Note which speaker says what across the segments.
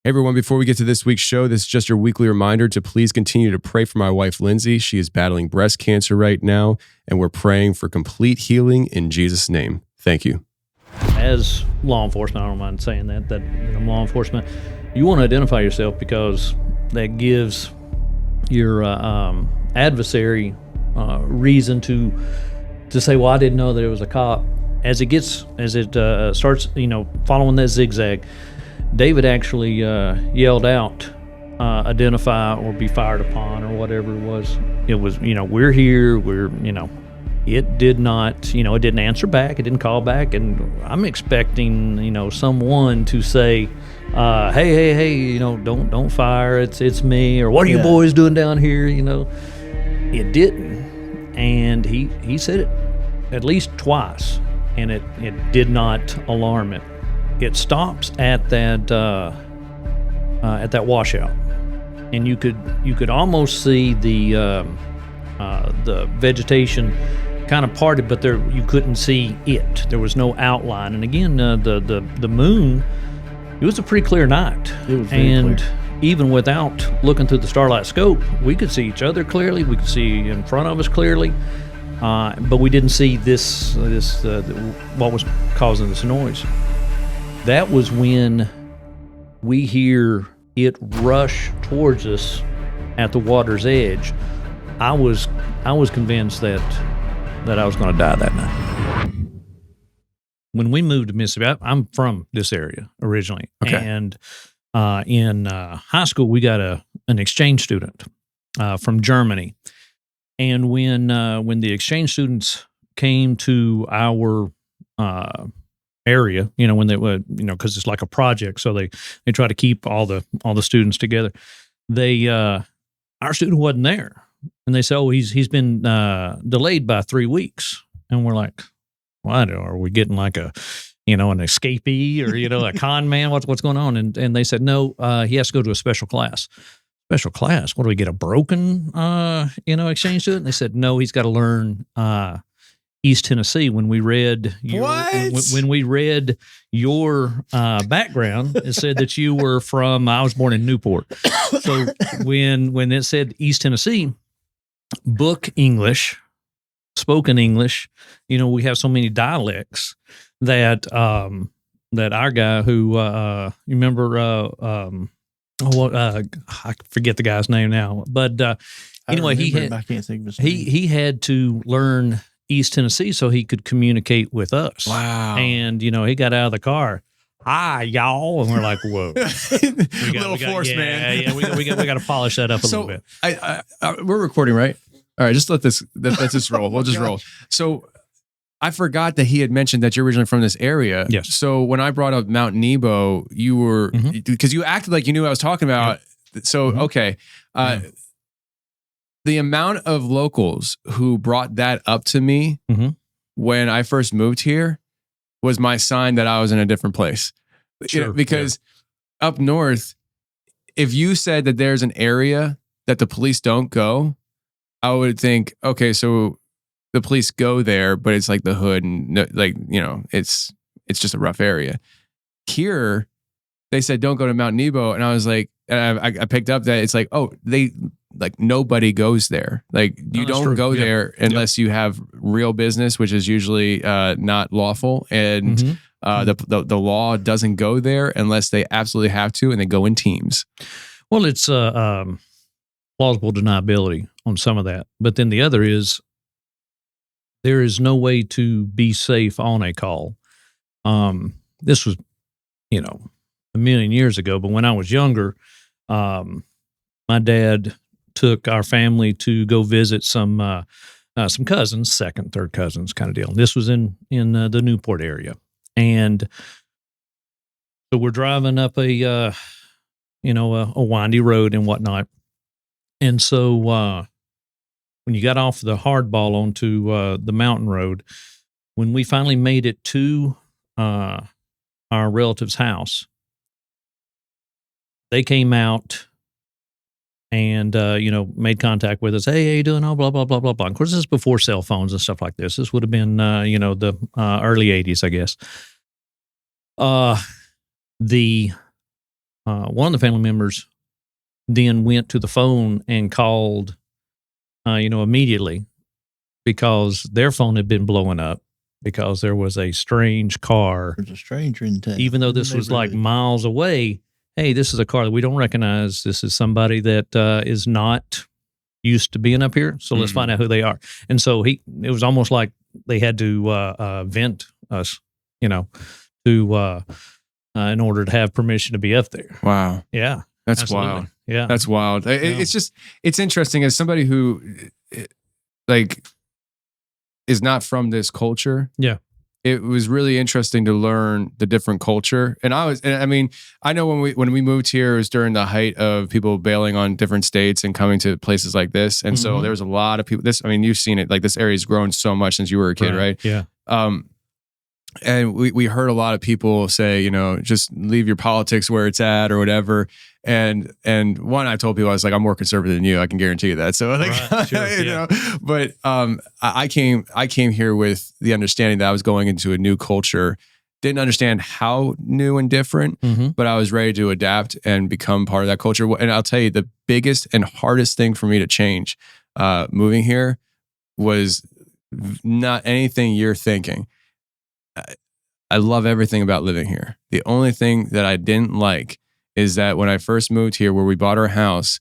Speaker 1: Hey everyone, before we get to this week's show, this is just your weekly reminder to please continue to pray for my wife, Lindsay. She is battling breast cancer right now, and we're praying for complete healing in Jesus' name. Thank you.
Speaker 2: As law enforcement, I don't mind saying that I'm law enforcement, you want to identify yourself because that gives your adversary reason to say, well, I didn't know that it was a cop. As it starts, following that zigzag, David actually yelled out, identify or be fired upon or whatever it was. It was, we're here, it did not, it didn't answer back, it didn't call back, and I'm expecting, someone to say, hey, don't fire, it's me, or what are you boys doing down here, It didn't, and he said it at least twice, and it did not alarm it. It stops at that washout, and you could almost see the vegetation kind of parted, but you couldn't see it. There was no outline. And again, the moon, it was a pretty clear night.
Speaker 3: It was very clear.
Speaker 2: Even without looking through the Starlight scope, we could see each other clearly. We could see in front of us clearly, but we didn't see this what was causing this noise. That was when we hear it rush towards us at the water's edge. I was convinced that I was going to die that night. When we moved to Mississippi, I'm from this area originally,
Speaker 1: Okay.
Speaker 2: and in high school we got an exchange student from Germany, and when the exchange students came to our area, when they would, because it's like a project, so they try to keep all the students together. Our student wasn't there, and they said, "Oh, he's been delayed by 3 weeks," and we're like, "What? Are we getting like a, an escapee or a con man? What's going on?" And they said, "No, he has to go to a special class." Special class? What do we get, a broken exchange student? They said, "No, he's got to learn East Tennessee." When we read your background, it said that you were from, I was born in Newport. So when it said East Tennessee, book English, spoken English, we have so many dialects that our guy who you remember, I forget the guy's name now, but anyway,
Speaker 3: I can't think of his name.
Speaker 2: he had to learn East Tennessee so he could communicate with us.
Speaker 1: Wow.
Speaker 2: And, he got out of the car. Hi, y'all. And we're like, whoa.
Speaker 1: Little force, man.
Speaker 2: Yeah, we got to polish that up a little bit.
Speaker 1: We're recording, right? All right, just let this roll. We'll just roll. So I forgot that he had mentioned that you're originally from this area.
Speaker 2: Yes.
Speaker 1: So when I brought up Mount Nebo, you were, because you acted like you knew what I was talking about. Yep. So, okay. The amount of locals who brought that up to me when I first moved here was my sign that I was in a different place.
Speaker 2: Sure,
Speaker 1: because up north, if you said that there's an area that the police don't go, I would think, okay, so the police go there, but it's like the hood and it's just a rough area. Here, they said don't go to Mount Nebo, and I was like, I picked up that it's like, oh, nobody goes there. Like you don't go there unless you have real business, which is usually not lawful, and the law doesn't go there unless they absolutely have to, and they go in teams.
Speaker 2: Well, it's plausible deniability on some of that, but then the other is there is no way to be safe on a call. This was, a million years ago, but when I was younger, my dad took our family to go visit some cousins, second, third cousins kind of deal. And this was in the Newport area. And so we're driving up a windy road and whatnot. And so when you got off the hardball onto the mountain road, when we finally made it to our relative's house, they came out and, made contact with us. Hey, how you doing? Oh, blah, blah, blah, blah, blah. Of course, this is before cell phones and stuff like this. This would have been, the early 80s, I guess. The one of the family members then went to the phone and called, immediately, because their phone had been blowing up because there was a strange car.
Speaker 3: There's a stranger in town.
Speaker 2: Even though this was like miles away, hey, this is a car that we don't recognize. This is somebody that is not used to being up here. So let's find out who they are. And so it was almost like they had to vent us, to in order to have permission to be up there.
Speaker 1: Wow.
Speaker 2: Yeah.
Speaker 1: That's
Speaker 2: absolutely.
Speaker 1: wild.
Speaker 2: Yeah.
Speaker 1: That's wild. It's interesting as somebody who is not from this culture.
Speaker 2: Yeah.
Speaker 1: It was really interesting to learn the different culture. And I know when we moved here, it was during the height of people bailing on different states and coming to places like this. And so there was a lot of people, you've seen it, like this area's grown so much since you were a kid, right?
Speaker 2: Yeah.
Speaker 1: And we heard a lot of people say, just leave your politics where it's at or whatever. And one, I told people, I was like, I'm more conservative than you. I can guarantee you that. So sure, but I came here with the understanding that I was going into a new culture. Didn't understand how new and different, but I was ready to adapt and become part of that culture. And I'll tell you, the biggest and hardest thing for me to change moving here was not anything you're thinking. I love everything about living here. The only thing that I didn't like is that when I first moved here, where we bought our house,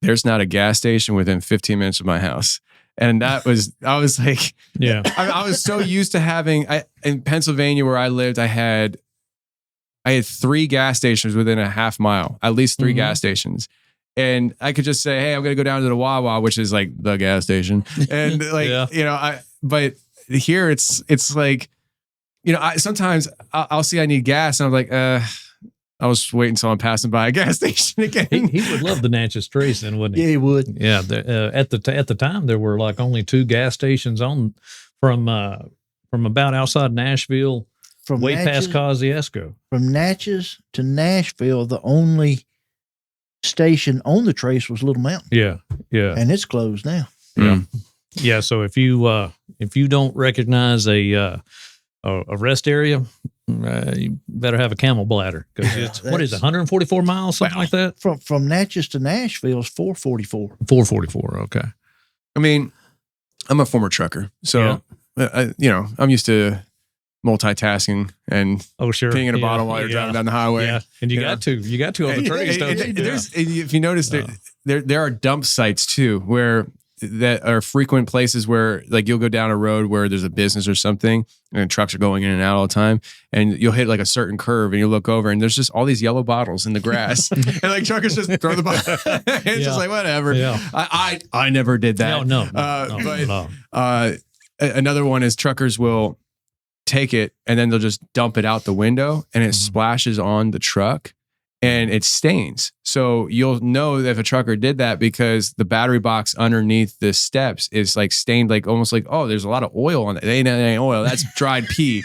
Speaker 1: there's not a gas station within 15 minutes of my house. And I was like,
Speaker 2: yeah,
Speaker 1: I was so used to having, in Pennsylvania where I lived, I had 3 gas stations within a half mile, at least 3 gas stations. And I could just say, hey, I'm going to go down to the Wawa, which is like the gas station. And but here it's like, sometimes I'll see I need gas and I'm like, I was waiting until I'm passing by a gas station again.
Speaker 2: He would love the Natchez Trace then, wouldn't he?
Speaker 3: Yeah, he would.
Speaker 2: Yeah. At the time, there were like only 2 gas stations from about outside Nashville,
Speaker 3: From
Speaker 2: way
Speaker 3: Natchez,
Speaker 2: past Kosciuszko.
Speaker 3: From Natchez to Nashville, the only station on the trace was Little Mountain.
Speaker 2: Yeah. Yeah.
Speaker 3: And it's closed now.
Speaker 2: Yeah. Yeah. So if you don't recognize a rest area, you better have a camel bladder, because it's what is it, 144 miles, something like that.
Speaker 3: From Natchez to Nashville is 444.
Speaker 2: 444. Okay.
Speaker 1: I mean, I'm a former trucker, so I'm used to multitasking and peeing in a bottle while you're driving down the highway.
Speaker 2: Yeah, and you got to on the trace, don't you?
Speaker 1: If you notice, there are dump sites too, that are frequent places where, like, you'll go down a road where there's a business or something and trucks are going in and out all the time, and you'll hit like a certain curve and you look over and there's just all these yellow bottles in the grass and like truckers just throw the bottle. It's just like, whatever. Yeah. I never did that.
Speaker 2: No.
Speaker 1: But another one is truckers will take it and then they'll just dump it out the window and it splashes on the truck and it stains. So you'll know if a trucker did that because the battery box underneath the steps is like stained, like almost like, oh, there's a lot of oil on it. It ain't oil, that's dried pee.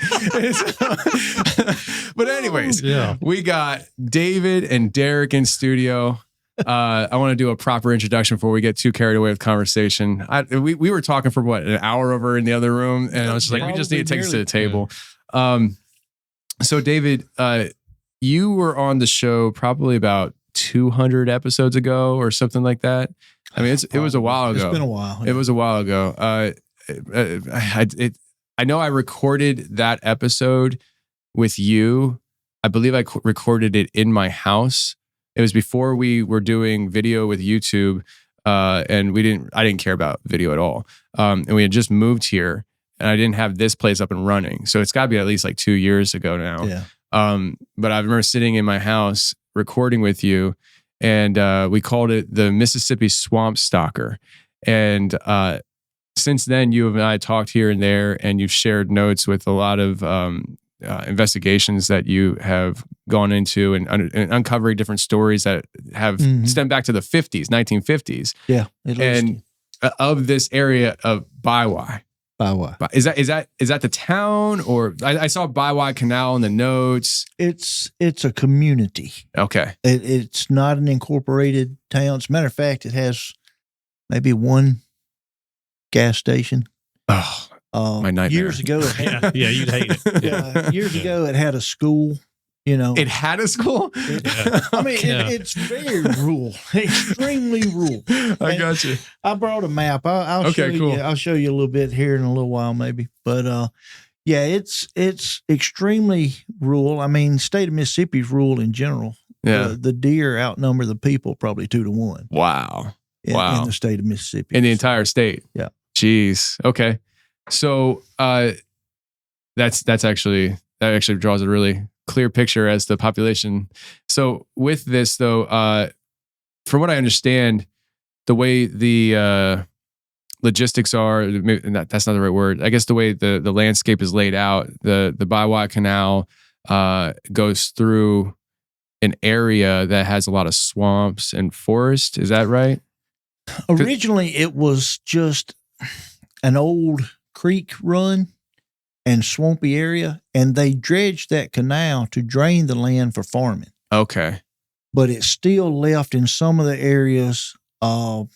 Speaker 1: But anyways, we got David and Derek in studio. I want to do a proper introduction before we get too carried away with conversation. We were talking for an hour over in the other room, and I was just like, we just need to take this to the table. So David, you were on the show probably about 200 episodes ago or something like that. I mean, it was a while ago.
Speaker 3: It's been a while.
Speaker 1: It was a while ago. I know I recorded that episode with you. I believe I recorded it in my house. It was before we were doing video with YouTube, and I didn't care about video at all. And we had just moved here, and I didn't have this place up and running. So it's got to be at least like 2 years ago now.
Speaker 3: Yeah.
Speaker 1: But I remember sitting in my house recording with you, and we called it the Mississippi Swamp Stalker. And since then, you and I talked here and there, and you've shared notes with a lot of investigations that you have gone into and uncovering different stories that have stemmed back to the 1950s.
Speaker 3: Yeah.
Speaker 1: And of this area of Biwai. Is that the town, or I saw Biwai Canal in the notes?
Speaker 3: It's a community.
Speaker 1: Okay.
Speaker 3: It's not an incorporated town. As a matter of fact, it has maybe one gas station.
Speaker 1: Oh, my nightmare.
Speaker 3: Years ago, it had,
Speaker 2: you'd hate it.
Speaker 3: years ago, it had a school.
Speaker 1: It had a school?
Speaker 3: I mean, it's very rural, extremely rural.
Speaker 1: I got you.
Speaker 3: I brought a map. I'll show you. I'll show you a little bit here in a little while, maybe. But yeah, it's extremely rural. I mean, state of Mississippi is rural in general.
Speaker 1: Yeah.
Speaker 3: The deer outnumber the people probably 2-1.
Speaker 1: Wow.
Speaker 3: In the state of Mississippi.
Speaker 1: In the entire state.
Speaker 3: Yeah.
Speaker 1: Jeez. Okay. So that actually draws a really clear picture as the population. So with this though, from what I understand, the way the logistics are, that's not the right word. I guess the way the landscape is laid out, the Biwa Canal goes through an area that has a lot of swamps and forest. Is that right?
Speaker 3: Originally, it was just an old creek run and swampy area, and they dredged that canal to drain the land for farming.
Speaker 1: Okay.
Speaker 3: But it still left in some of the areas where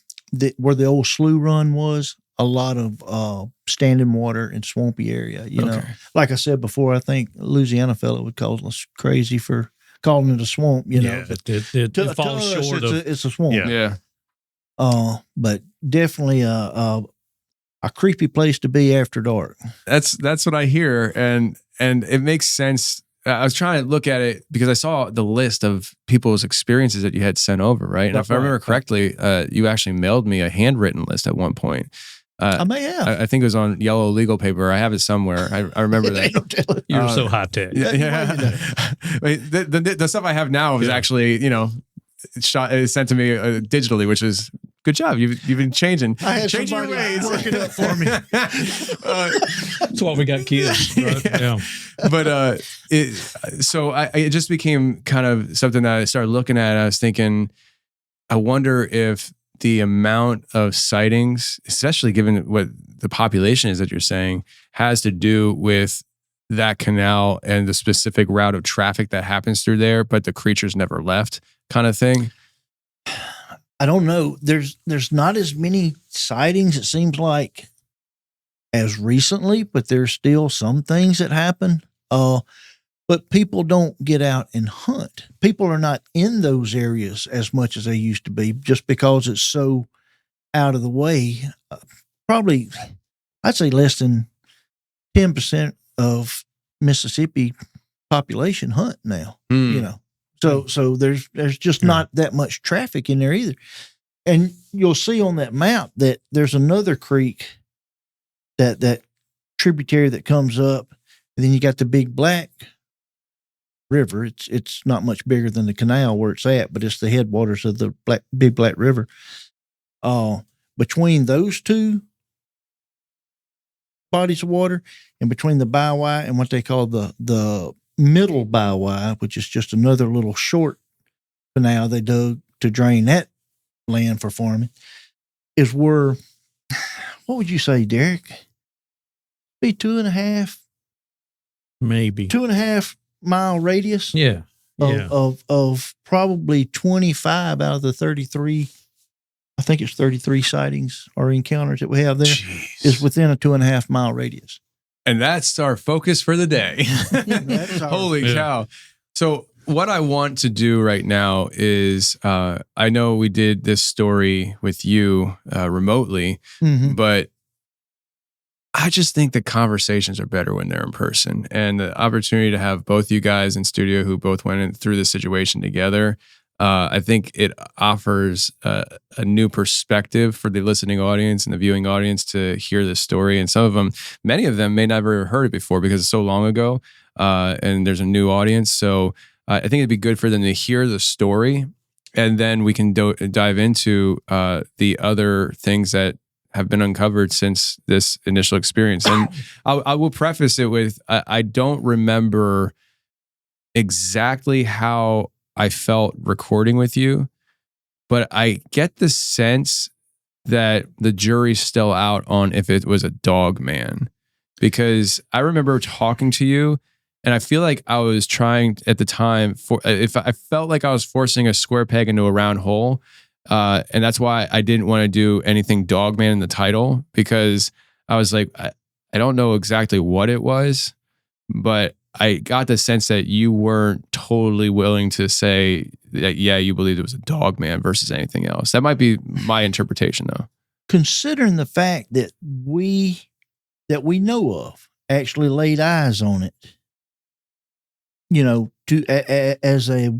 Speaker 3: the old slough run was, a lot of standing water and swampy area. You know, like I said before, I think Louisiana fellow would call us crazy for calling it a swamp. You know,
Speaker 2: but it falls short of
Speaker 3: it's a swamp.
Speaker 1: Yeah.
Speaker 3: But definitely a creepy place to be after dark.
Speaker 1: That's what I hear, and it makes sense. I was trying to look at it because I saw the list of people's experiences that you had sent over, right? And if I remember correctly, you actually mailed me a handwritten list at one point.
Speaker 3: I may have.
Speaker 1: I think it was on yellow legal paper. I have it somewhere. I remember that.
Speaker 2: You're so high tech.
Speaker 1: Yeah. Wait, the stuff I have now is actually, sent to me digitally, which is good job. You've been changing.
Speaker 3: I had
Speaker 1: changing your ways.
Speaker 3: Working up for me.
Speaker 2: That's why we got kids. Right? Yeah.
Speaker 1: But it just became kind of something that I started looking at. I was thinking, I wonder if the amount of sightings, especially given what the population is that you're saying, has to do with that canal and the specific route of traffic that happens through there, but the creatures never left, kind of thing.
Speaker 3: I don't know. There's not as many sightings, it seems like, as recently, but there's still some things that happen. But people don't get out and hunt. People are not in those areas as much as they used to be, just because it's so out of the way. Probably, I'd say less than 10% of Mississippi population hunt now. So there's just not that much traffic in there either. And you'll see on that map that there's another creek, that tributary that comes up, and then you got the Big Black River. It's not much bigger than the canal where it's at, but it's the headwaters of the Big Black River. Between those two bodies of water, and between the Biwa and what they call the Middle Biwa, which is just another little short canal they dug to drain that land for farming, is where, what would you say, Derek? Be 2.5,
Speaker 2: maybe
Speaker 3: 2.5 mile radius.
Speaker 2: Yeah.
Speaker 3: Of probably 25 out of the 33. I think it's 33 sightings or encounters that we have there.
Speaker 1: Jeez.
Speaker 3: Is within a 2.5 mile radius.
Speaker 1: And that's our focus for the day. Holy cow. So what I want to do right now is, I know we did this story with you remotely, but I just think the conversations are better when they're in person. And the opportunity to have both you guys in studio who both went through this situation together, I think it offers a new perspective for the listening audience and the viewing audience to hear this story. And some of them, many of them may never have heard it before because it's so long ago, and there's a new audience. So I think it'd be good for them to hear the story, and then we can dive into the other things that have been uncovered since this initial experience. And I will preface it with, I don't remember exactly how I felt recording with you, but I get the sense that the jury's still out on if it was a Dogman, because I remember talking to you and I feel like I was trying at the time if I felt like I was forcing a square peg into a round hole. And that's why I didn't want to do anything Dogman in the title, because I was like, I don't know exactly what it was, but I got the sense that you weren't totally willing to say that, yeah, you believed it was a Dogman versus anything else. That might be my interpretation, though.
Speaker 3: Considering the fact that we know of actually laid eyes on it, as a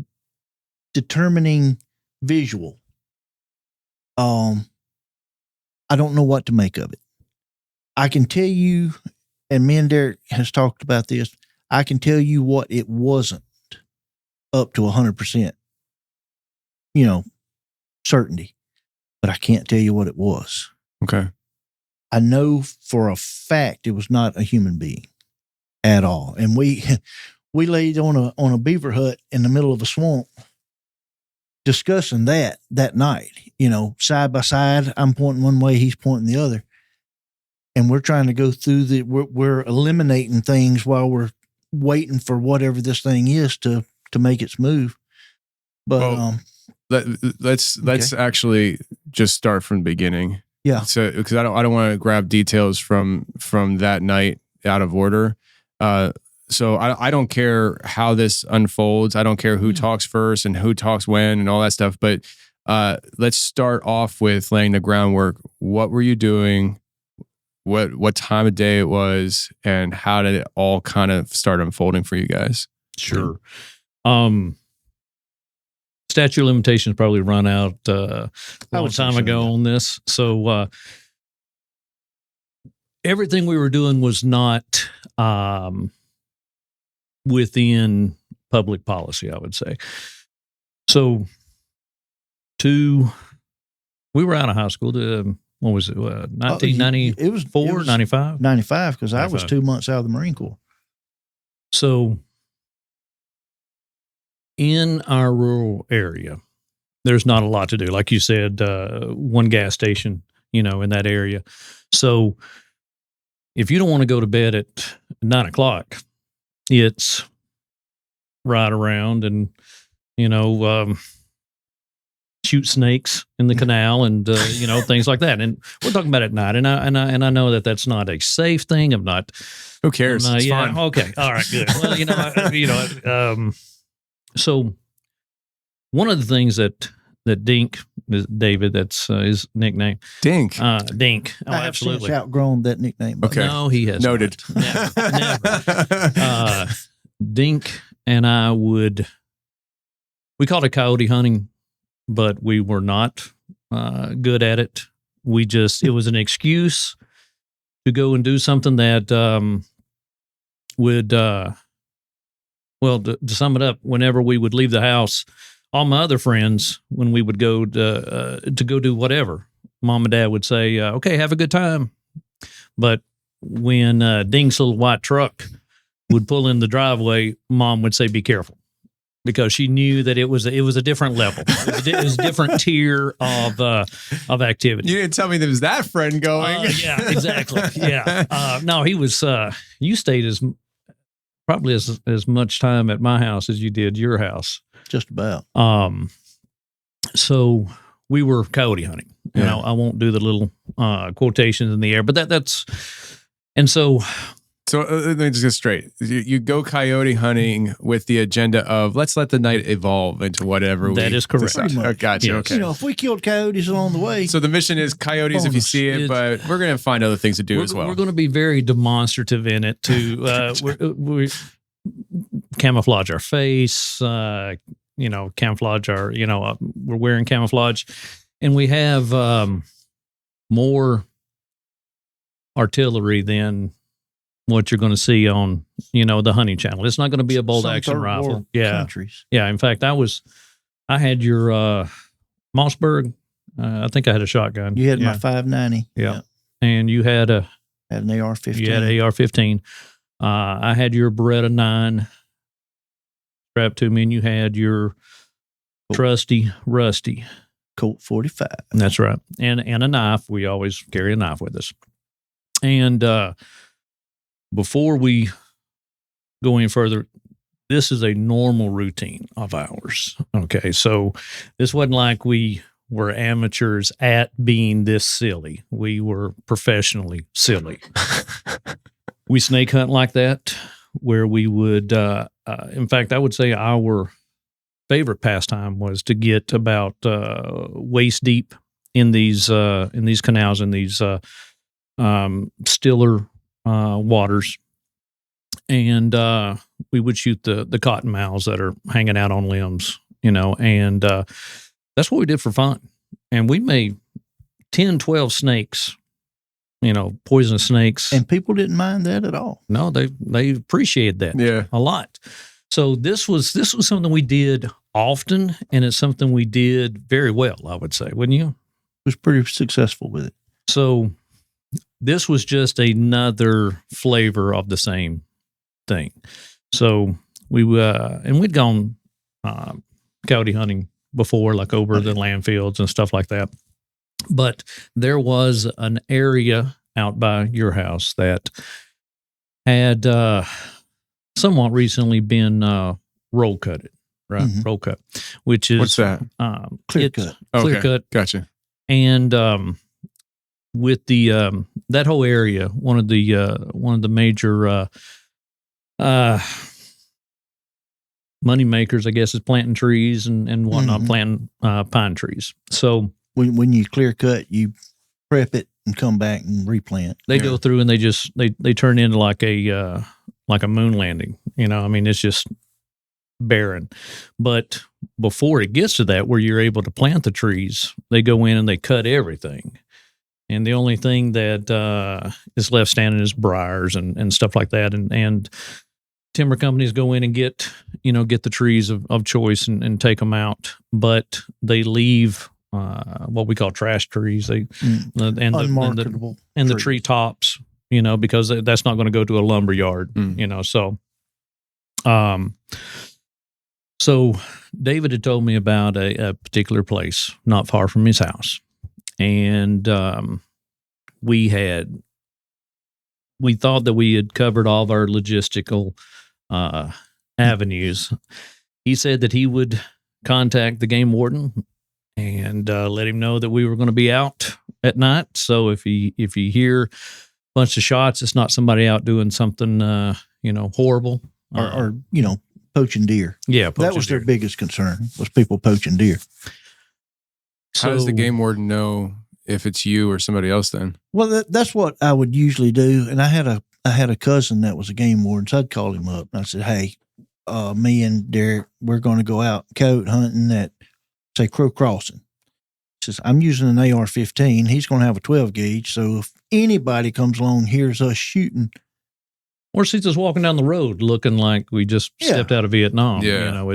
Speaker 3: determining visual, I don't know what to make of it. I can tell you, and me and Derek has talked about this, I can tell you what it wasn't up to 100%, certainty, but I can't tell you what it was.
Speaker 1: Okay.
Speaker 3: I know for a fact it was not a human being at all. And we laid on a beaver hut in the middle of a swamp discussing that night, side by side. I'm pointing one way, he's pointing the other. And we're trying to go through we're eliminating things while we're waiting for whatever this thing is to make its move. But
Speaker 1: let's actually just start from the beginning.
Speaker 3: Yeah.
Speaker 1: So because I don't want to grab details from that night out of order. So I don't care how this unfolds. I don't care who talks first and who talks when and all that stuff. But let's start off with laying the groundwork. What were you doing? What time of day it was, and how did it all kind of start unfolding for you guys?
Speaker 2: Sure. Statute of limitations probably run out a long time ago on this. So everything we were doing was not within public policy, I would say. So we were out of high school. What was it? 1994,
Speaker 3: it was
Speaker 2: 95?
Speaker 3: 95, because I was 2 months out of the Marine Corps.
Speaker 2: So in our rural area, there's not a lot to do. Like you said, one gas station, in that area. So if you don't want to go to bed at 9 o'clock, it's ride around and, shoot snakes in the canal and, things like that. And we're talking about at night. And I know that that's not a safe thing. I'm not.
Speaker 1: Who cares? It's fun.
Speaker 2: Okay. All right. Good. Well, so one of the things that Dink, David, that's his nickname.
Speaker 1: Dink.
Speaker 2: Dink. Oh,
Speaker 3: I have
Speaker 2: absolutely.
Speaker 3: since outgrown that nickname.
Speaker 1: Okay.
Speaker 2: No, he has
Speaker 1: noted.
Speaker 2: Not. Never. Dink and I we called it coyote hunting, but we were not good at it. It was an excuse to go and do something that would, to sum it up, whenever we would leave the house, all my other friends, when we would go to go do whatever, Mom and Dad would say, okay, have a good time. But when Dink's little white truck would pull in the driveway, Mom would say, be careful. Because she knew that it was a different level. It was a different tier of activity.
Speaker 1: You didn't tell me there was that friend going.
Speaker 2: Yeah, exactly. Yeah. No, he was. You stayed probably as much time at my house as you did your house.
Speaker 3: Just about.
Speaker 2: So we were coyote hunting.
Speaker 1: Yeah.
Speaker 2: I won't do the little quotations in the air, but that's and so.
Speaker 1: So let me just get straight. You go coyote hunting with the agenda of let's let the night evolve into whatever.
Speaker 2: That is correct.
Speaker 1: Oh, gotcha.
Speaker 2: Yes.
Speaker 1: Okay.
Speaker 3: If we killed coyotes along the way.
Speaker 1: So the mission is coyotes if you see it, but we're going to find other things to do as well.
Speaker 2: We're going to be very demonstrative in it to we camouflage our face, camouflage our, we're wearing camouflage, and we have more artillery than what you're going to see on, the hunting channel. It's not going to be a bolt action rifle. Yeah.
Speaker 3: Countries.
Speaker 2: Yeah. In fact, I had your Mossberg. I think I had a shotgun.
Speaker 3: You had my 590.
Speaker 2: Yeah. And you had
Speaker 3: an AR-15.
Speaker 2: You had an AR-15. I had your Beretta 9 strapped to me, and you had your trusty Rusty
Speaker 3: Colt 45.
Speaker 2: That's right. And a knife. We always carry a knife with us. And before we go any further, this is a normal routine of ours. Okay, so this wasn't like we were amateurs at being this silly. We were professionally silly. We snake hunt like that. where we would, in fact, I would say our favorite pastime was to get about waist deep in these canals, in these stiller waters, and we would shoot the cottonmouths that are hanging out on limbs, and that's what we did for fun. And we made 10, 12 snakes, poisonous snakes.
Speaker 3: And people didn't mind that at all.
Speaker 2: No, they appreciated that a lot. So this was something we did often, and it's something we did very well, I would say, wouldn't you?
Speaker 3: Was pretty successful with it.
Speaker 2: So this was just another flavor of the same thing. So we'd gone coyote hunting before, like over the landfills and stuff like that. But there was an area out by your house that had somewhat recently been roll cutted, right? Mm-hmm. Roll cut, which is
Speaker 1: what's that?
Speaker 3: Clear cut.
Speaker 2: Clear cut.
Speaker 1: Gotcha.
Speaker 2: And with the that whole area, one of the major money makers, I guess, is planting trees and whatnot, mm-hmm. planting pine trees. So
Speaker 3: when you clear cut, you prep it and come back and replant.
Speaker 2: They go through and they turn into like a moon landing. It's just barren. But before it gets to that, where you're able to plant the trees, they go in and they cut everything. And the only thing that is left standing is briars and stuff like that. And timber companies go in and get the trees of choice and take them out. But they leave what we call trash trees.
Speaker 3: Unmarketable
Speaker 2: and the tree tops, because that's not going to go to a lumber yard, So David had told me about a particular place not far from his house. And we thought that we had covered all of our logistical avenues. He said that he would contact the game warden and let him know that we were going to be out at night. So if you hear a bunch of shots, it's not somebody out doing something horrible
Speaker 3: or poaching deer.
Speaker 2: Yeah,
Speaker 3: that was their biggest concern, was people poaching deer.
Speaker 1: How does the game warden know if it's you or somebody else then?
Speaker 3: Well, that's what I would usually do. And I had a cousin that was a game warden, so I'd call him up and I said, "Hey, me and Derek, we're going to go out coyote hunting at, say, Crow Crossing." He says, "I'm using an AR-15. He's going to have a 12 gauge. So if anybody comes along, hears us shooting."
Speaker 2: Or sees us walking down the road looking like we just stepped out of Vietnam.
Speaker 1: Yeah.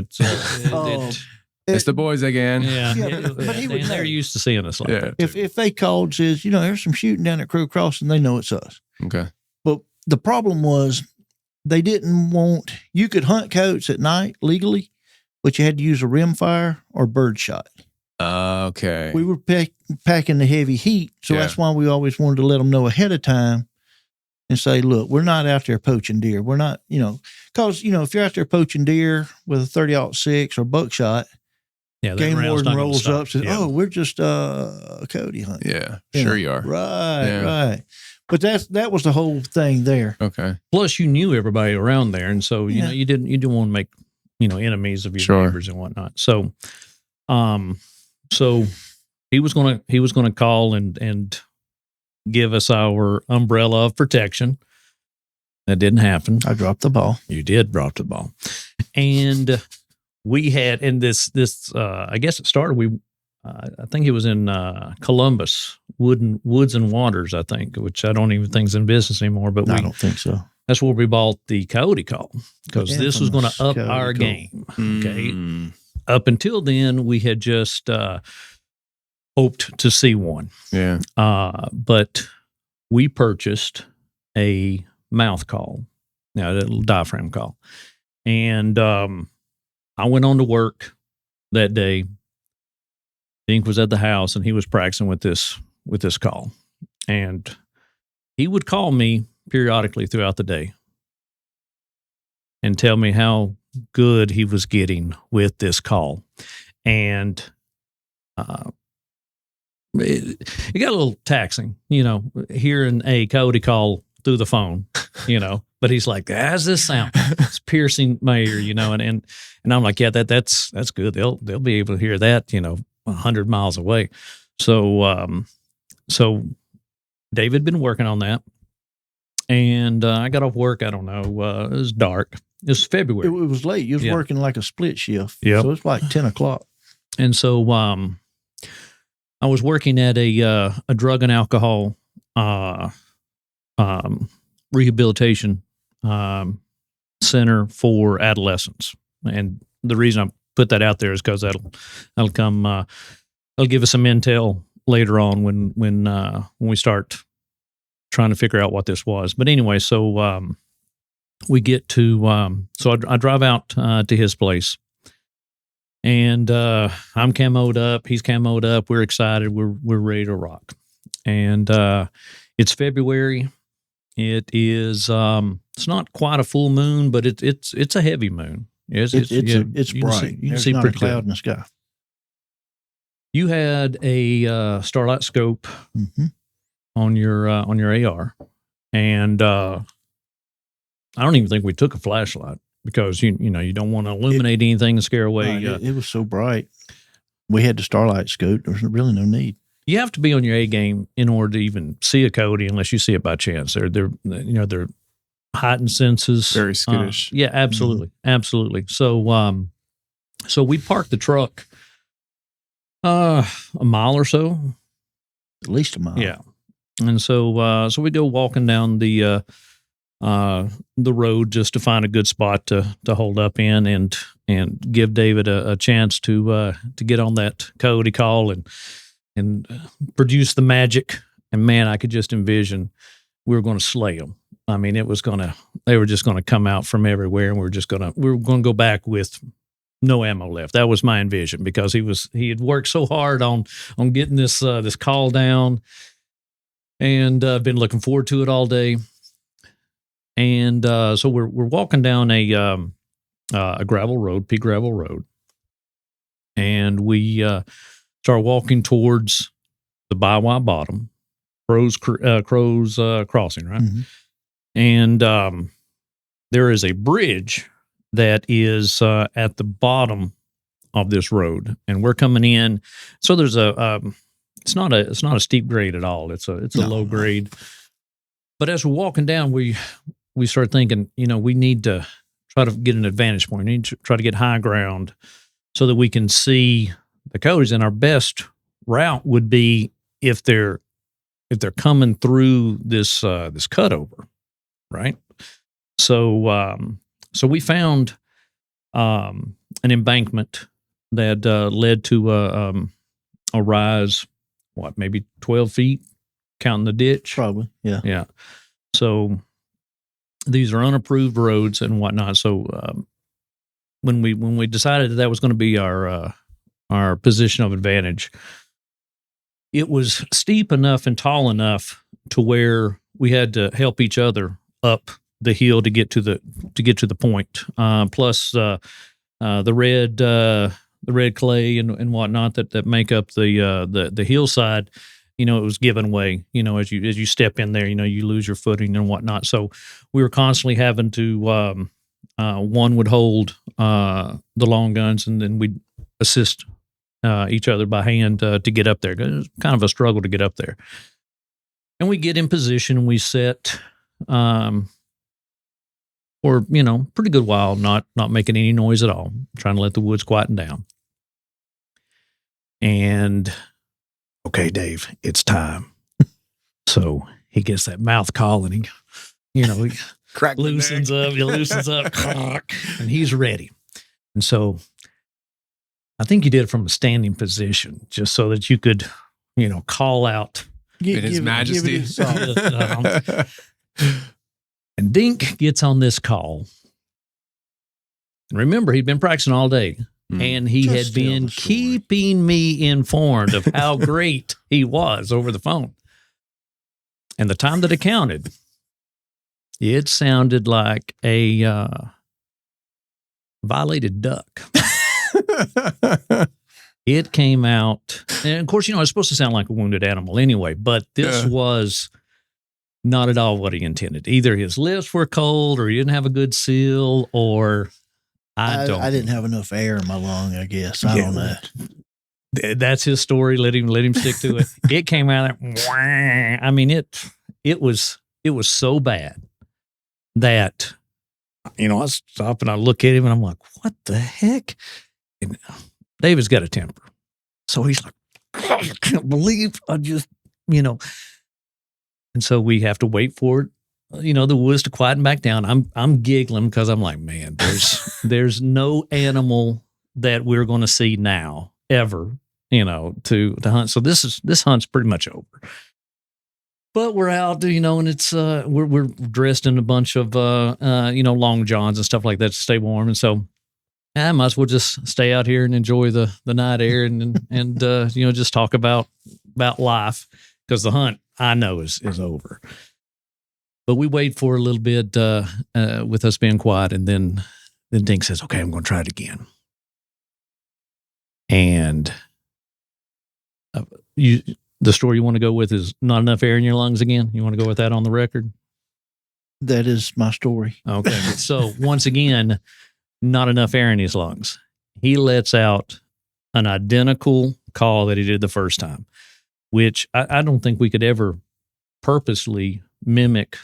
Speaker 2: It's
Speaker 1: the boys again.
Speaker 3: Yeah, but
Speaker 2: they're used to seeing us like that.
Speaker 3: If they called, says, there's some shooting down at Crow Crossing, they know it's us.
Speaker 1: Okay.
Speaker 3: But the problem was they didn't want, you could hunt coyotes at night legally, but you had to use a rimfire or bird shot.
Speaker 1: Okay.
Speaker 3: We were packing the heavy heat, so that's why we always wanted to let them know ahead of time and say, "Look, we're not out there poaching deer. We're not, because, if you're out there poaching deer with a 30-06 or buckshot, game warden rolls up and says, "Oh, we're just coyote hunting."
Speaker 1: Yeah, sure you are.
Speaker 3: Right. But that was the whole thing there.
Speaker 1: Okay.
Speaker 2: Plus, you knew everybody around there, and so you didn't want to make enemies of your neighbors and whatnot. So, so he was gonna call and give us our umbrella of protection. That didn't happen.
Speaker 3: I dropped the ball.
Speaker 2: You did drop the ball, and we had in this. I guess it started. I think it was in Columbus, Woods and Waters, I think, which I don't even think is in business anymore. But
Speaker 3: I don't think so.
Speaker 2: That's where we bought the Coyote call, because this was going to up our game. Okay. Up until then, we had just hoped to see one.
Speaker 1: Yeah.
Speaker 2: But we purchased a mouth call, a little diaphragm call. And I went on to work that day. Dink was at the house and he was practicing with this call. And he would call me periodically throughout the day and tell me how good he was getting with this call. And it got a little taxing, hearing a coyote call through the phone, but he's like, how's this sound? It's piercing my ear, and I'm like, yeah, that's good. They'll be able to hear that, 100 miles away. So David been working on that, and I got off work. I don't know. It was dark. It was February.
Speaker 3: It was late. You was working like a split shift.
Speaker 2: Yeah.
Speaker 3: So it's like 10 o'clock.
Speaker 2: And so I was working at a drug and alcohol rehabilitation center for adolescents. And the reason I put that out there is because that'll give us some intel later on when we start trying to figure out what this was. But anyway, so we get to so I drive out to his place, and I'm camoed up, he's camoed up, we're excited, we're ready to rock. And it's February. It is it's not quite a full moon, but it's a heavy moon. It's
Speaker 3: bright.
Speaker 2: You can
Speaker 3: There's
Speaker 2: see
Speaker 3: not
Speaker 2: pretty
Speaker 3: a cloud
Speaker 2: good.
Speaker 3: in the sky.
Speaker 2: You had a Starlight scope on your AR, and I don't even think we took a flashlight because you don't want to illuminate anything and scare away.
Speaker 3: It was so bright. We had the Starlight scope. There's really no need.
Speaker 2: You have to be on your A game in order to even see a Coyote, unless you see it by chance. They're heightened senses.
Speaker 1: Very skittish.
Speaker 2: Yeah, absolutely, absolutely. So so we parked the truck a mile or so,
Speaker 3: At least a mile.
Speaker 2: yeah, and so we go walking down the road just to find a good spot to hold up in and give David a chance to get on that Coyote call and produce the magic. And man, I could just envision we were going to slay them. I mean, they were just going to come out from everywhere, and we were going to go back with no ammo left. That was my envision, because he had worked so hard on getting this call down, and been looking forward to it all day. And so we're walking down a gravel road, pea gravel road, and we start walking towards the Biwa Bottom, Crows Crossing, right?
Speaker 3: Mm-hmm.
Speaker 2: And there is a bridge that is at the bottom of this road, and we're coming in. So there's it's not a steep grade at all. It's a low grade. But as we're walking down, we start thinking, we need to try to get an advantage point. We need to try to get high ground so that we can see the Coyotes. And our best route would be if they're coming through this cutover, right? So we found an embankment that led to a rise, maybe 12 feet, counting the ditch.
Speaker 3: Probably, yeah.
Speaker 2: Yeah. So these are unapproved roads and whatnot. So when we decided that was going to be our position of advantage, it was steep enough and tall enough to where we had to help each other up the hill to get to the point. Plus the red clay and whatnot that make up the hillside. It was given way. As you step in there, you lose your footing and whatnot. So we were constantly having to. One would hold the long guns, and then we'd assist each other by hand to get up there. It was kind of a struggle to get up there. And we get in position, and we set for pretty good while, not making any noise at all, trying to let the woods quieten down. And okay, Dave, it's time. So he gets that mouth call, and he loosens up, and he's ready. And so I think he did it from a standing position, just so that you could, call out
Speaker 1: in His Majesty.
Speaker 2: And Dink gets on this call. And remember, he'd been practicing all day. And he had been keeping me informed of how great he was over the phone. And the time that it counted, it sounded like a violated duck. It came out, and of course, it's supposed to sound like a wounded animal anyway, but this was not at all what he intended. Either his lips were cold, or he didn't have a good seal, or I
Speaker 3: didn't have enough air in my lung, I guess. I don't know.
Speaker 2: That's his story. Let him stick to it. It came out there. I mean, it was so bad that, I stop and I look at him and I'm like, what the heck? And David's got a temper. So he's like, I can't believe I just, And so we have to wait for it, the woods to quieten back down. I'm giggling because I'm like, man, there's no animal that we're going to see now ever, to hunt. So this hunt's pretty much over. But we're out, and it's we're dressed in a bunch of long johns and stuff like that to stay warm. And so I might as well just stay out here and enjoy the night air and just talk about life, because the hunt I know is over. But we wait for a little bit with us being quiet, and then Dink says, "Okay, I'm going to try it again." And the story you want to go with is not enough air in your lungs again? You want to go with that on the record?
Speaker 3: That is my story.
Speaker 2: Okay. So once again, not enough air in his lungs. He lets out an identical call that he did the first time, which I don't think we could ever purposely mimic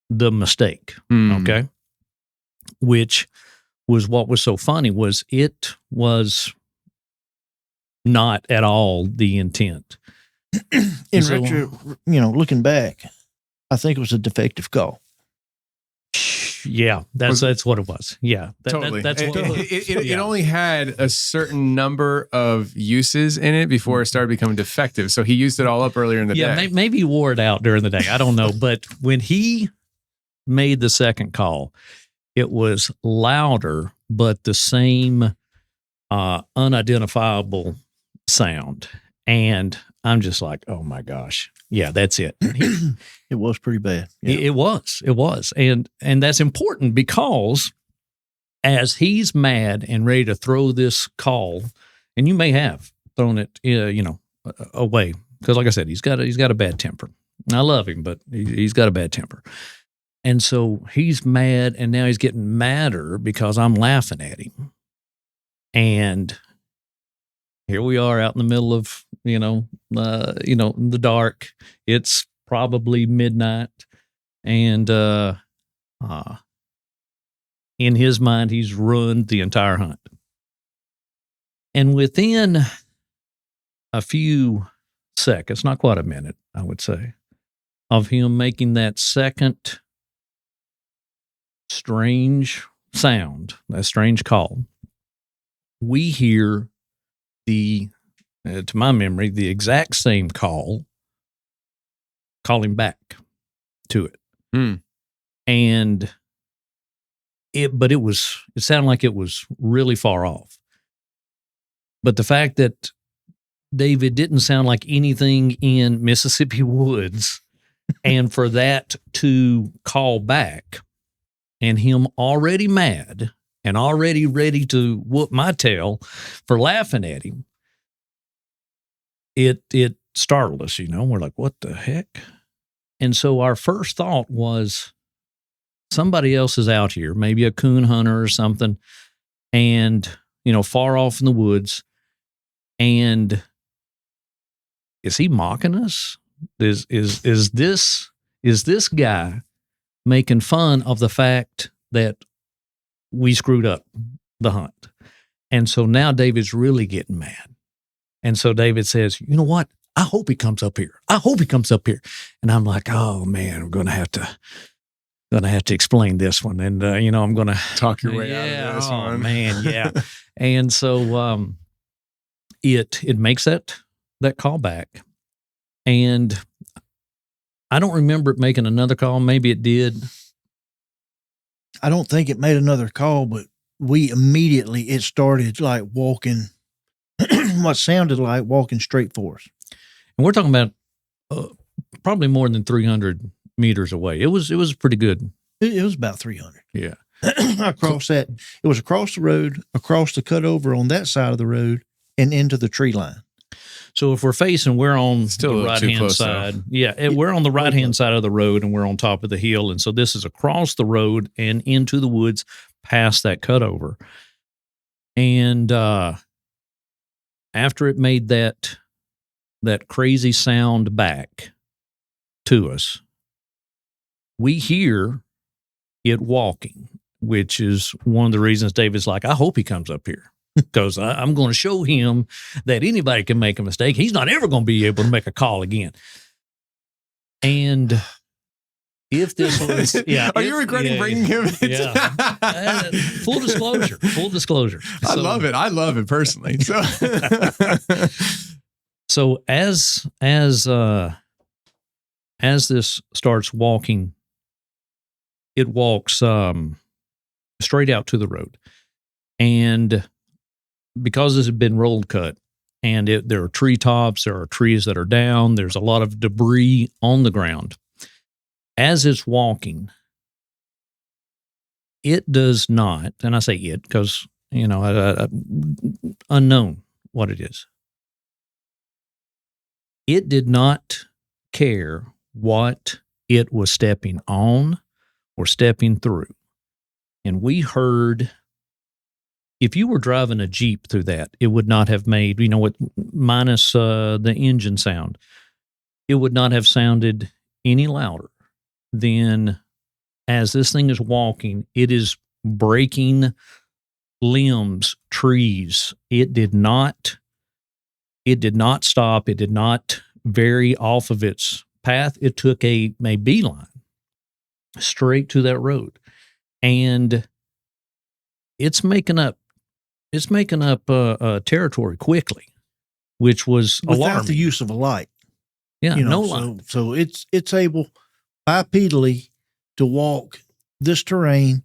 Speaker 2: the mistake. Okay. Which was what was so funny, was it was not at all the intent.
Speaker 3: Looking back, I think it was a defective call.
Speaker 2: Yeah, that's what it was. Yeah,
Speaker 1: totally.
Speaker 2: That's what
Speaker 1: it only had a certain number of uses in it before it started becoming defective. So he used it all up earlier in the day.
Speaker 2: Yeah, maybe he wore it out during the day. I don't know. But when he made the second call, it was louder, but the same unidentifiable sound. And I'm just like, oh my gosh. Yeah, that's it.
Speaker 3: It was pretty bad. Yeah.
Speaker 2: It was. And that's important, because as he's mad and ready to throw this call, and you may have thrown it, away, because like I said, he's got a bad temper. And I love him, but he's got a bad temper. And so he's mad, and now he's getting madder because I'm laughing at him. And here we are out in the middle of, the dark. It's probably midnight. And in his mind, he's ruined the entire hunt. And within a few seconds, not quite a minute, I would say, of him making that second strange sound, that strange call, we hear to my memory, the exact same call calling back to it. And it sounded like it was really far off. But the fact that David didn't sound like anything in Mississippi woods, and for that to call back, and him already mad and already ready to whoop my tail for laughing at him, it startled us, We're like, what the heck? And so our first thought was, somebody else is out here, maybe a coon hunter or something, and, far off in the woods. And is he mocking us? Is this guy making fun of the fact that we screwed up the hunt? And so now David's really getting mad. And so David says, you know what? I hope he comes up here. And I'm like, oh man, I'm going to have to explain this one. And, I'm going to
Speaker 1: talk your way out of this one.
Speaker 2: Man. Yeah. And so, it makes that call back. And I don't remember it making another call. Maybe it did.
Speaker 3: I don't think it made another call, but it started like walking, what sounded like walking straight for us.
Speaker 2: And we're talking about probably more than 300 meters away. It was pretty good.
Speaker 3: It was about 300.
Speaker 2: Yeah.
Speaker 3: It was across the road, across the cutover on that side of the road, and into the tree line.
Speaker 2: So if we're facing, we're on
Speaker 1: Still a
Speaker 2: the
Speaker 1: little too
Speaker 2: right-hand
Speaker 1: close,
Speaker 2: side. Yeah, we're on the right-hand side of the road, and we're on top of the hill. And so this is across the road and into the woods past that cutover. And after it made that crazy sound back to us, we hear it walking, which is one of the reasons David's like, I hope he comes up here. Because I'm going to show him that anybody can make a mistake. He's not ever going to be able to make a call again. And if this was,
Speaker 1: are you regretting bringing him?
Speaker 2: Full disclosure.
Speaker 1: I love it personally.
Speaker 2: So as this starts walking, it walks straight out to the road, and because this had been rolled cut, and there are treetops, there are trees that are down, there's a lot of debris on the ground. As it's walking, it does not, and I say it because, unknown what it is. It did not care what it was stepping on or stepping through. And we heard, if you were driving a Jeep through that, it would not have made, minus the engine sound, it would not have sounded any louder than as this thing is walking, it is breaking limbs, trees. It did not stop. It did not vary off of its path. It took a beeline straight to that road. And it's making up territory quickly, which was
Speaker 3: without
Speaker 2: alarming.
Speaker 3: the use of a light.
Speaker 2: Yeah, no light.
Speaker 3: So it's able bipedally to walk this terrain,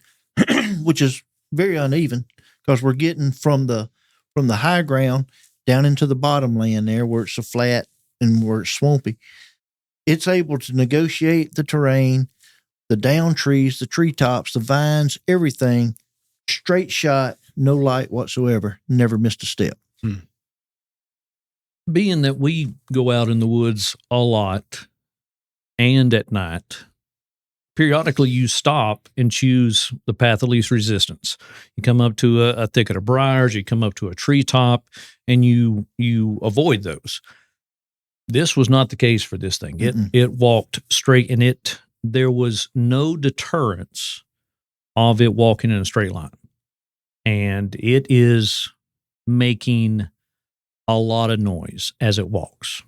Speaker 3: which is very uneven because we're getting from the high ground down into the bottom land there where it's so flat and where it's swampy. It's able to negotiate the terrain, the down trees, the treetops, the vines, everything, straight shot, no light whatsoever, never missed a step.
Speaker 2: Being that we go out in the woods a lot and at night, periodically you stop and choose the path of least resistance. You come up to a thicket of briars, you come up to a treetop, and you avoid those. This was not the case for this thing. It walked straight, and there was no deterrence of it walking in a straight line. And it is making a lot of noise as it walks.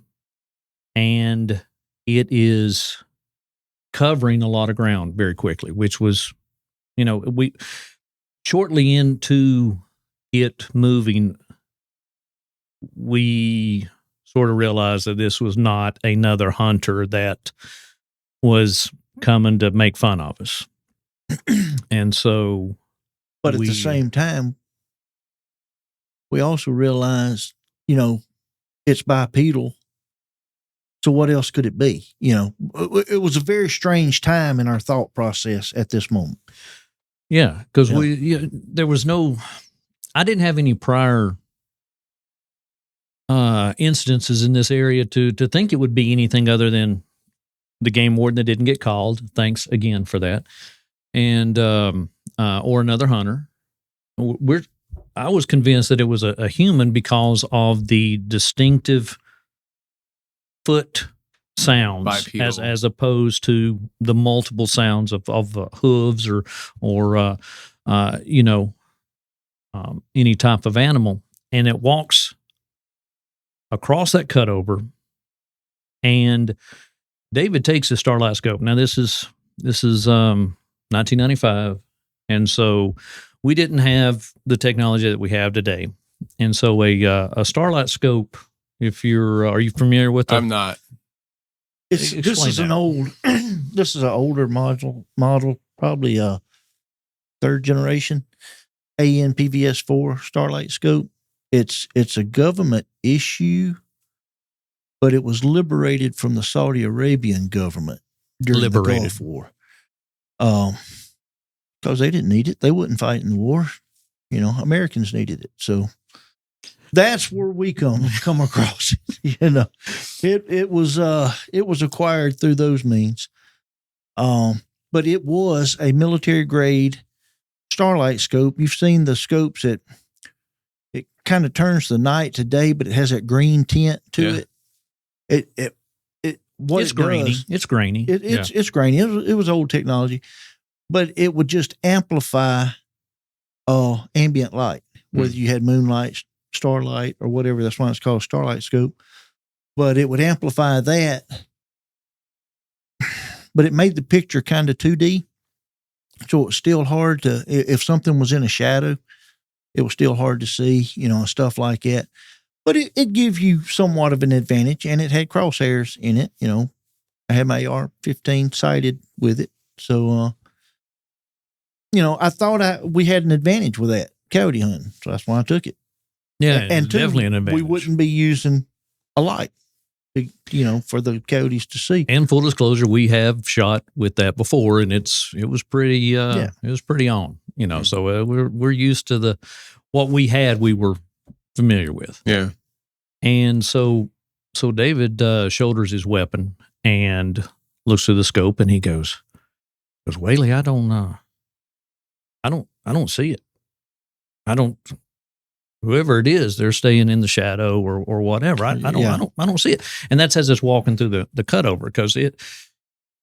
Speaker 2: And it is covering a lot of ground very quickly, which was, we shortly into it moving, we sort of realized that this was not another hunter that was coming to make fun of us. And so,
Speaker 3: but at the same time, we also realized, it's bipedal. So what else could it be? It was a very strange time in our thought process at this moment.
Speaker 2: Yeah, because there was I didn't have any prior incidences in this area to think it would be anything other than the game warden that didn't get called. Thanks again for that. And or another hunter. I was convinced that it was a human because of the distinctive foot sounds as opposed to the multiple sounds of hooves or any type of animal. And it walks across that cutover, and David takes his Starlight scope. Now this is 1995, and so we didn't have the technology that we have today. And so a Starlight scope, are you familiar with it?
Speaker 1: I'm not.
Speaker 3: This is an older model, probably a third generation AN-PVS-4 Starlight scope. It's a government issue, but it was liberated from the Saudi Arabian government during the Gulf War. Because they didn't need it. They wouldn't fight in the war. Americans needed it. So That's where we come across it. You know, it was acquired through those means. But it was a military grade Starlight scope. You've seen the scopes that it kind of turns the night to day, but it has that green tint to it. It's
Speaker 2: grainy. It's grainy.
Speaker 3: It's grainy. It was old technology, but it would just amplify ambient light, whether you had moonlight, starlight, or whatever. That's why it's called Starlight scope. But it would amplify that. But it made the picture kind of 2D. So it's still hard to, if something was in a shadow, it was still hard to see, you know, stuff like that. But it gives you somewhat of an advantage, and it had crosshairs in it. You know, I had my AR-15 sighted with it. So, you know, I thought we had an advantage with that coyote hunting. So that's why I took it.
Speaker 2: Yeah,
Speaker 3: and
Speaker 2: definitely an advantage.
Speaker 3: We wouldn't be using a light, you know, for the coyotes to see.
Speaker 2: And full disclosure, we have shot with that before, and it was pretty it was pretty on, you know. So we're used to what we had, we were familiar with.
Speaker 1: Yeah.
Speaker 2: And so David shoulders his weapon and looks through the scope, and he goes, Whaley, I don't see it. Whoever it is, they're staying in the shadow or whatever. I don't see it. And that's as it's walking through the cutover, because it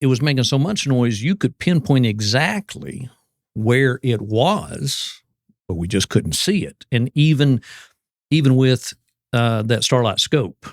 Speaker 2: was making so much noise you could pinpoint exactly where it was, but we just couldn't see it. And even with that Starlight scope.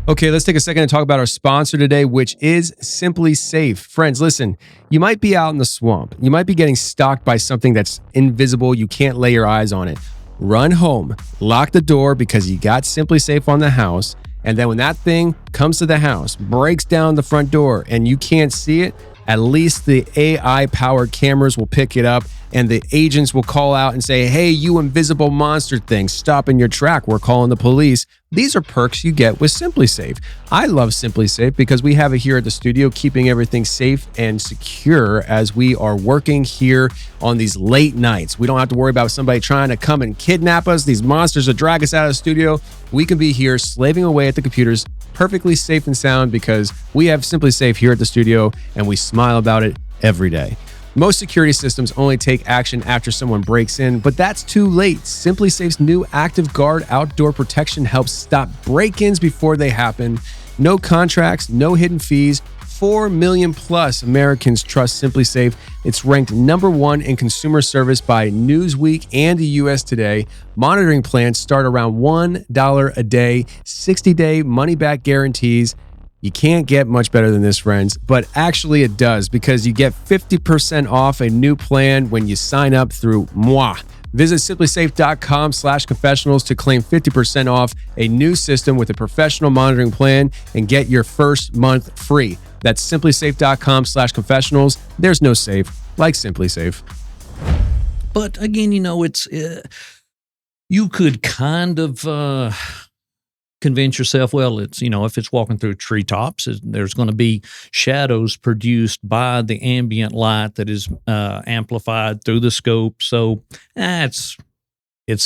Speaker 1: Okay, let's take a second to talk about our sponsor today, which is Simply Safe. Friends, listen, you might be out in the swamp. You might be getting stalked by something that's invisible. You can't lay your eyes on it. Run home, lock the door because you got Simply Safe on the house. And then when that thing comes to the house, breaks down the front door, and you can't see it, at least the AI-powered cameras will pick it up, and the agents will call out and say, hey, you invisible monster thing, stop in your track. We're calling the police. These are perks you get with Simply Safe. I love Simply Safe because we have it here at the studio, keeping everything safe and secure as we are working here on these late nights. We don't have to worry about somebody trying to come and kidnap us. These monsters that drag us out of the studio. We can be here slaving away at the computers, perfectly safe and sound, because we have Simply Safe here at the studio, and we smile about it every day. Most security systems only take action after someone breaks in, but that's too late. Simply Safe's new Active Guard outdoor protection helps stop break-ins before they happen. No contracts, no hidden fees. 4 million plus Americans trust Simply Safe. It's ranked #1 in consumer service by Newsweek and the US Today. Monitoring plans start around $1 a day, 60-day money-back guarantees. You can't get much better than this, friends, but actually it does, because you get 50% off a new plan when you sign up through moi. Visit simplysafe.com/confessionals to claim 50% off a new system with a professional monitoring plan and get your first month free. That's simplysafe.com/confessionals. There's no safe like Simply Safe.
Speaker 2: But again, you know, it's you could kind of convince yourself, well, it's, you know, if it's walking through treetops, there's going to be shadows produced by the ambient light that is amplified through the scope. So it's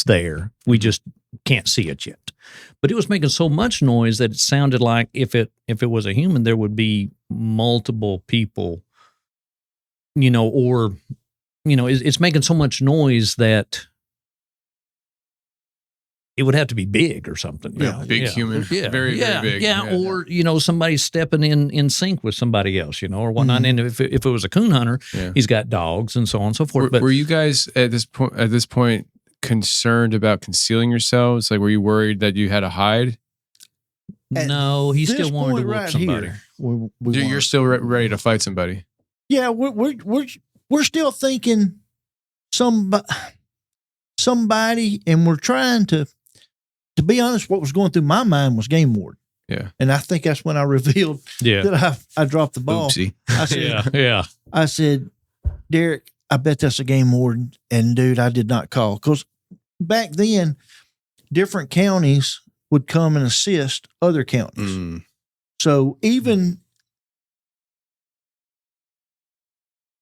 Speaker 2: there. We just can't see it yet. But it was making so much noise that it sounded like if it was a human, there would be multiple people, you know, or, you know, it's making so much noise that it would have to be big or something.
Speaker 1: Yeah, big human. Yeah, very big.
Speaker 2: Yeah, or, you know, somebody stepping in sync with somebody else, you know, or whatnot. And if it was a coon hunter, he's got dogs and so on and so forth.
Speaker 1: Were you guys at this point concerned about concealing yourselves? Like, were you worried that you had to hide?
Speaker 2: No, he still wanted to whoop somebody.
Speaker 1: You're still ready to fight somebody.
Speaker 3: Yeah, we're still thinking somebody, and we're trying to be honest, what was going through my mind was game warden.
Speaker 1: Yeah.
Speaker 3: And I think that's when I revealed that I dropped the ball.
Speaker 1: Oopsie.
Speaker 3: I said,
Speaker 2: yeah.
Speaker 3: I said, Derek, I bet that's a game warden. And dude, I did not call. Because back then, different counties would come and assist other counties. So even,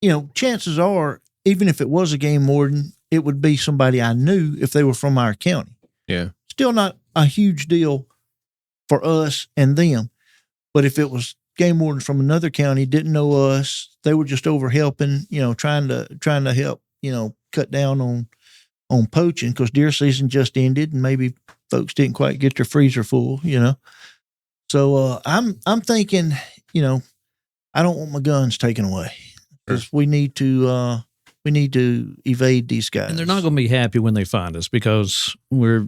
Speaker 3: you know, chances are, even if it was a game warden, it would be somebody I knew if they were from our county.
Speaker 1: Yeah.
Speaker 3: still not a huge deal for us and them. But if it was game wardens from another county, didn't know us, they were just over helping, trying to help, cut down on poaching, because deer season just ended and maybe folks didn't quite get their freezer full, So I'm thinking, I don't want my guns taken away, because we need to evade these guys.
Speaker 2: And they're not going to be happy when they find us, because we're,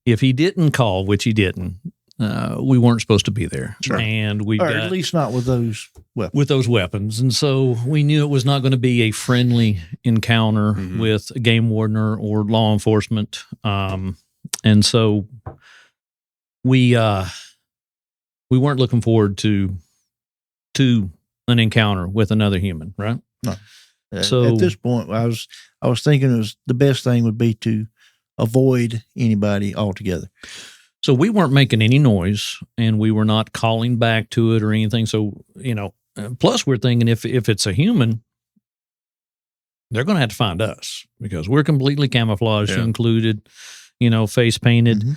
Speaker 2: if he didn't call, which he didn't, we weren't supposed to be there.
Speaker 3: Sure.
Speaker 2: And
Speaker 3: or at least not with those weapons.
Speaker 2: With those weapons. And so we knew it was not going to be a friendly encounter with a game warden or law enforcement. And so we weren't looking forward to an encounter with another human, right?
Speaker 3: No. So at this point, I was thinking it was the best thing would be to avoid anybody altogether.
Speaker 2: So we weren't making any noise, and we were not calling back to it or anything. So, plus we're thinking if it's a human, they're going to have to find us, because we're completely camouflaged, included, face painted. Mm-hmm.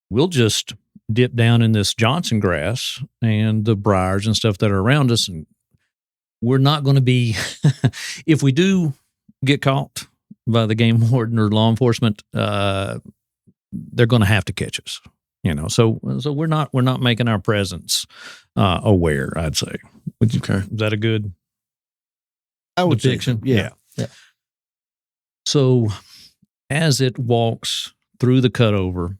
Speaker 2: We'll just dip down in this Johnson grass and the briars and stuff that are around us, and we're not going to be, if we do get caught by the game warden or law enforcement, they're going to have to catch us, So we're not making our presence aware, I'd say. Okay. Is that a good depiction?
Speaker 3: Yeah.
Speaker 2: So as it walks through the cutover,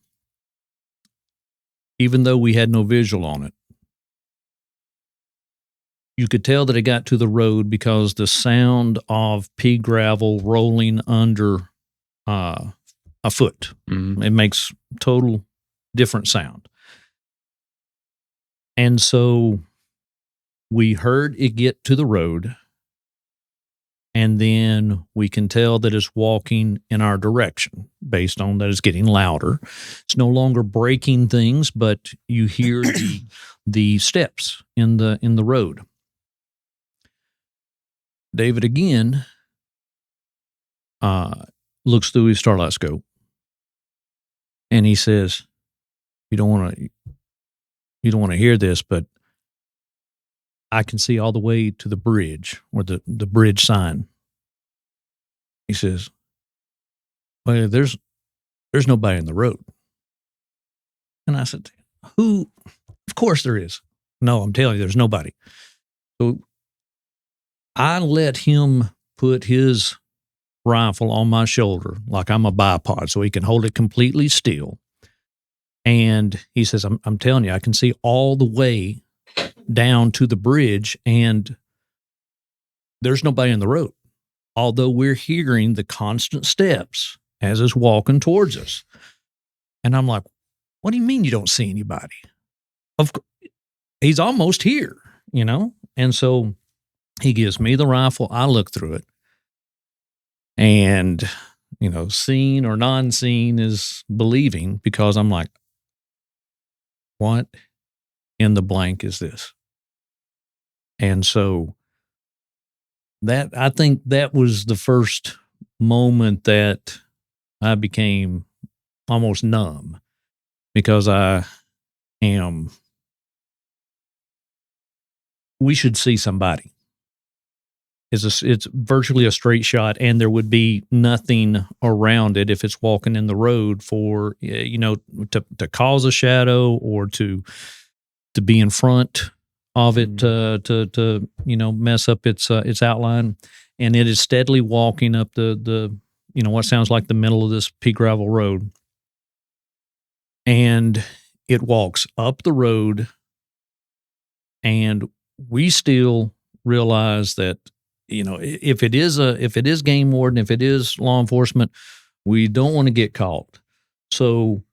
Speaker 2: even though we had no visual on it, you could tell that it got to the road because the sound of pea gravel rolling under a foot. Mm-hmm. It makes total different sound. And so we heard it get to the road, and then we can tell that it's walking in our direction based on that it's getting louder. It's no longer breaking things, but you hear the steps in the road. David again looks through his Starlight scope, and he says, "You don't want to hear this, but I can see all the way to the bridge, or the bridge sign." He says, "Well, there's nobody in the road." And I said, "Who? Of course there is." "No, I'm telling you, there's nobody." So I let him put his rifle on my shoulder like I'm a bipod, so he can hold it completely still. And he says, I'm telling you, I can see all the way down to the bridge, and there's nobody in the road, although we're hearing the constant steps as it's walking towards us. And I'm like, "What do you mean you don't see anybody?" He's almost here, And so he gives me the rifle. I look through it, and, seen or non-seen is believing, because I'm like, what in the blank is this? And so I think that was the first moment that I became almost numb, because we should see somebody. It's virtually a straight shot, and there would be nothing around it if it's walking in the road for, to cause a shadow or to be in front of it, to mess up its outline. And it is steadily walking up the what sounds like the middle of this pea gravel road. And it walks up the road, and we still realize that, if it is game warden, if it is law enforcement, we don't want to get caught. So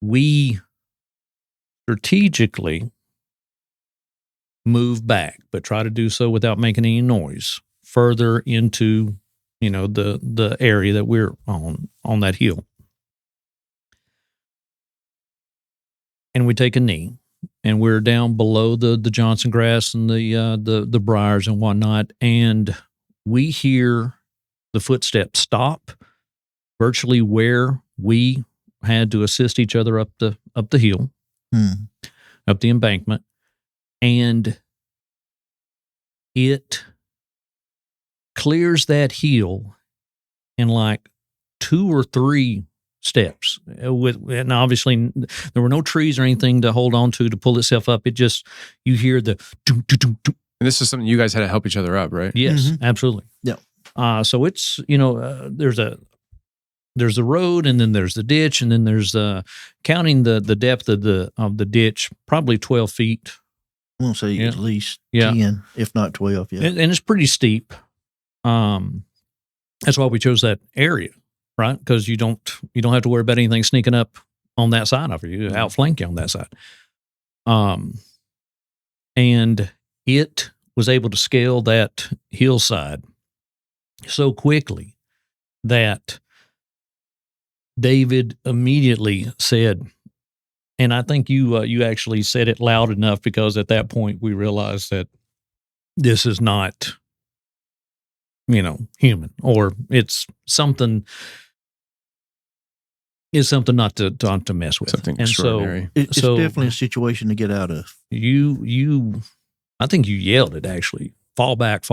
Speaker 2: we strategically move back, but try to do so without making any noise, further into, the area that we're on that hill. And we take a knee, and we're down below the Johnson grass and the briars and whatnot, and we hear the footsteps stop virtually where we had to assist each other up the hill, up the embankment, and it clears that hill in like 2 or 3 steps. And obviously there were no trees or anything to hold on to pull itself up. It just, you hear the doom, doom, doom, doom.
Speaker 1: And this is something you guys had to help each other up, right?
Speaker 2: Yes, absolutely.
Speaker 3: Yeah.
Speaker 2: So it's, there's a road, and then there's the ditch, and then there's counting the depth of the ditch, probably 12 feet.
Speaker 3: I'm going to say at least 10, if not 12. Yeah.
Speaker 2: And it's pretty steep. That's why we chose that area, right? Because you don't have to worry about anything sneaking up on that side of you, outflank you on that side. And it was able to scale that hillside so quickly that David immediately said, and I think you actually said it loud enough, because at that point we realized that this is not, human, or it's something not to mess with.
Speaker 1: Something
Speaker 2: and
Speaker 1: extraordinary.
Speaker 2: So
Speaker 3: It's definitely a situation to get out of.
Speaker 2: I think you yelled it, actually, fall back.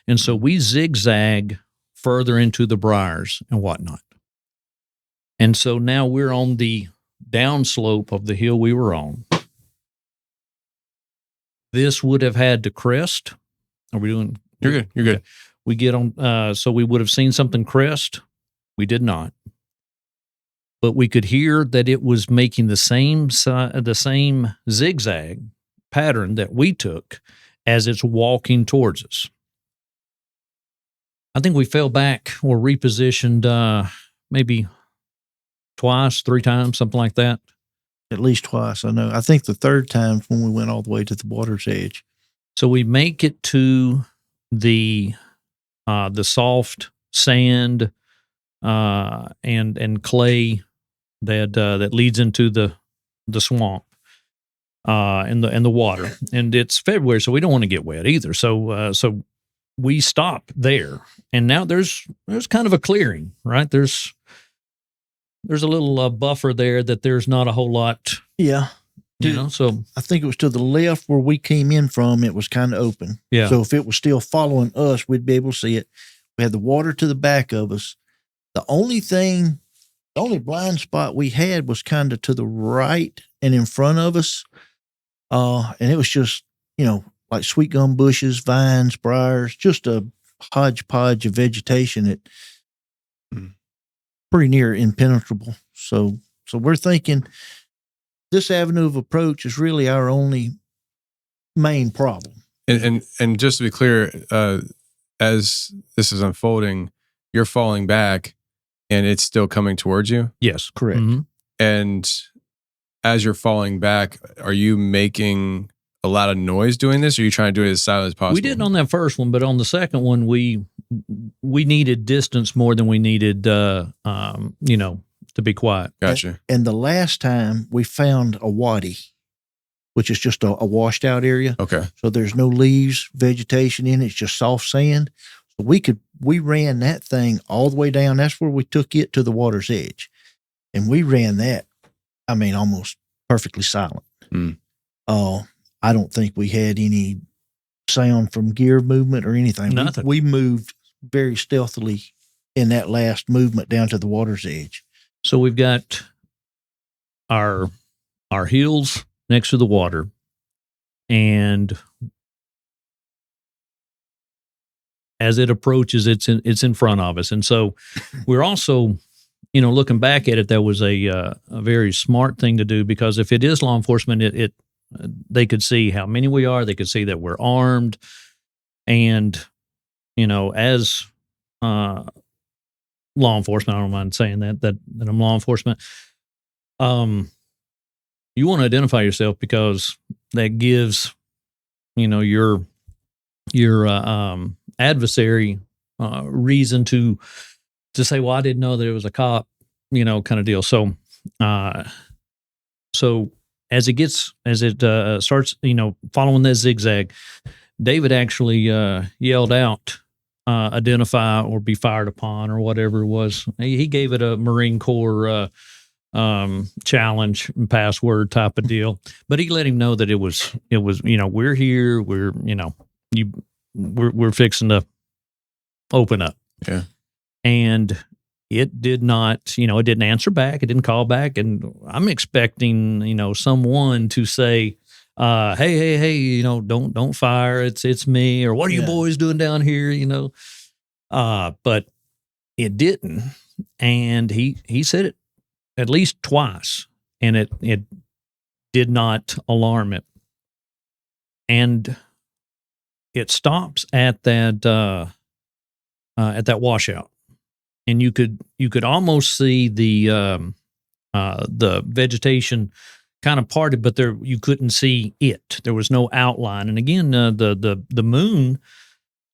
Speaker 2: And so we zigzag further into the briars and whatnot. And so now we're on the downslope of the hill we were on. This would have had to crest. Are we doing?
Speaker 1: You're good.
Speaker 2: We get on, so we would have seen something crest. We did not. But we could hear that it was making the same zigzag pattern that we took as it's walking towards us. I think we fell back or repositioned maybe twice, 3 times, something like that.
Speaker 3: At least twice, I know. I think the third time when we went all the way to the water's edge.
Speaker 2: So we make it to the soft sand and clay that leads into the swamp and the water. And it's February, so we don't want to get wet either. So we stop there, and now there's kind of a clearing, right? There's a little buffer there that there's not a whole lot.
Speaker 3: Yeah.
Speaker 2: So
Speaker 3: I think it was to the left where we came in from. It was kind of open.
Speaker 2: Yeah.
Speaker 3: So if it was still following us, we'd be able to see it. We had the water to the back of us. The only blind spot we had was kind of to the right and in front of us. And it was just, like sweet gum bushes, vines, briars, just a hodgepodge of vegetation that pretty near impenetrable. So we're thinking this avenue of approach is really our only main problem.
Speaker 1: And just to be clear, as this is unfolding, you're falling back and it's still coming towards you?
Speaker 2: Yes.
Speaker 3: Correct.
Speaker 2: Mm-hmm.
Speaker 1: And as you're falling back, are you making a lot of noise doing this, or are you trying to do it as silent as possible?
Speaker 2: We didn't on that first one, but on the second one, we needed distance more than we needed, to be quiet.
Speaker 1: Gotcha.
Speaker 3: And the last time we found a wadi, which is just a washed out area.
Speaker 1: Okay.
Speaker 3: So there's no leaves, vegetation in it. It's just soft sand. So we ran that thing all the way down. That's where we took it to the water's edge. And we ran that, almost perfectly silent. I don't think we had any sound from gear movement or anything.
Speaker 2: Nothing.
Speaker 3: We moved very stealthily in that last movement down to the water's edge.
Speaker 2: So we've got our heels next to the water, and as it approaches, it's in front of us. And so we're also, looking back at it, that was a very smart thing to do, because if it is law enforcement, they could see how many we are. They could see that we're armed, and as law enforcement, I don't mind saying that I'm law enforcement. You want to identify yourself, because that gives your adversary reason to say, well, I didn't know there was a cop, kind of deal. So as it starts, following that zigzag, David actually yelled out, identify or be fired upon, or whatever it was. He gave it a Marine Corps challenge and password type of deal. But he let him know that it was, we're here, we're fixing to open up.
Speaker 1: Yeah. And
Speaker 2: it did not, it didn't answer back. It didn't call back. And I'm expecting, someone to say, hey, don't fire. It's me. Or what are you boys doing down here? But it didn't. And he said it at least twice, and it did not alarm it. And it stops at that washout. And you could almost see the vegetation kind of parted, but you couldn't see it. There was no outline. And again, the moon,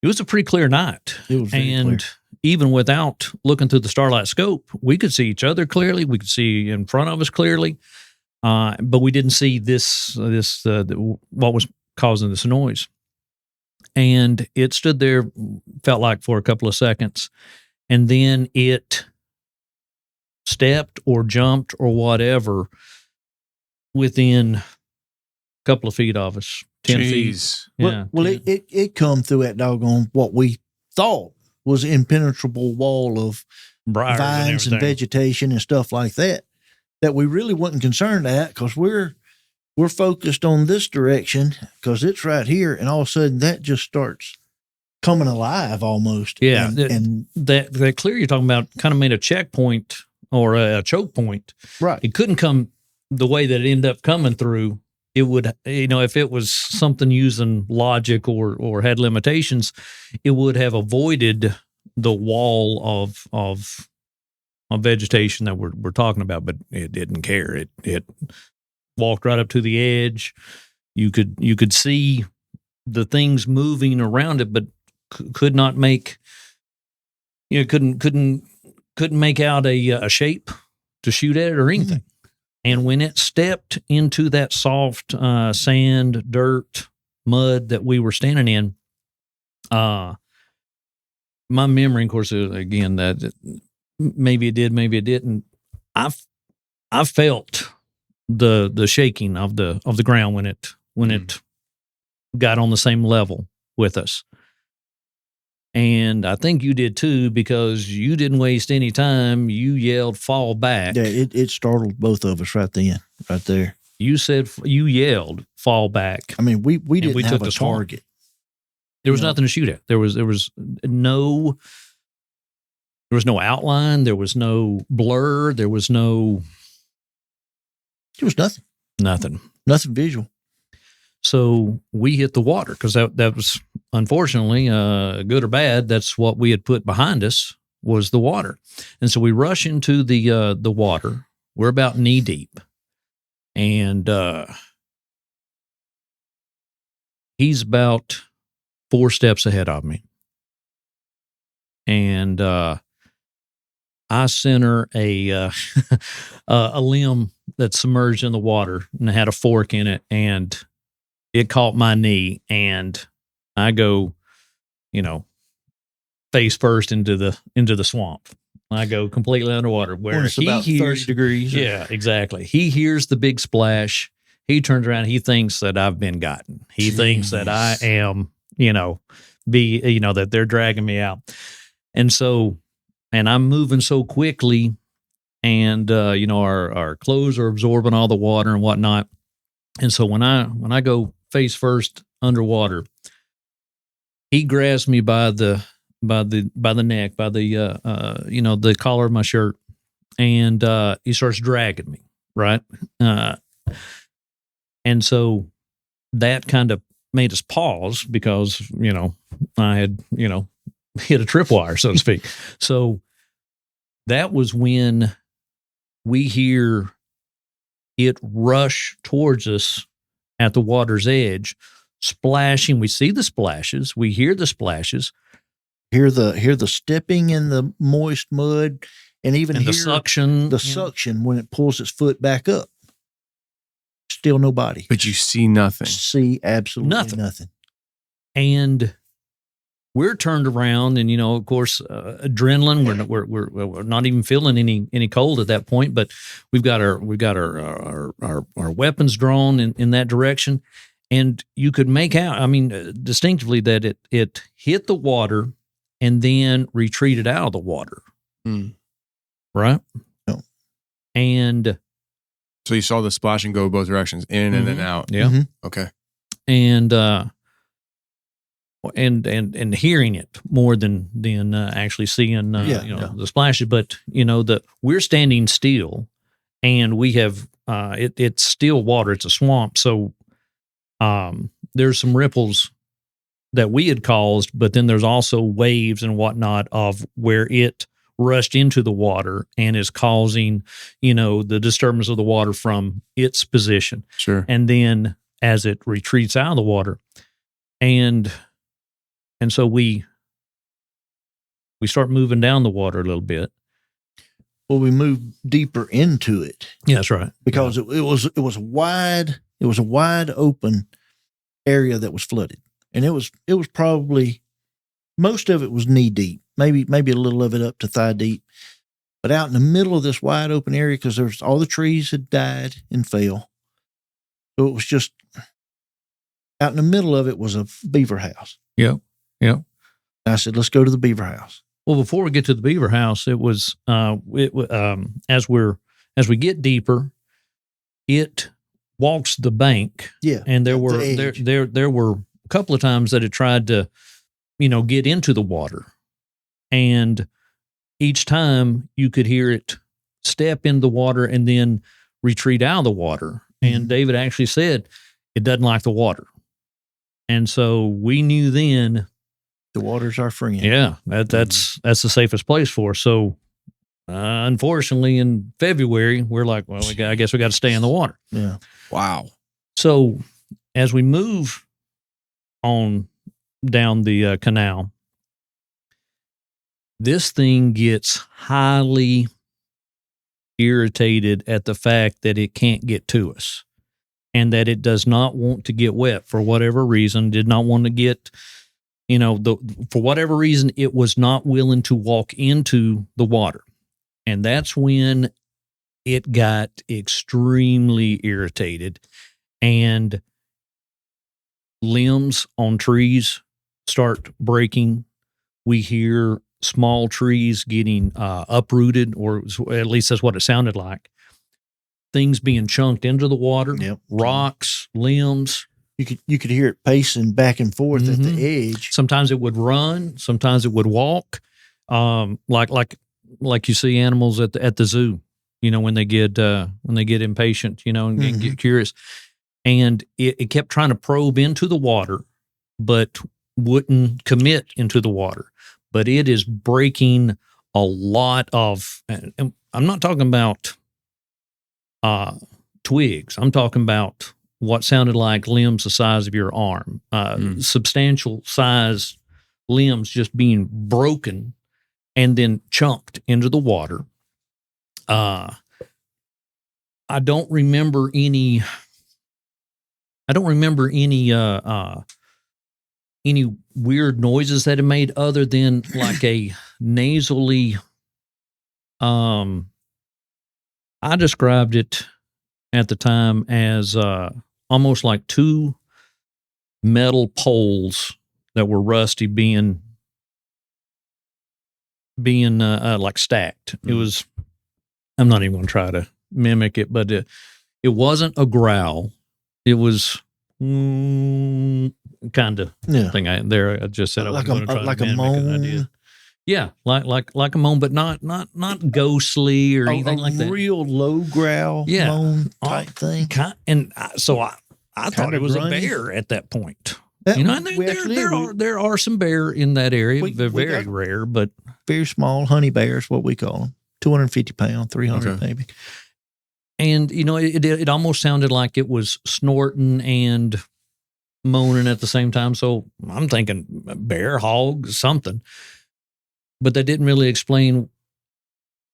Speaker 2: it was a pretty clear night.
Speaker 3: It was very clear.
Speaker 2: Even without looking through the Starlight scope, we could see each other clearly. We could see in front of us clearly, but we didn't see what was causing this noise. And it stood there, felt like for a couple of seconds. And then it stepped or jumped or whatever within a couple of feet of us, 10 feet.
Speaker 3: Yeah. Well, it come through that doggone what we thought was an impenetrable wall of
Speaker 2: briars
Speaker 3: vines and vegetation and stuff like that we really wasn't concerned at, because we're focused on this direction because it's right here, and all of a sudden that just starts coming alive almost.
Speaker 2: Yeah.
Speaker 3: And
Speaker 2: that clear you're talking about kind of made a checkpoint or a choke point.
Speaker 3: Right.
Speaker 2: It couldn't come the way that it ended up coming through. It would, if it was something using logic or had limitations, it would have avoided the wall of vegetation that we're talking about, but it didn't care. It walked right up to the edge. You could see the things moving around it, but could not make, couldn't make out a shape to shoot at it or anything. And when it stepped into that soft sand, dirt, mud that we were standing in, my memory, of course, again, that maybe it did, maybe it didn't. I felt the shaking of the ground when it got on the same level with us. And I think you did too, because you didn't waste any time. You yelled, "Fall back."
Speaker 3: Yeah, it startled both of us right there.
Speaker 2: You yelled, "Fall back."
Speaker 3: I mean, we didn't have a target.
Speaker 2: There was nothing to shoot at. There was no outline. There was no blur. There was nothing. Nothing
Speaker 3: visual.
Speaker 2: So we hit the water, because that was, unfortunately, good or bad, that's what we had put behind us, was the water. And so we rush into the water. We're about knee deep. And he's about 4 steps ahead of me. And I center a limb that's submerged in the water and had a fork in it, and it caught my knee, and I go, face first into the swamp. I go completely underwater. Where
Speaker 3: it's about 30 degrees.
Speaker 2: Yeah, exactly. He hears the big splash. He turns around. He thinks that I've been gotten. He thinks that I am, that they're dragging me out. And so, and I'm moving so quickly, and our clothes are absorbing all the water and whatnot. And so when I go face first underwater, he grabs me by the neck, by the collar of my shirt, and he starts dragging me, right? And so that kind of made us pause, because I had hit a tripwire, so to speak. So that was when we hear it rush towards us at the water's edge, splashing. We see the splashes. We hear the splashes.
Speaker 3: Hear the stepping in the moist mud, and even hear
Speaker 2: the suction.
Speaker 3: The suction when it pulls its foot back up. Still nobody.
Speaker 1: But you see nothing.
Speaker 3: See absolutely nothing.
Speaker 2: And we're turned around, and of course, adrenaline. We're not even feeling any cold at that point, but we've got our weapons drawn in that direction, and you could make out, distinctively that it hit the water and then retreated out of the water, right?
Speaker 3: No.
Speaker 2: And
Speaker 1: so you saw the splash and go both directions, in and then out.
Speaker 2: Yeah.
Speaker 3: Mm-hmm.
Speaker 1: Okay.
Speaker 2: And hearing it more than actually seeing the splashes, but we're standing still, and we have it's still water. It's a swamp, so there's some ripples that we had caused, but then there's also waves and whatnot of where it rushed into the water and is causing the disturbance of the water from its position.
Speaker 1: Sure.
Speaker 2: And then as it retreats out of the water, and so we start moving down the water a little bit.
Speaker 3: Well, we moved deeper into it.
Speaker 2: Yeah, that's right.
Speaker 3: Because it was a wide open area that was flooded, and it was probably, most of it was knee deep, maybe a little of it up to thigh deep, but out in the middle of this wide open area, because there's all the trees had died and fell, so it was just out in the middle of it was a beaver house.
Speaker 2: Yep.
Speaker 3: I said, let's go to the beaver house.
Speaker 2: Well, before we get to the beaver house, it was as we get deeper, it walks the bank.
Speaker 3: Yeah,
Speaker 2: and there were a couple of times that it tried to, get into the water, and each time you could hear it step in the water and then retreat out of the water.
Speaker 3: Mm-hmm.
Speaker 2: And David actually said it doesn't like the water, and so we knew then.
Speaker 3: The water's our friend.
Speaker 2: Yeah, that's the safest place for us. So, unfortunately, in February, we're like, well, I guess we got to stay in the water.
Speaker 3: Yeah.
Speaker 1: Wow.
Speaker 2: So, as we move on down the canal, this thing gets highly irritated at the fact that it can't get to us, and that it does not want to get wet for whatever reason. Did not want to get. For whatever reason, it was not willing to walk into the water. And that's when it got extremely irritated, and limbs on trees start breaking. We hear small trees getting uprooted, or at least that's what it sounded like. Things being chunked into the water,
Speaker 3: Yep.
Speaker 2: Rocks, limbs.
Speaker 3: You could hear it pacing back and forth at the edge.
Speaker 2: Sometimes it would run, sometimes it would walk, like you see animals at the zoo. When they get impatient, and get curious, and it kept trying to probe into the water, but wouldn't commit into the water. But it is breaking a lot of. And I'm not talking about twigs. I'm talking about what sounded like limbs the size of your arm, substantial size limbs just being broken and then chunked into the water. I don't remember any weird noises that it made, other than like a nasally. I described it at the time as almost like two metal poles that were rusty being like stacked. It was, I'm not even going to try to mimic it, but it wasn't a growl. It was kind of thing. I just said I was going to try
Speaker 3: like
Speaker 2: to
Speaker 3: a
Speaker 2: mimic it. I did. Yeah, like a moan, but not ghostly or anything like that.
Speaker 3: Real low growl, moan type thing.
Speaker 2: So I thought it was grungy. A bear at that point. There are some bear in that area. They're very rare, but
Speaker 3: very small honey bears, what we call them, 250 pounds, 300 maybe.
Speaker 2: And it almost sounded like it was snorting and moaning at the same time. So I'm thinking bear, hog, something. But they didn't really explain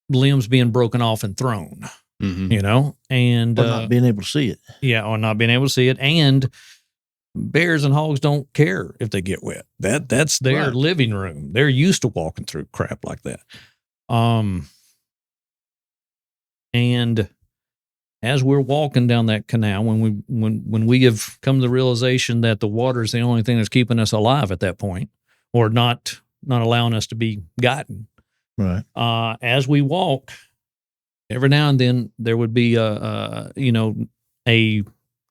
Speaker 2: limbs being broken off and thrown, and
Speaker 3: or not being able to see it.
Speaker 2: Yeah, or not being able to see it. And bears and hogs don't care if they get wet. That's their
Speaker 3: Right.
Speaker 2: living room. They're used to walking through crap like that. And as we're walking down that canal, when we have come to the realization that the water is the only thing that's keeping us alive at that point, or not allowing us to be gotten.
Speaker 3: Right.
Speaker 2: As we walk, every now and then there would be a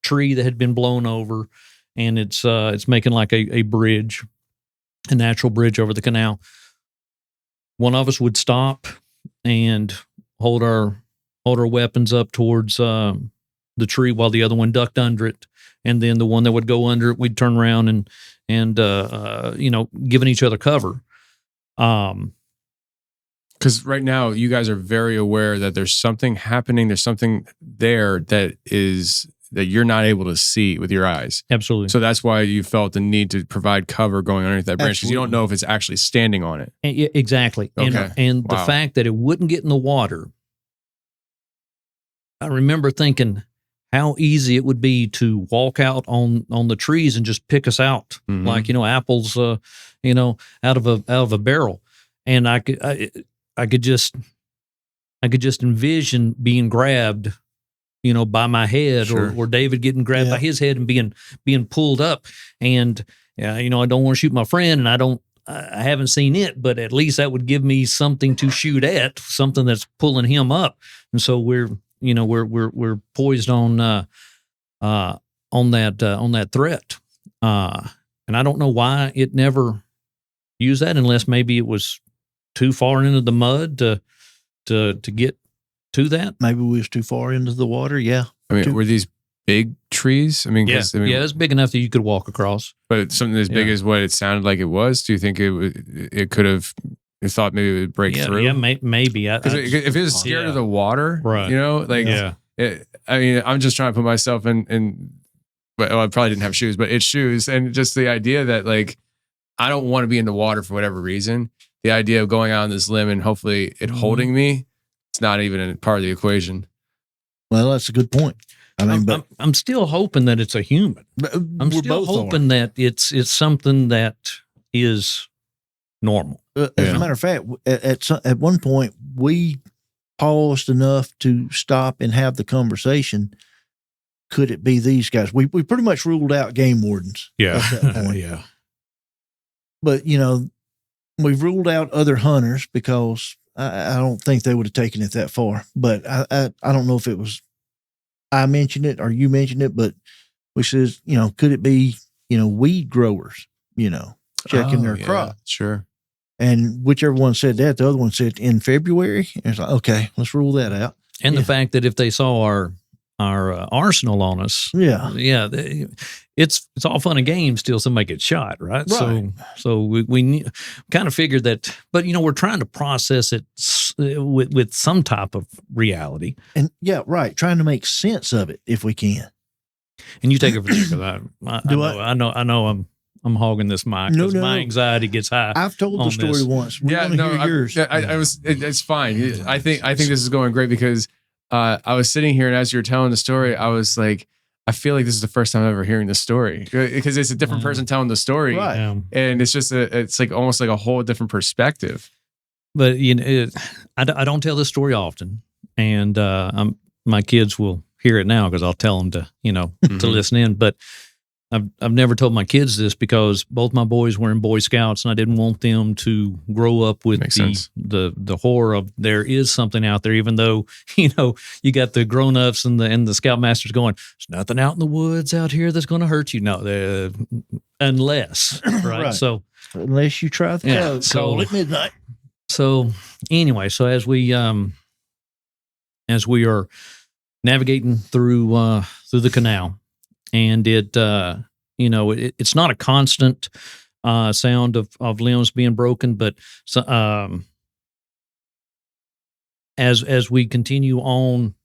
Speaker 2: tree that had been blown over, and it's making like a bridge, a natural bridge over the canal. One of us would stop and hold our weapons up towards the tree while the other one ducked under it, and then the one that would go under it, we'd turn around and giving each other cover.
Speaker 1: Because right now you guys are very aware that there's something happening. There's something there that you're not able to see with your eyes.
Speaker 2: Absolutely.
Speaker 1: So that's why you felt the need to provide cover going underneath that branch, because you don't know if it's actually standing on it.
Speaker 2: Exactly.
Speaker 1: Okay.
Speaker 2: And the
Speaker 1: Wow.
Speaker 2: fact that it wouldn't get in the water, I remember thinking how easy it would be to walk out on the trees and just pick us out,
Speaker 1: Mhm.
Speaker 2: like apples, out of a barrel. And I could just envision being grabbed, by my head,
Speaker 1: Sure.
Speaker 2: or David getting grabbed by his head and being pulled up. And I don't want to shoot my friend, and I haven't seen it, but at least that would give me something to shoot at, something that's pulling him up. And so we're poised on that threat. And I don't know why it never used that, unless maybe it was too far into the mud to get to that.
Speaker 3: Maybe we was too far into the water. Yeah.
Speaker 1: I mean, were these big trees? I mean,
Speaker 2: Yeah, it's big enough that you could walk across.
Speaker 1: But something as big as what it sounded like it was. Do you think it could have? You thought maybe it would break through?
Speaker 2: Yeah, maybe.
Speaker 1: Because if it was scared of the water,
Speaker 2: right?
Speaker 1: I mean, I'm just trying to put myself in. But I probably didn't have shoes, but it's shoes, and just the idea that I don't want to be in the water for whatever reason. The idea of going out on this limb and hopefully it holding me, it's not even a part of the equation.
Speaker 3: Well, that's a good point. I mean,
Speaker 2: I'm still hoping that it's a human. I'm still hoping that it's something that is normal.
Speaker 3: As a matter of fact, at one point we paused enough to stop and have the conversation. Could it be these guys? We pretty much ruled out game wardens.
Speaker 2: Yeah.
Speaker 3: At that point.
Speaker 2: Yeah.
Speaker 3: But we've ruled out other hunters because I don't think they would have taken it that far. But I don't know if it was I mentioned it or you mentioned it, but we says, could it be, weed growers, checking their crop?
Speaker 1: Sure.
Speaker 3: And whichever one said that, the other one said in February. And it's like, okay, let's rule that out.
Speaker 2: And the fact that if they saw our arsenal on us, it's all fun and games till somebody gets shot, right? So we kind of figured that, but we're trying to process it with some type of reality.
Speaker 3: And trying to make sense of it if we can.
Speaker 2: And you take it from there, because I know I'm hogging this mic because my anxiety gets high.
Speaker 3: I've told the story once. Yours.
Speaker 1: It's fine. I think this is going great because I was sitting here, and as you were telling the story, I was like, I feel like this is the first time I'm ever hearing the story, because it's a different person telling the story,
Speaker 3: right?
Speaker 1: And it's just it's like almost like a whole different perspective.
Speaker 2: But I don't tell this story often, and my kids will hear it now because I'll tell them to to listen in. But I've never told my kids this because both my boys were in Boy Scouts, and I didn't want them to grow up with the horror of there is something out there, even though, you got the grown-ups and the scoutmasters going, there's nothing out in the woods out here that's going to hurt you. No, unless, right? So
Speaker 3: unless you try the call at midnight.
Speaker 2: So anyway, so as we are navigating through the canal, and it's not a constant sound of limbs being broken, but as we continue on,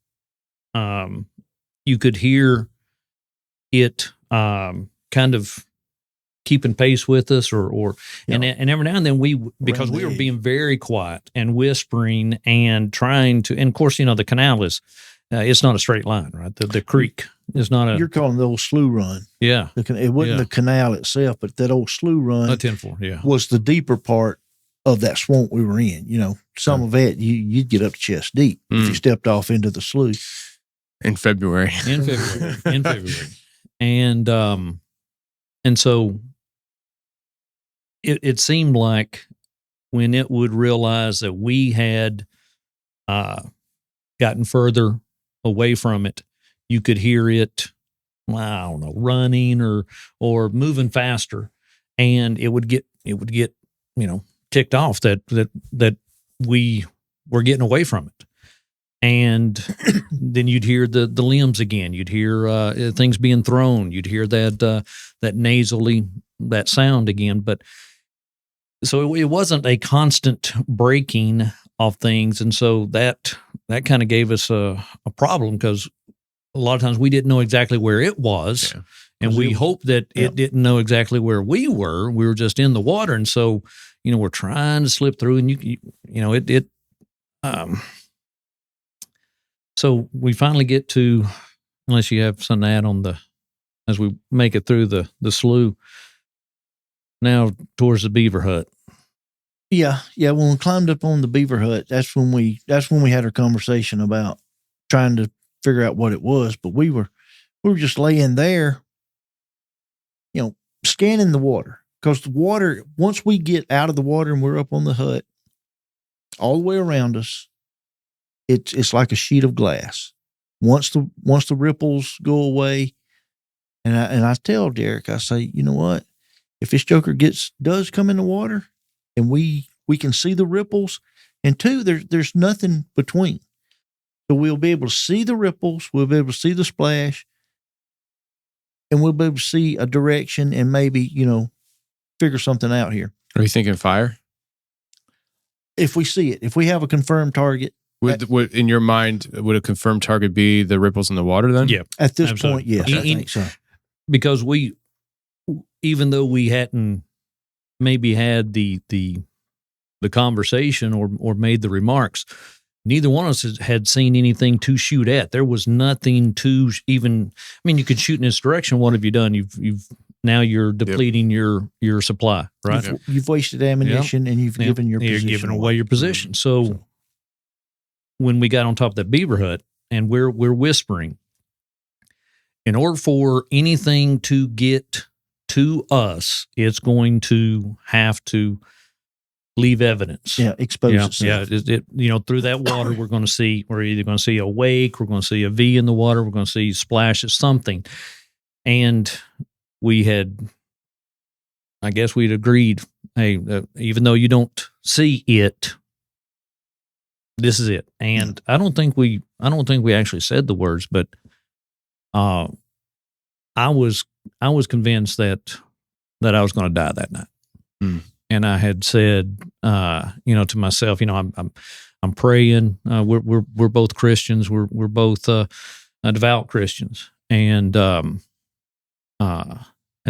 Speaker 2: you could hear it kind of keeping pace with us, and every now and then we were being very quiet and whispering and trying to, and of course, the canal is it's not a straight line, right? The creek It's not a.
Speaker 3: You're calling the old slough run.
Speaker 2: Yeah.
Speaker 3: It wasn't the canal itself, but that old slough run.
Speaker 2: A 10-4, yeah.
Speaker 3: Was the deeper part of that swamp we were in. Some of it, you'd get up to chest deep if you stepped off into the slough.
Speaker 1: In February.
Speaker 2: And so it seemed like when it would realize that we had gotten further away from it, you could hear it, I don't know, running or moving faster, and it would get ticked off that we were getting away from it. And then you'd hear the limbs again. You'd hear things being thrown. You'd hear that nasally, that sound again. But so it wasn't a constant breaking of things. And so that kind of gave us a problem, because a lot of times we didn't know exactly where it was. Yeah. And we hoped that it didn't know exactly where we were. We were just in the water. And so, we're trying to slip through, and so we finally get to, unless you have something to add on as we make it through the slough, now towards the beaver hut.
Speaker 3: Yeah. When we climbed up on the beaver hut, that's when we had our conversation about trying to figure out what it was. But we were just laying there, scanning the water, because the water, once we get out of the water and we're up on the hut, all the way around us, it's like a sheet of glass. Once the ripples go away, and I tell Derek, I say, you know what? If this joker does come in the water, and we can see the ripples, and two, there's nothing between, so we'll be able to see the ripples, we'll be able to see the splash, and we'll be able to see a direction and maybe figure something out here.
Speaker 1: Are you thinking fire?
Speaker 3: If we see it, if we have a confirmed target.
Speaker 1: Would in your mind, would a confirmed target be the ripples in the water then?
Speaker 2: Yeah.
Speaker 3: At this point, yes, I think so.
Speaker 2: Because even though we hadn't maybe had the conversation or made the remarks, neither one of us had seen anything to shoot at. There was nothing to even, you could shoot in this direction. What have you done? Now you're depleting your supply, right?
Speaker 3: You've wasted ammunition, and you've given your position.
Speaker 2: You're giving away your position. So when we got on top of that beaver hut, and we're whispering, in order for anything to get to us, it's going to have to leave evidence.
Speaker 3: Yeah, expose itself.
Speaker 2: Yeah, through that water, we're either going to see a wake, we're going to see a V in the water, we're going to see splashes, something. And I guess we'd agreed, hey, even though you don't see it, this is it. And I don't think we actually said the words, but I was convinced that I was going to die that night. Mm. And I had said, to myself, I'm praying. We're both Christians. We're both devout Christians, and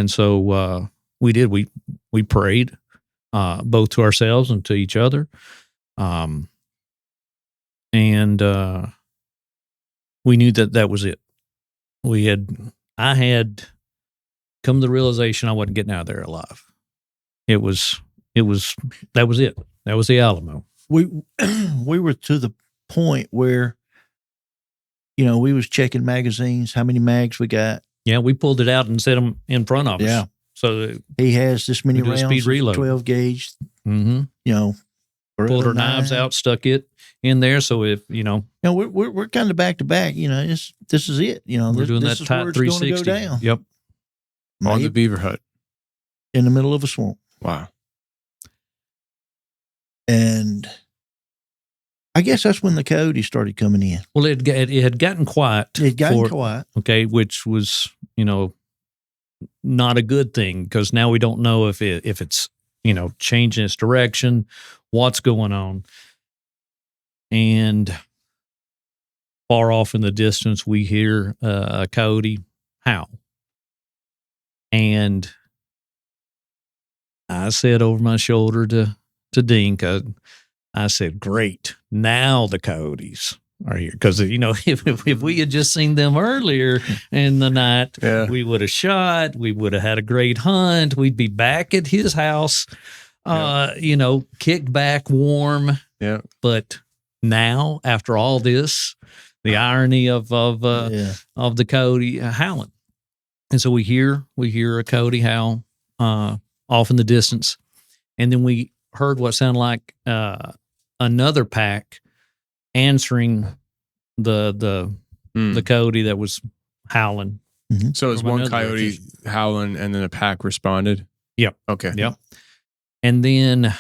Speaker 2: so we did. We prayed both to ourselves and to each other, and we knew that was it. I had come to the realization I wasn't getting out of there alive. That was it. That was the Alamo.
Speaker 3: We were to the point where, we was checking magazines, how many mags we got.
Speaker 2: Yeah, we pulled it out and set them in front of us.
Speaker 3: Yeah.
Speaker 2: So
Speaker 3: he has this many rounds,
Speaker 2: speed reload.
Speaker 3: 12 gauge.
Speaker 2: Mm-hmm. Pulled our knives out, stuck it in there. So if
Speaker 3: we're kind of back to back. This is it.
Speaker 2: We're doing that tight 360.
Speaker 3: Go down.
Speaker 2: Yep.
Speaker 1: On the beaver hut
Speaker 3: in the middle of a swamp.
Speaker 1: Wow.
Speaker 3: And I guess that's when the Coyote started coming in.
Speaker 2: Well, it had gotten quiet.
Speaker 3: It had gotten quiet.
Speaker 2: Okay, which was not a good thing, because now we don't know if it's changing its direction, what's going on. And far off in the distance, we hear a coyote howl. And I said over my shoulder to Dink, I said, great, now the coyotes are here. Because, if we had just seen them earlier in the night, we would have shot. We would have had a great hunt. We'd be back at his house, kicked back warm.
Speaker 1: Yeah.
Speaker 2: But now, after all this, the irony of the coyote howling. And so we hear a coyote howl off in the distance. And then we heard what sounded like another pack answering the coyote that was howling.
Speaker 3: Mm-hmm.
Speaker 1: So it was one coyote howling and then a pack responded?
Speaker 2: Yep.
Speaker 1: Okay.
Speaker 2: Yep. And then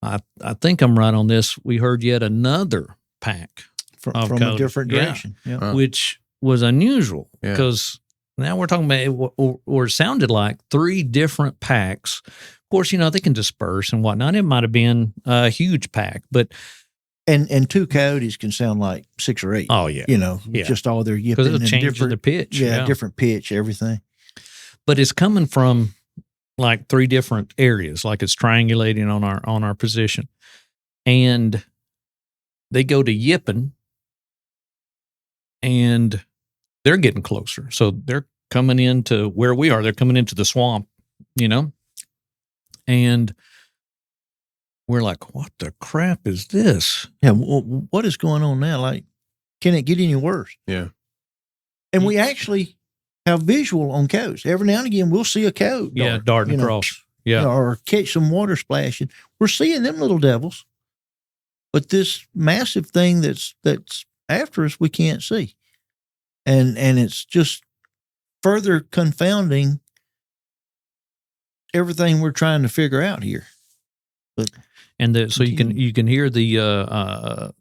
Speaker 2: I think I'm right on this. We heard yet another pack
Speaker 3: from a different direction,
Speaker 2: which was unusual because now we're talking about, or it sounded like 3 different packs. Of course, they can disperse and whatnot. It might have been a huge pack, but
Speaker 3: and 2 coyotes can sound like 6 or 8.
Speaker 2: Oh yeah,
Speaker 3: just all their yipping
Speaker 2: because it'll change
Speaker 3: different
Speaker 2: the pitch.
Speaker 3: Different pitch, everything.
Speaker 2: But it's coming from like 3 different areas, like it's triangulating on our position, and they go to yipping, and they're getting closer. So they're coming into where we are. They're coming into the swamp, and we're like, what the crap is this?
Speaker 3: Yeah. What is going on now? Like, can it get any worse?
Speaker 1: Yeah.
Speaker 3: And we actually have visual on coyotes. Every now and again, we'll see a coyote.
Speaker 2: Darting across.
Speaker 3: Or catch some water splashing. We're seeing them little devils. But this massive thing that's after us, we can't see. And it's just further confounding everything we're trying to figure out here. But
Speaker 2: so you can hear the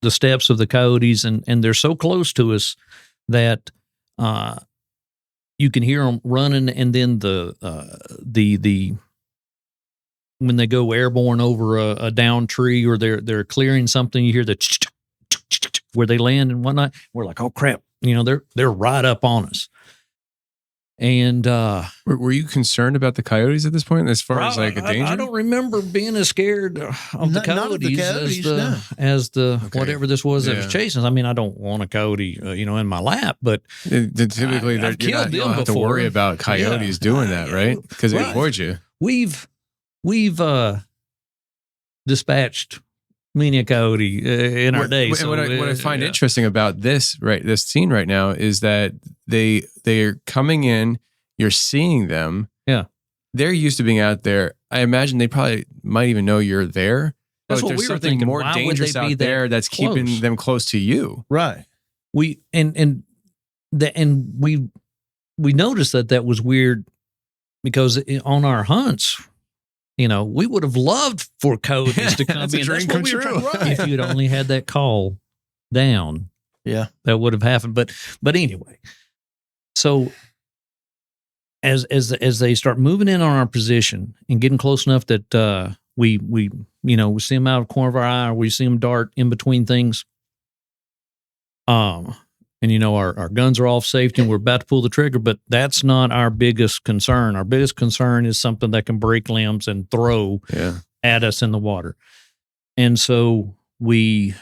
Speaker 2: steps of the coyotes, and they're so close to us that you can hear them running, and then the when they go airborne over a down tree or they're clearing something, you hear the where they land and whatnot. We're like, oh crap, they're right up on us. And
Speaker 1: were you concerned about the coyotes at this point, as far as like a danger?
Speaker 2: I don't remember being as scared of the coyotes as the whatever this was that was chasing us. I mean, I don't want a coyote, in my lap, but
Speaker 1: typically you don't have to worry about coyotes doing that, right? Because they avoid you.
Speaker 2: We've dispatched many a coyote in our day. So
Speaker 1: what I find interesting about this scene right now is that they are coming in. You're seeing them.
Speaker 2: Yeah,
Speaker 1: they're used to being out there. I imagine they probably might even know you're there.
Speaker 2: That's what
Speaker 1: there's
Speaker 2: we were
Speaker 1: something
Speaker 2: thinking.
Speaker 1: more
Speaker 2: Why
Speaker 1: dangerous
Speaker 2: would they be
Speaker 1: out there that's
Speaker 2: close?
Speaker 1: keeping them close to you.
Speaker 3: right.
Speaker 2: We noticed that was weird because on our hunts, we would have loved for coyotes to come in.
Speaker 1: That's a dream come true.
Speaker 2: If you'd only had that call down, that would have happened. But anyway, so as they start moving in on our position and getting close enough that we see them out of the corner of our eye, or we see them dart in between things. And our guns are off safety and we're about to pull the trigger, but that's not our biggest concern. Our biggest concern is something that can break limbs and throw at us in the water. And so we're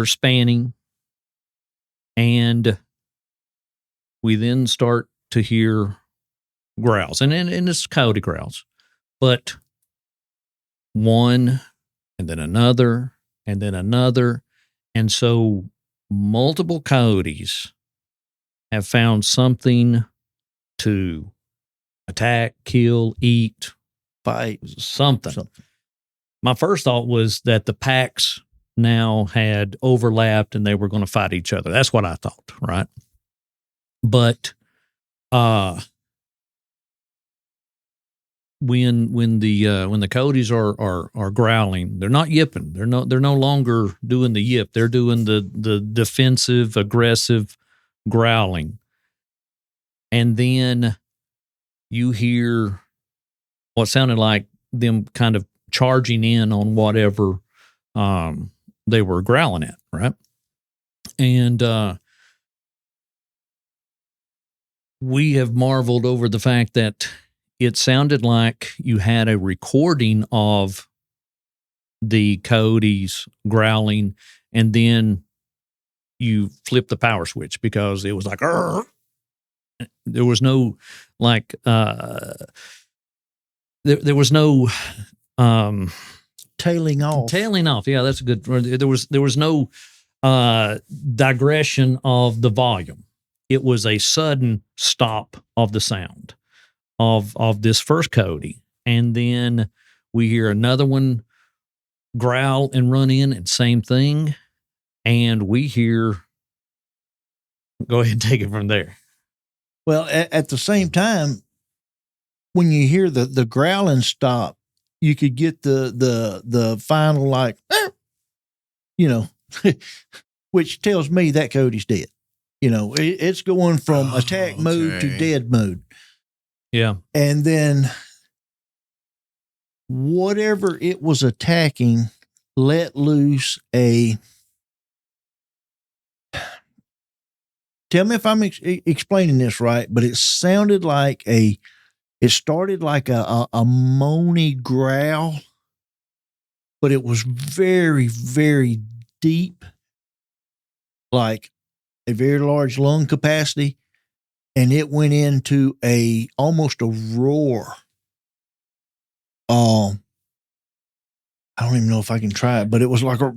Speaker 2: spanning, and we then start to hear growls, and it's coyote growls, but one and then another and then another. And so multiple coyotes have found something to attack, kill, eat,
Speaker 3: fight,
Speaker 2: something. My first thought was that the packs now had overlapped and they were going to fight each other. That's what I thought, right? But when the coyotes are growling, they're not yipping. They're no longer doing the yip. They're doing the defensive, aggressive growling. And then you hear what sounded like them kind of charging in on whatever they were growling at, right? And we have marveled over the fact that it sounded like you had a recording of the coyotes growling, and then you flip the power switch because it was like, "Arr!" There was no like, there was no
Speaker 3: tailing off.
Speaker 2: Tailing off. Yeah, that's a good word. There was no digression of the volume. It was a sudden stop of the sound of this first coyote. And then we hear another one growl and run in, and same thing. And we hear, go ahead and take it from there.
Speaker 3: Well, at the same time, when you hear the growling stop, you could get the final, like, which tells me that coyote's dead. It's going from attack mode to dead mode.
Speaker 2: Yeah.
Speaker 3: And then whatever it was attacking let loose a, tell me if I'm explaining this right, but it sounded like it started like a moany growl, but it was very, very deep, like a very large lung capacity. And it went into almost a roar. I don't even know if I can try it, but it was like a,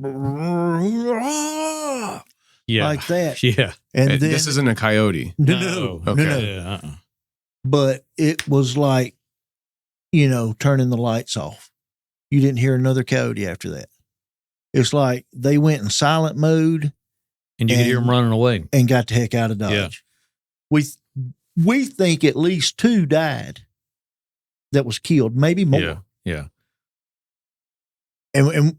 Speaker 3: like that.
Speaker 2: Yeah.
Speaker 3: And then
Speaker 1: this isn't a coyote.
Speaker 3: No.
Speaker 2: Yeah,
Speaker 3: But it was like, turning the lights off. You didn't hear another coyote after that. It's like they went in silent mode.
Speaker 2: And you could hear them running away.
Speaker 3: And got the heck out of Dodge.
Speaker 2: Yeah.
Speaker 3: We think at least 2 died that was killed, maybe more.
Speaker 2: Yeah.
Speaker 3: And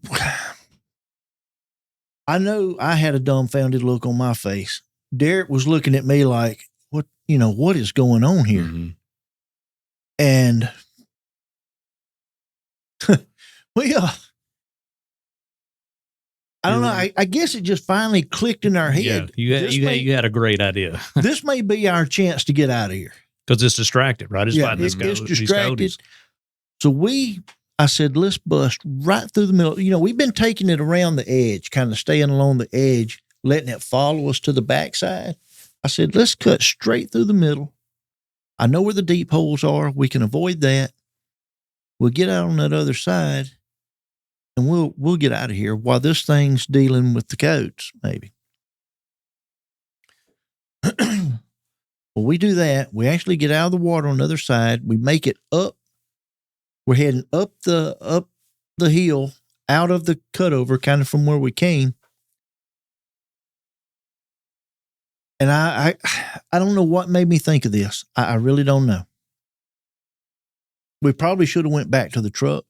Speaker 3: I know I had a dumbfounded look on my face. Derek was looking at me like, what is going on here?
Speaker 1: Mm-hmm.
Speaker 3: And I don't know. I guess it just finally clicked in our head.
Speaker 2: Yeah, you had a great idea.
Speaker 3: This may be our chance to get out of here.
Speaker 2: Because it's distracted, right? It's fighting
Speaker 3: it's distracted.
Speaker 2: coyotes.
Speaker 3: So I said, let's bust right through the middle. We've been taking it around the edge, kind of staying along the edge, letting it follow us to the backside. I said, let's cut straight through the middle. I know where the deep holes are. We can avoid that. We'll get out on that other side, and we'll get out of here while this thing's dealing with the coyotes, maybe. Well, we do that. We actually get out of the water on the other side. We make it up. We're heading up the hill, out of the cutover, kind of from where we came. And I don't know what made me think of this. I really don't know. We probably should have went back to the truck,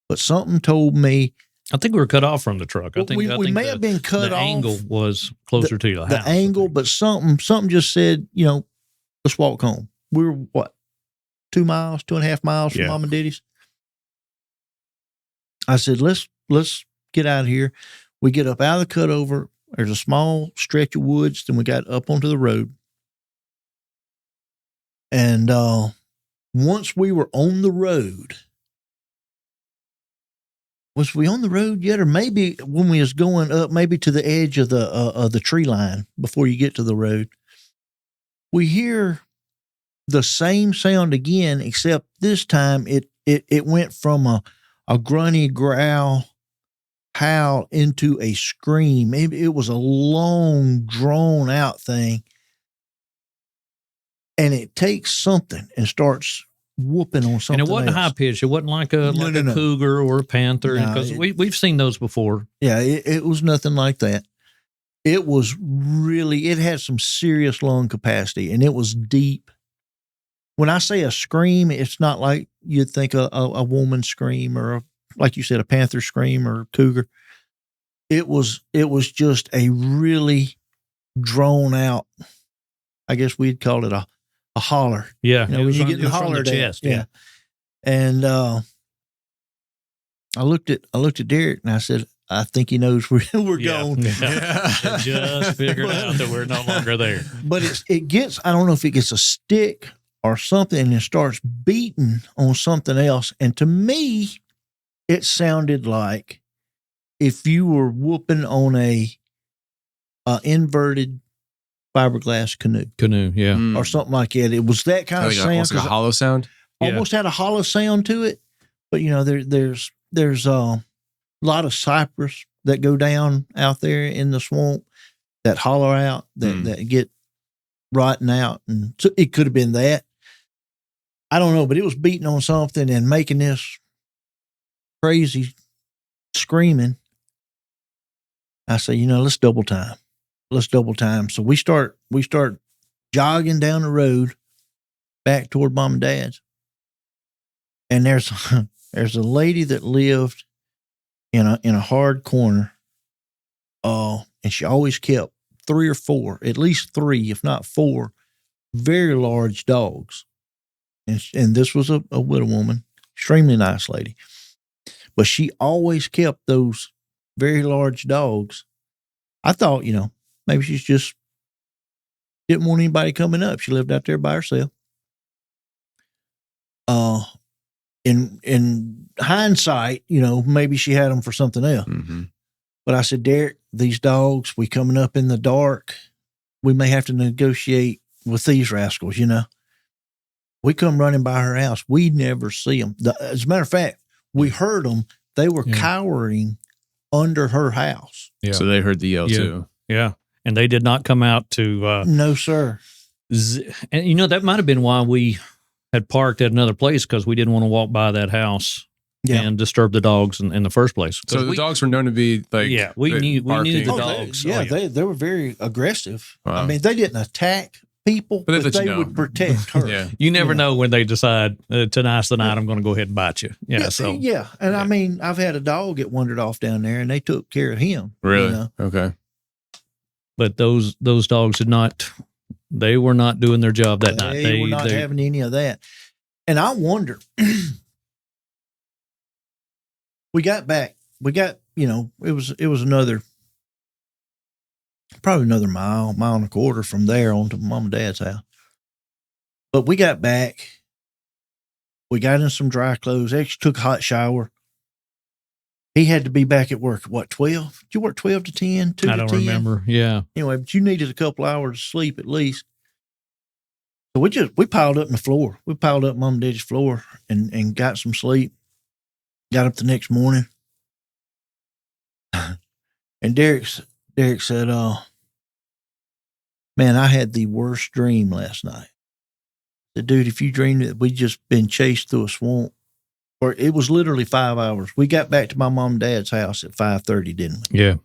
Speaker 3: but something told me.
Speaker 2: I think we were cut off from the truck. I think
Speaker 3: we may have been cut off.
Speaker 2: The angle was closer to the house.
Speaker 3: The angle, but something just said, let's walk home. We were, 2.5 miles from Mom and Daddy's? I said, let's get out of here. We get up out of the cutover. There's a small stretch of woods. Then we got up onto the road. And once we were on the road, was we on the road yet? Or maybe when we was going up, maybe to the edge of the tree line before you get to the road, we hear the same sound again, except this time it went from a grunty growl, howl into a scream. It was a long, drawn out thing. And it takes something and starts whooping on something.
Speaker 2: And it wasn't
Speaker 3: else.
Speaker 2: high pitched. It wasn't like a cougar or a panther. Because we've seen those before.
Speaker 3: Yeah, it was nothing like that. It was really, it had some serious lung capacity, and it was deep. When I say a scream, it's not like you'd think a woman scream or, like you said, a panther scream or a cougar. It was just a really drawn out, I guess we'd call it a holler.
Speaker 2: Yeah.
Speaker 3: When you get the holler
Speaker 2: chest.
Speaker 3: Yeah. And I looked at Derek and I said, I think he knows we're gone.
Speaker 2: Yeah. Just figured out that we're no longer there.
Speaker 3: But it gets, I don't know if it gets a stick or something and it starts beating on something else. And to me, it sounded like if you were whooping on a inverted fiberglass canoe
Speaker 2: Yeah.
Speaker 3: or something like that. It was that kind of sound.
Speaker 1: Almost like a hollow sound.
Speaker 3: Almost had a hollow sound to it. But there's a lot of cypress that go down out there in the swamp that hollow out, that get rotten out, and so it could have been that. I don't know, but it was beating on something and making this crazy screaming. I say, let's double time. Let's double time. So we start jogging down the road back toward Mom and Dad's. And there's a lady that lived in a hard corner. And she always kept 3 or 4, at least 3, if not 4, very large dogs. And this was a widow woman, extremely nice lady. But she always kept those very large dogs. I thought, maybe she's just didn't want anybody coming up. She lived out there by herself. In hindsight, maybe she had them for something else.
Speaker 1: Mm-hmm.
Speaker 3: But I said, Derek, these dogs, we coming up in the dark. We may have to negotiate with these rascals, We come running by her house. We never see them. As a matter of fact, we heard them. They were cowering under her house.
Speaker 1: Yeah. So they heard the yell too.
Speaker 2: Yeah. And they did not come out to...
Speaker 3: no, sir.
Speaker 2: And, that might have been why we had parked at another place, because we didn't want to walk by that house and disturb the dogs in the first place.
Speaker 1: So the dogs were known to be like...
Speaker 2: Yeah, we knew the dogs.
Speaker 3: They were very aggressive.
Speaker 1: Wow.
Speaker 3: I mean, they didn't attack people, but they would protect her.
Speaker 1: Yeah.
Speaker 2: You never know when they decide, tonight's the night I'm going to go ahead and bite you.
Speaker 3: And I mean, I've had a dog that wandered off down there, and they took care of him.
Speaker 1: Really? Okay.
Speaker 2: But those dogs did not... They were not doing their job that night.
Speaker 3: They were not having any of that. And I wonder, we got back, it was probably another mile and a quarter from there on to Mom and Dad's house. But we got back, we got in some dry clothes, actually took a hot shower. He had to be back at work at 12? Did you work 12 to 10? 2 to 10?
Speaker 2: I don't remember. Yeah.
Speaker 3: Anyway, but you needed a couple hours of sleep at least. So we piled up in the floor. We piled up Mom and Dad's floor and got some sleep. Got up the next morning. And Derek said, man, I had the worst dream last night. I said, dude, if you dreamed that we just been chased through a swamp, or it was literally 5 hours. We got back to my mom and dad's house at 5:30, didn't we?
Speaker 2: Yeah.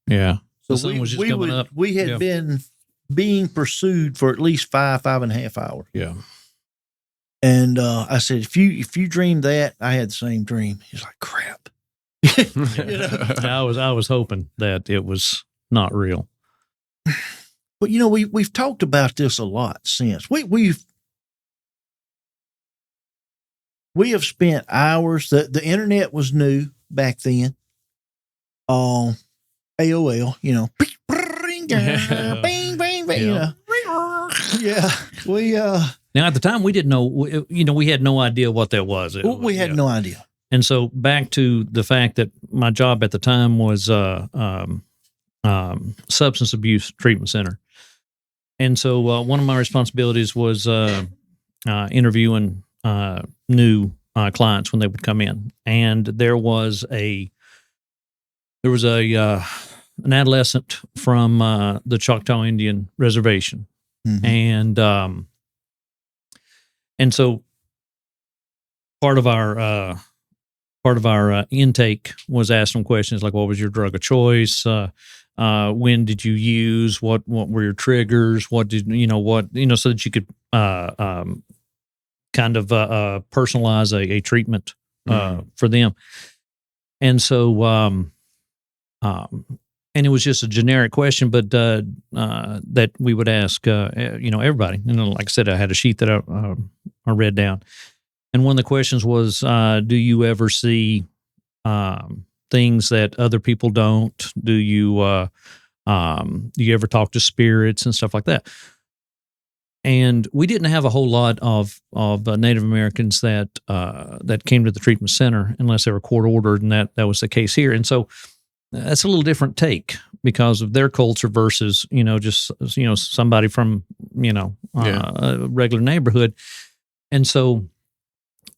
Speaker 2: Yeah.
Speaker 3: So
Speaker 2: the sun was just coming up.
Speaker 3: We had been being pursued for at least 5.5 hours.
Speaker 2: Yeah.
Speaker 3: And I said, if you dreamed that, I had the same dream. He's like, crap.
Speaker 2: I was hoping that it was not real.
Speaker 3: But we've talked about this a lot since. We have spent hours. The internet was new back then. AOL, bing, bing, bing, Yeah. We
Speaker 2: now at the time we didn't know. We had no idea what that was.
Speaker 3: We had no idea.
Speaker 2: And so back to the fact that my job at the time was substance abuse treatment center, and so one of my responsibilities was interviewing new clients when they would come in, and there was an adolescent from the Choctaw Indian Reservation, mm-hmm. and so part of our intake was ask them questions like, what was your drug of choice? When did you use? What were your triggers? So that you could kind of personalize a treatment for them. And so, and it was just a generic question, but that we would ask, everybody. Like I said, I had a sheet that I read down. And one of the questions was, do you ever see things that other people don't? Do you ever talk to spirits and stuff like that? And we didn't have a whole lot of Native Americans that came to the treatment center unless they were court ordered, and that was the case here. And so that's a little different take because of their culture versus, just, somebody from, a regular neighborhood. And so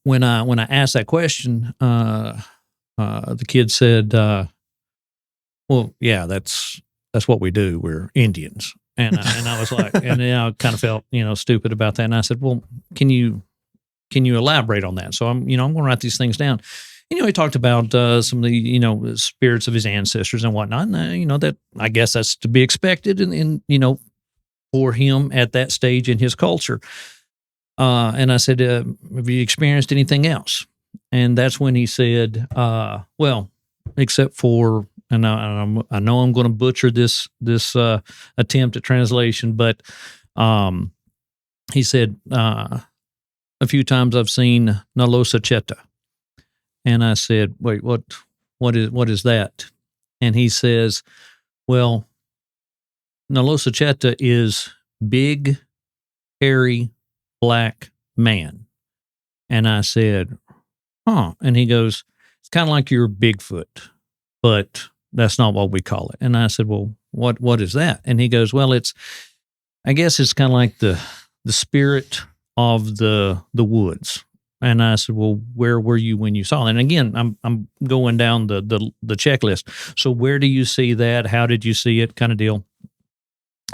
Speaker 2: when I asked that question, the kid said, well, yeah, that's what we do. We're Indians. And I was like, and I kind of felt, stupid about that. And I said, well, can you elaborate on that? So I'm going to write these things down. He talked about some of the, spirits of his ancestors and whatnot. And, that I guess that's to be expected in for him at that stage in his culture. And I said, have you experienced anything else? And that's when he said, well, except for, and I know I'm going to butcher this attempt at translation, but he said, a few times I've seen Nalosa Cheta. And I said, wait, what is that? And he says, well, Nalosa Cheta is big, hairy, black man. And I said, huh. And he goes, it's kind of like your Bigfoot, but that's not what we call it. And I said, well, what is that? And he goes, well, I guess it's kind of like the spirit of the woods. And I said, well, where were you when you saw it? And again, I'm going down the checklist. So where do you see that? How did you see it? Kind of deal.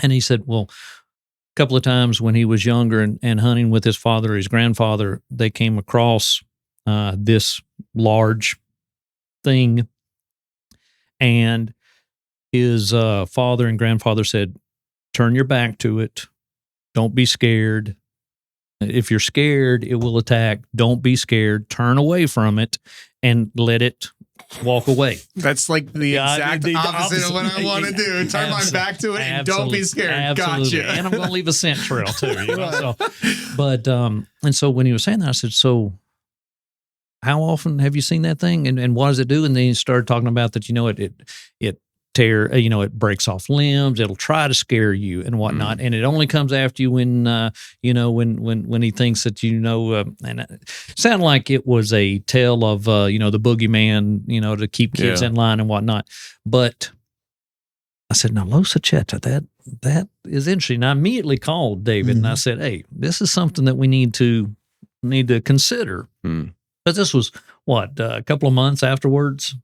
Speaker 2: And he said, well, a couple of times when he was younger and hunting with his father or his grandfather, they came across this large thing. And his father and grandfather said, turn your back to it. Don't be scared. If you're scared, it will attack. Don't be scared. Turn away from it and let it walk away.
Speaker 1: That's like the exact opposite of what I want to do. Turn my back to it and don't be scared.
Speaker 2: Absolutely.
Speaker 1: Gotcha.
Speaker 2: And I'm going to leave a scent trail too. And so when he was saying that, I said, so how often have you seen that thing? And what does it do? And then he started talking about that, it it breaks off limbs. It'll try to scare you and whatnot. And it only comes after you when he thinks that, and it sounded like it was a tale of, the boogeyman, to keep kids in line and whatnot. But I said, now, Nalosa Cheta, that is interesting. And I immediately called David and I said, hey, this is something that we need to consider. But this was a couple of months afterwards.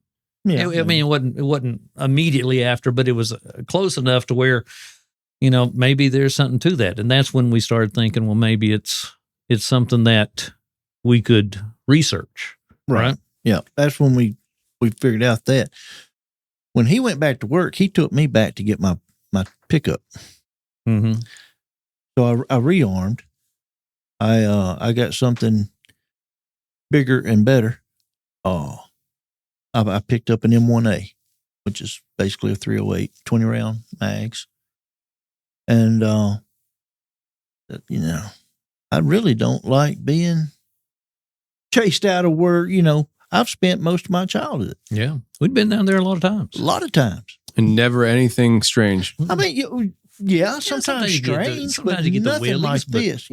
Speaker 2: Yeah, it wasn't immediately after, but it was close enough to where, maybe there's something to that. And that's when we started thinking, well, maybe it's something that we could research. Right?
Speaker 3: Yeah. That's when we figured out that when he went back to work, he took me back to get my pickup.
Speaker 2: Mm-hmm.
Speaker 3: So I rearmed. I got something bigger and better. I picked up an M1A, which is basically a 308, 20 round mags. And, I really don't like being chased out of where, I've spent most of my childhood.
Speaker 2: Yeah. We'd been down there a lot of times.
Speaker 3: A lot of times.
Speaker 1: And never anything strange.
Speaker 3: I mean, sometimes strange, but nothing like this,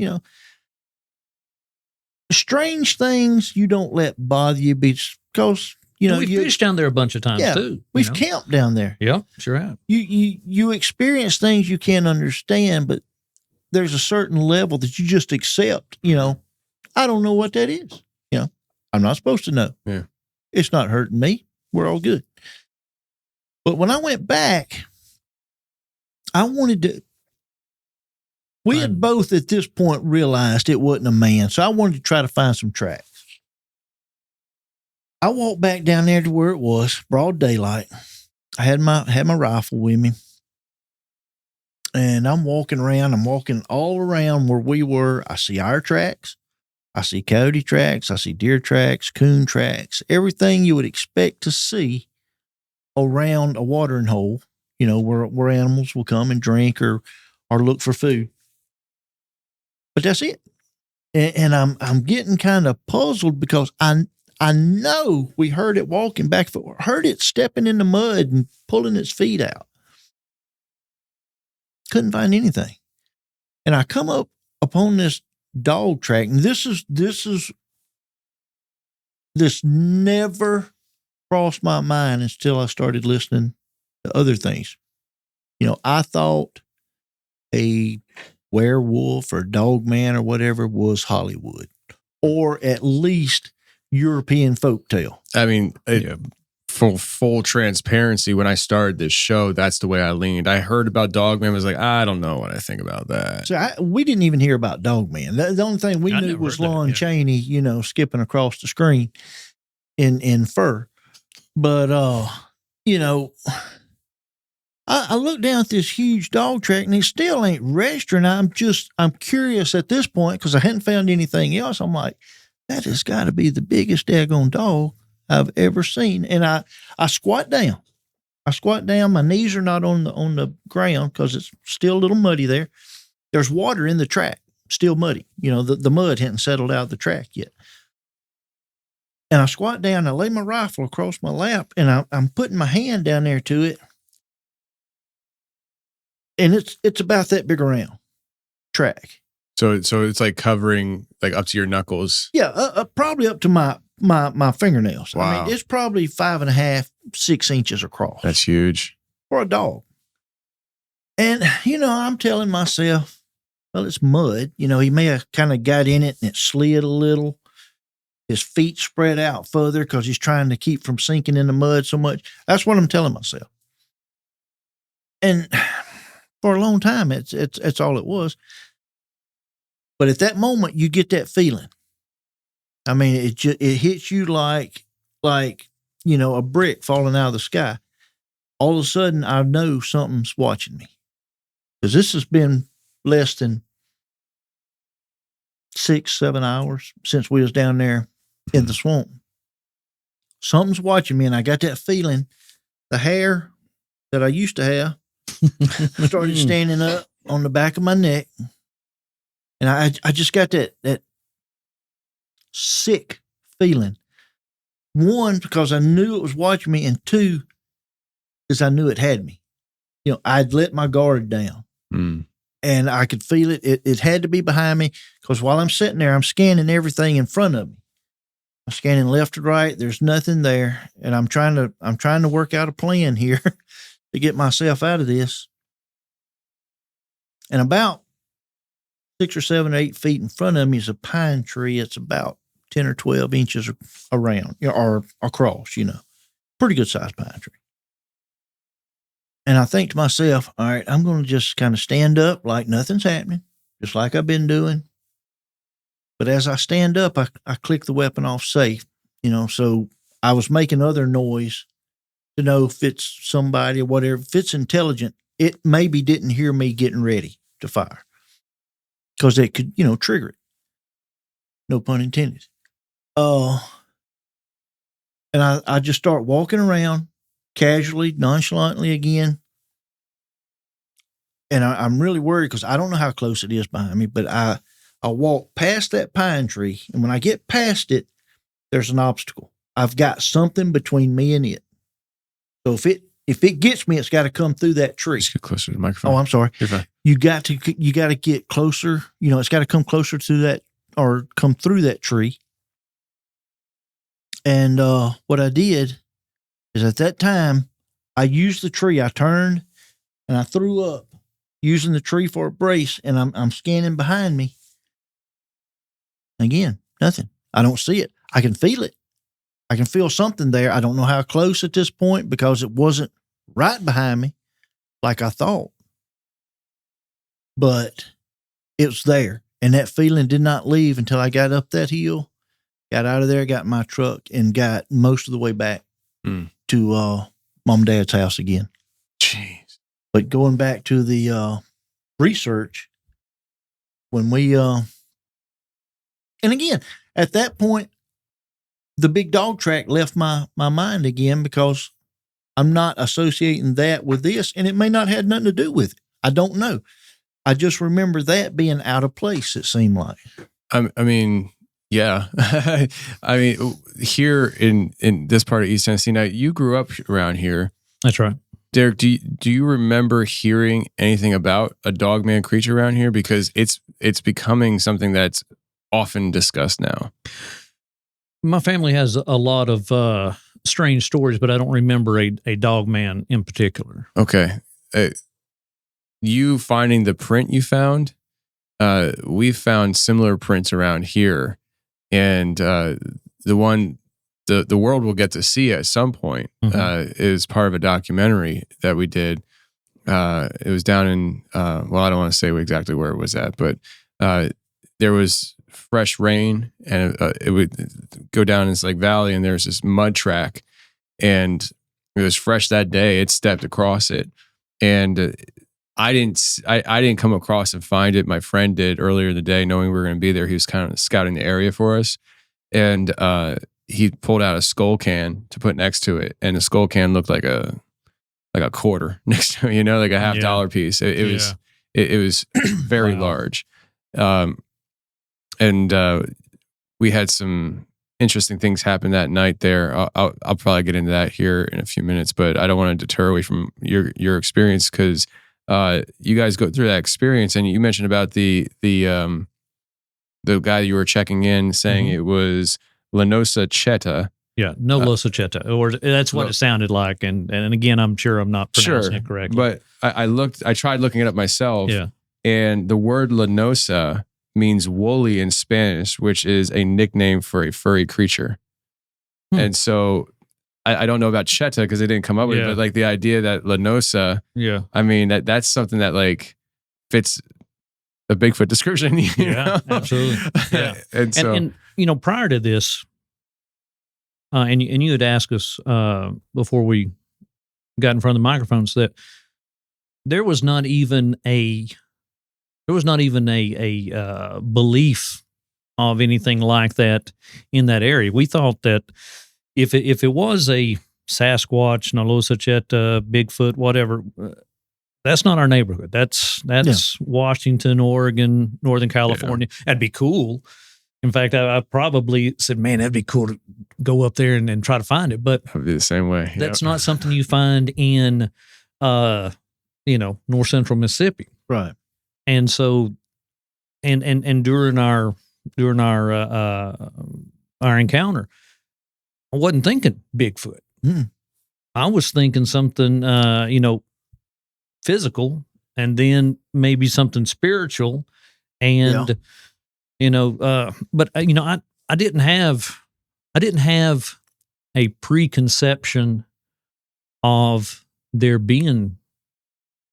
Speaker 3: Strange things you don't let bother you because,
Speaker 2: we've fished down there a bunch of times too.
Speaker 3: We've camped down there.
Speaker 2: Yeah, sure have.
Speaker 3: You experience things you can't understand, but there's a certain level that you just accept. I don't know what that is. I'm not supposed to know.
Speaker 1: Yeah,
Speaker 3: it's not hurting me. We're all good. But when I went back, I wanted to. We had both at this point realized it wasn't a man, so I wanted to try to find some tracks. I walked back down there to where it was, broad daylight. I had my rifle with me. And I'm walking around. I'm walking all around where we were. I see our tracks. I see coyote tracks. I see deer tracks, coon tracks, everything you would expect to see around a watering hole, where animals will come and drink or look for food. But that's it. And I'm getting kind of puzzled because I know we heard it walking back, heard it stepping in the mud and pulling its feet out. Couldn't find anything. And I come up upon this dog track, and this never crossed my mind until I started listening to other things. I thought a werewolf or dogman or whatever was Hollywood, or at least European folktale.
Speaker 1: I mean, for full transparency, when I started this show, that's the way I leaned. I heard about Dogman, was like, I don't know what I think about that.
Speaker 3: So we didn't even hear about Dogman. The only thing we knew was Lon Chaney, skipping across the screen in fur. But, I looked down at this huge dog track and it still ain't registering. I'm curious at this point because I hadn't found anything else. I'm like, that has got to be the biggest daggone dog I've ever seen. And I squat down. My knees are not on the ground because it's still a little muddy there. There's water in the track, still muddy. The mud hadn't settled out of the track yet. And I squat down, I lay my rifle across my lap, and I'm putting my hand down there to it. And it's about that big around track.
Speaker 1: So it's like covering like up to your knuckles.
Speaker 3: Yeah, probably up to my fingernails.
Speaker 1: Wow.
Speaker 3: I mean, it's probably 5.5, 6 inches across.
Speaker 1: That's huge.
Speaker 3: For a dog. And, I'm telling myself, well, it's mud. He may have kind of got in it and it slid a little. His feet spread out further because he's trying to keep from sinking in the mud so much. That's what I'm telling myself. And for a long time, it's all it was. But at that moment, you get that feeling. I mean, it hits you like a brick falling out of the sky. All of a sudden, I know something's watching me. Because this has been less than 6-7 hours since we was down there in the swamp. Something's watching me, and I got that feeling. The hair that I used to have started standing up on the back of my neck. And I just got that sick feeling. One, because I knew it was watching me, and two, because I knew it had me. I'd let my guard down. And I could feel it. It had to be behind me because while I'm sitting there, I'm scanning everything in front of me. I'm scanning left to right. There's nothing there. And I'm trying to work out a plan here to get myself out of this. And about 6 or 7 or 8 feet in front of me is a pine tree. It's about 10 or 12 inches around or across, pretty good sized pine tree. And I think to myself, all right, I'm going to just kind of stand up like nothing's happening, just like I've been doing. But as I stand up, I click the weapon off safe, so I was making other noise to know if it's somebody or whatever. If it's intelligent, it maybe didn't hear me getting ready to fire because it could, trigger it. No pun intended. And I just start walking around casually, nonchalantly again. And I'm really worried because I don't know how close it is behind me, but I walk past that pine tree. And when I get past it, there's an obstacle. I've got something between me and it. So if it gets me, it's got to come through that tree.
Speaker 1: Let's get closer to the microphone.
Speaker 3: Oh, I'm sorry.
Speaker 1: You're fine.
Speaker 3: You got to get closer. It's got to come closer to that or come through that tree. And what I did is at that time, I used the tree. I turned and I threw up using the tree for a brace, and I'm scanning behind me. Again, nothing. I don't see it. I can feel it. I can feel something there. I don't know how close at this point because it wasn't right behind me like I thought. But it was there, and that feeling did not leave until I got up that hill, got out of there, got in my truck, and got most of the way back to Mom and Dad's house again.
Speaker 1: Jeez.
Speaker 3: But going back to the research, when we, and again, at that point, the big dog track left my mind again because I'm not associating that with this, and it may not have nothing to do with it. I don't know. I just remember that being out of place, it seemed like.
Speaker 1: I mean, yeah. I mean, here in this part of East Tennessee, now you grew up around here.
Speaker 2: That's right.
Speaker 1: Derek, do you remember hearing anything about a dogman creature around here? Because it's becoming something that's often discussed now.
Speaker 2: My family has a lot of strange stories, but I don't remember a Dogman in particular.
Speaker 1: Okay. You finding the print you found, we found similar prints around here. And the one the world will get to see at some point is part of a documentary that we did. It was down in, well, I don't want to say exactly where it was at, but there was fresh rain and it would go down this like valley and there's this mud track and it was fresh that day. It stepped across it. And I didn't come across and find it. My friend did earlier in the day, knowing we were going to be there. He was kind of scouting the area for us. And he pulled out a skull can to put next to it. And the skull can looked like a quarter next to it, like a $50 piece. It was very large. And we had some interesting things happen that night there. I'll probably get into that here in a few minutes, but I don't want to deter away from your experience because you guys go through that experience, and you mentioned about the guy you were checking in saying it was Lanosa Cheta.
Speaker 2: Yeah, Nolosa Cheta, or that's what it sounded like. And again, I'm sure I'm not pronouncing it correctly.
Speaker 1: But I tried looking it up myself.
Speaker 2: Yeah.
Speaker 1: And the word Lanosa means woolly in Spanish, which is a nickname for a furry creature. And so I don't know about Cheta because they didn't come up with it, but like the idea that Lanosa, I mean, that's something that like fits a Bigfoot description. You know?
Speaker 2: Absolutely. Yeah.
Speaker 1: And so,
Speaker 2: and prior to this, and you had asked us before we got in front of the microphones that there was not even a belief of anything like that in that area. We thought that if it was a Sasquatch, Nolosa Cheta, Bigfoot, whatever, that's not our neighborhood. That's Washington, Oregon, Northern California. That'd be cool. In fact, I probably said, man, that'd be cool to go up there and try to find it. But
Speaker 1: I'd be the same way.
Speaker 2: That's not something you find in, north central Mississippi.
Speaker 3: Right.
Speaker 2: And so, and during our encounter, I wasn't thinking Bigfoot. I was thinking something, physical, and then maybe something spiritual, and but I didn't have a preconception of there being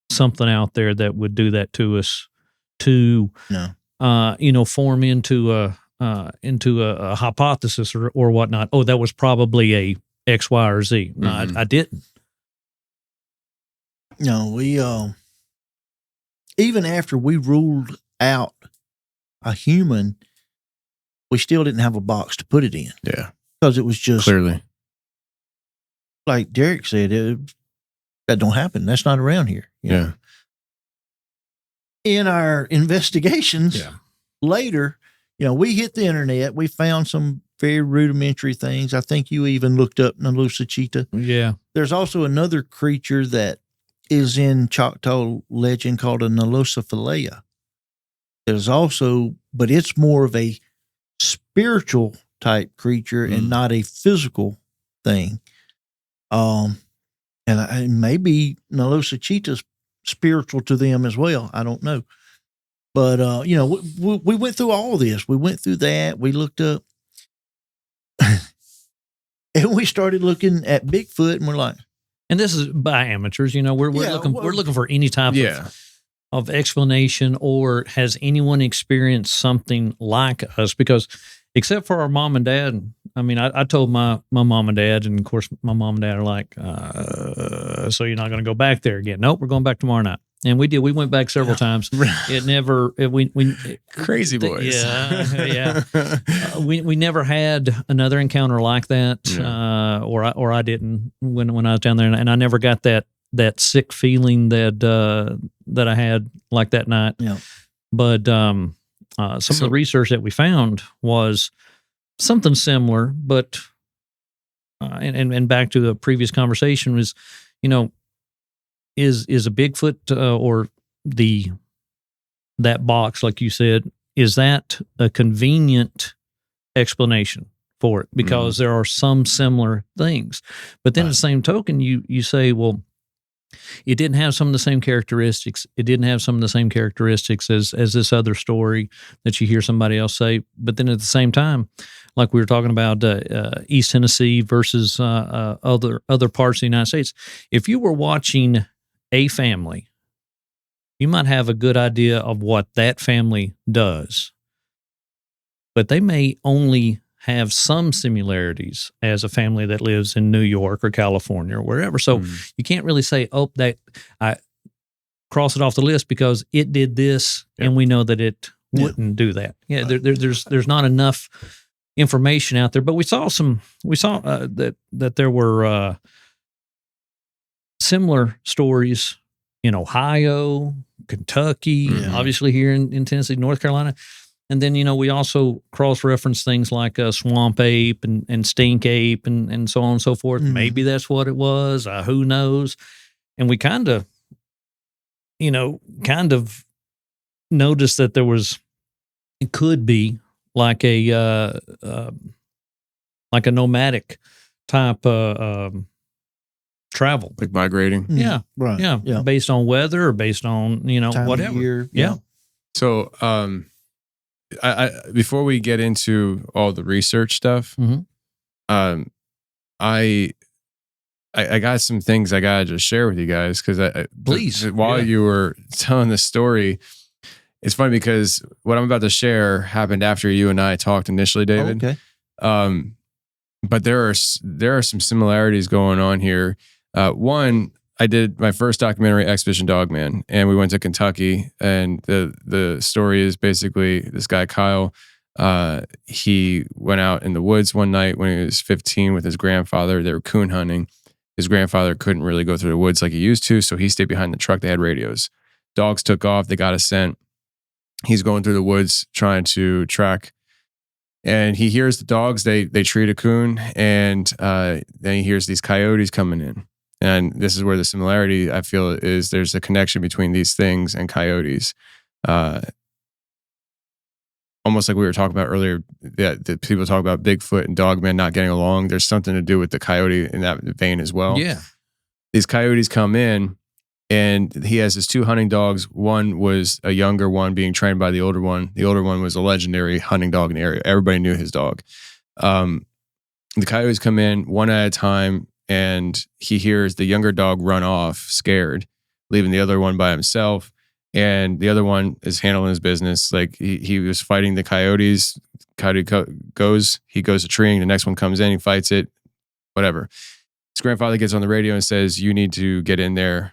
Speaker 2: something out there that would do that to us to form into a hypothesis or whatnot. Oh, that was probably a X, Y, or Z. No, I didn't.
Speaker 3: No, we even after we ruled out a human, we still didn't have a box to put it in.
Speaker 1: Yeah.
Speaker 3: Because it was just
Speaker 1: clearly,
Speaker 3: like Derek said, that don't happen. That's not around here. You know? In our investigations later, we hit the internet. We found some very rudimentary things. I think you even looked up Nolosa Cheta.
Speaker 2: Yeah.
Speaker 3: There's also another creature that is in Choctaw legend called a Nolosa Philea. There's also, but it's more of a spiritual type creature and not a physical thing. And maybe Nolosa Cheta's spiritual to them as well. I don't know. But, we went through all this. We went through that. We looked up and we started looking at Bigfoot and we're like,
Speaker 2: and this is by amateurs, we're looking for any type of explanation, or has anyone experienced something like us? Because except for our mom and dad, I mean, I told my mom and dad, and of course my mom and dad are like, so you're not going to go back there again? Nope, we're going back tomorrow night. And we did. We went back several times.
Speaker 1: Crazy boys.
Speaker 2: Yeah. We never had another encounter like that, or I didn't when I was down there, and I never got that sick feeling that I had like that night.
Speaker 3: Yeah.
Speaker 2: But some of the research that we found was something similar, but and back to the previous conversation was, is a Bigfoot or that box, like you said, is that a convenient explanation, for it because there are some similar things. But then at the same token, you say, well, it didn't have some of the same characteristics. It didn't have some of the same characteristics as this other story that you hear somebody else say. But then at the same time, like we were talking about East Tennessee versus other parts of the United States, if you were watching a family, you might have a good idea of what that family does. But they may only have some similarities as a family that lives in New York or California or wherever. So you can't really say, oh, that I cross it off the list because it did this, and we know that it wouldn't do that. Yeah, there's not enough information out there. But we saw that there were similar stories in Ohio, Kentucky, obviously here in Tennessee, North Carolina. And then, we also cross-reference things like swamp ape and stink ape and so on and so forth. Maybe that's what it was. Who knows? And we kind of noticed that it could be like a nomadic type travel.
Speaker 1: Like migrating.
Speaker 2: Yeah.
Speaker 3: Right.
Speaker 2: Yeah. Based on weather or based on,
Speaker 3: Time
Speaker 2: whatever.
Speaker 3: of year.
Speaker 2: Yeah.
Speaker 1: So, I before we get into all the research stuff, I got some things I gotta just share with you guys because
Speaker 2: Please.
Speaker 1: While you were telling the story, it's funny because what I'm about to share happened after you and I talked initially, David.
Speaker 3: Okay.
Speaker 1: But there are some similarities going on here. One, I did my first documentary, Expedition Dogman, and we went to Kentucky. And the story is basically this guy, Kyle, he went out in the woods one night when he was 15 with his grandfather. They were coon hunting. His grandfather couldn't really go through the woods like he used to, so he stayed behind the truck. They had radios. Dogs took off. They got a scent. He's going through the woods trying to track. And he hears the dogs. They treat a coon, and then he hears these coyotes coming in. And this is where the similarity, I feel, is there's a connection between these things and coyotes. Almost like we were talking about earlier, that people talk about Bigfoot and Dogman not getting along. There's something to do with the coyote in that vein as well.
Speaker 2: Yeah.
Speaker 1: These coyotes come in, and he has his two hunting dogs. One was a younger one being trained by the older one. The older one was a legendary hunting dog in the area. Everybody knew his dog. The coyotes come in one at a time, and he hears the younger dog run off scared, leaving the other one by himself. And the other one is handling his business. Like he was fighting the coyotes. Coyote goes to treeing. The next one comes in, he fights it, whatever. His grandfather gets on the radio and says, you need to get in there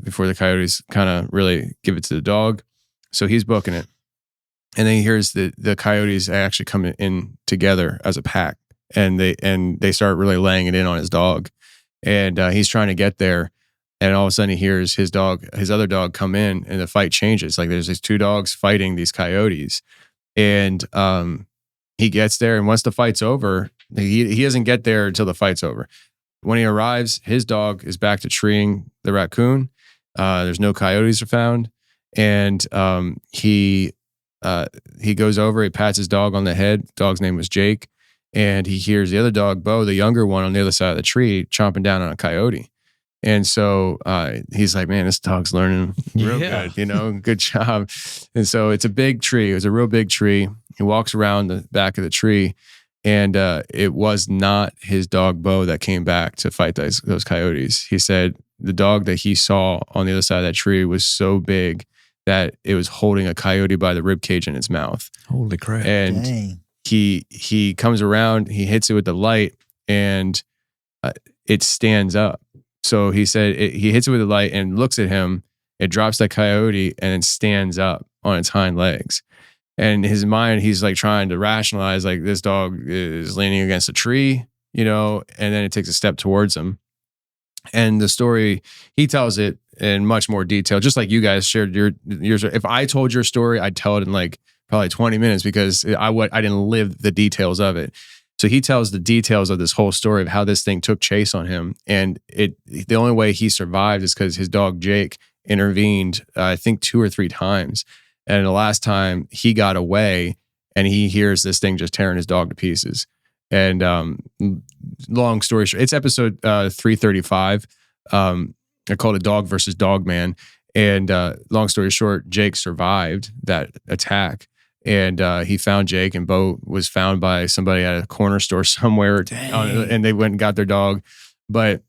Speaker 1: before the coyotes kind of really give it to the dog. So he's booking it. And then he hears the coyotes actually come in together as a pack. And they start really laying it in on his dog. And he's trying to get there. And all of a sudden he hears his other dog come in, and the fight changes. Like there's these two dogs fighting these coyotes. And he gets there, and once the fight's over, he doesn't get there until the fight's over. When he arrives, his dog is back to treeing the raccoon. There's no coyotes are found. And he goes over, he pats his dog on the head. Dog's name was Jake. And he hears the other dog, Bo, the younger one, on the other side of the tree, chomping down on a coyote. And so he's like, man, this dog's learning real good, good job. And so it's a big tree. It was a real big tree. He walks around the back of the tree, and it was not his dog, Bo, that came back to fight those coyotes. He said the dog that he saw on the other side of that tree was so big that it was holding a coyote by the rib cage in its mouth.
Speaker 2: Holy crap.
Speaker 1: And
Speaker 3: Dang.
Speaker 1: he comes around, he hits it with the light, and it stands up. So he said he hits it with the light and looks at him. It drops that coyote and it stands up on its hind legs. And in his mind, he's like trying to rationalize, like, this dog is leaning against a tree, and then it takes a step towards him. And the story, he tells it in much more detail, just like you guys shared yours. If I told your story, I'd tell it in like probably 20 minutes because I didn't live the details of it. So he tells the details of this whole story of how this thing took chase on him. And the only way he survived is because his dog, Jake, intervened, I think 2 or 3 times. And the last time he got away, and he hears this thing just tearing his dog to pieces. And long story short, it's episode 335. I called it Dog versus Dogman. And long story short, Jake survived that attack. And he found Jake, and Bo was found by somebody at a corner store somewhere. And they went and got their dog. But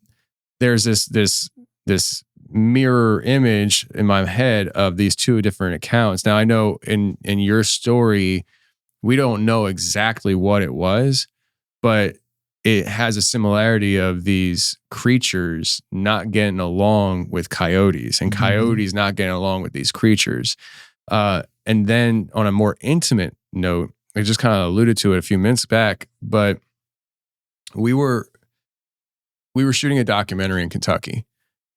Speaker 1: there's this mirror image in my head of these two different accounts. Now, I know in your story, we don't know exactly what it was, but it has a similarity of these creatures not getting along with coyotes, and coyotes not getting along with these creatures. And then on a more intimate note, I just kind of alluded to it a few minutes back, but we were shooting a documentary in Kentucky,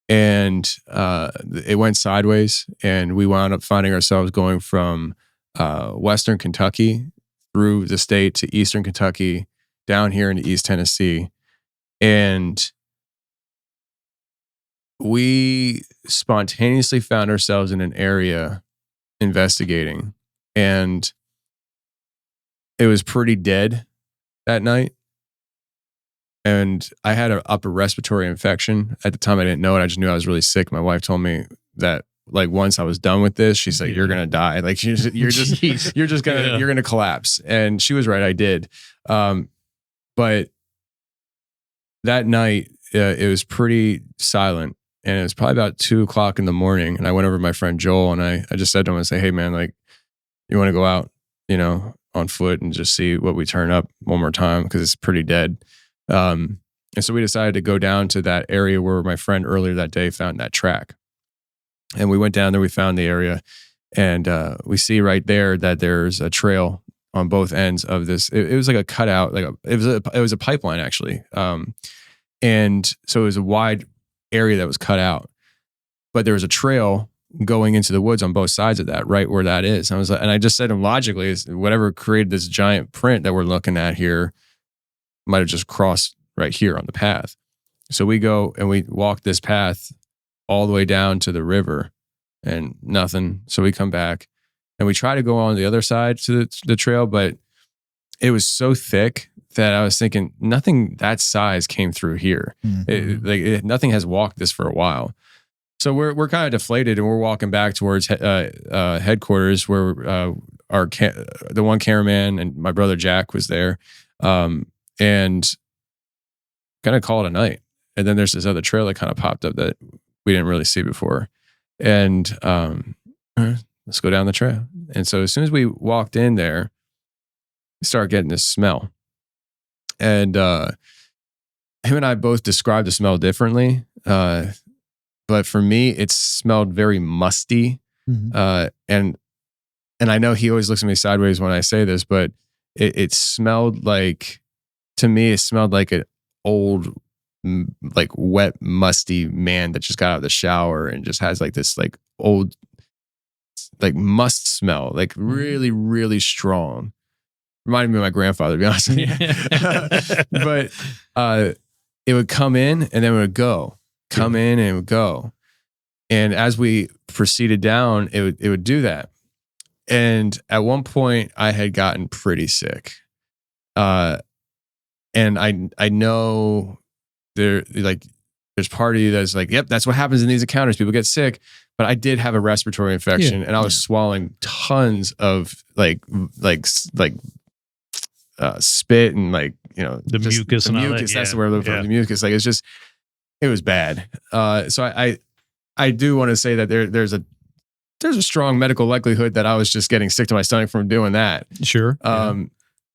Speaker 1: and it went sideways, and we wound up finding ourselves going from Western Kentucky through the state to Eastern Kentucky, down here into East Tennessee. And we spontaneously found ourselves in an area investigating, and it was pretty dead that night. And I had an upper respiratory infection. At the time, I didn't know it. I just knew I was really sick. My wife told me that, like, once I was done with this, she's like, "You're gonna die. Like, you're just gonna collapse." And she was right. I did. But that night, it was pretty silent, and it was probably about 2:00 in the morning. And I went over to my friend Joel, and I just said to him, I say, "Hey man, like, you want to go out, on foot and just see what we turn up one more time, because it's pretty dead." And so we decided to go down to that area where my friend earlier that day found that track. And we went down there, we found the area, and we see right there that there's a trail on both ends of this. It was like a cutout, it was a pipeline actually. And so it was a wide area that was cut out, but there was a trail going into the woods on both sides of that, right where that is. And I was like, and I just said to him logically, is whatever created this giant print that we're looking at here might have just crossed right here on the path. So we go and we walk this path all the way down to the river, and nothing. So we come back and we try to go on the other side to the trail, but it was so thick that I was thinking nothing that size came through here. Nothing has walked this for a while. So we're kind of deflated, and we're walking back towards headquarters, where the one cameraman and my brother Jack was there, and gonna call it a night. And then there's this other trail that kind of popped up that we didn't really see before, and let's go down the trail. And so as soon as we walked in there, we started getting this smell, and him and I both described the smell differently. But for me, it smelled very musty. And I know he always looks at me sideways when I say this, but it smelled like, to me, it smelled like an old, like wet, musty man that just got out of the shower and just has like this like old, like must smell, like really, really strong. Reminded me of my grandfather, to be honest with you. But it would come in and then it would go. Come in and it would go. And as we proceeded down, it would do that. And at one point I had gotten pretty sick. And I know there's part of you that's like, yep, that's what happens in these encounters. People get sick. But I did have a respiratory infection, and I was swallowing tons of like spit and like,
Speaker 2: the mucus and all that.
Speaker 1: That's the word I'm looking for. The mucus. Like, it was bad. So I do want to say that there's a strong medical likelihood that I was just getting sick to my stomach from doing that.
Speaker 2: Sure.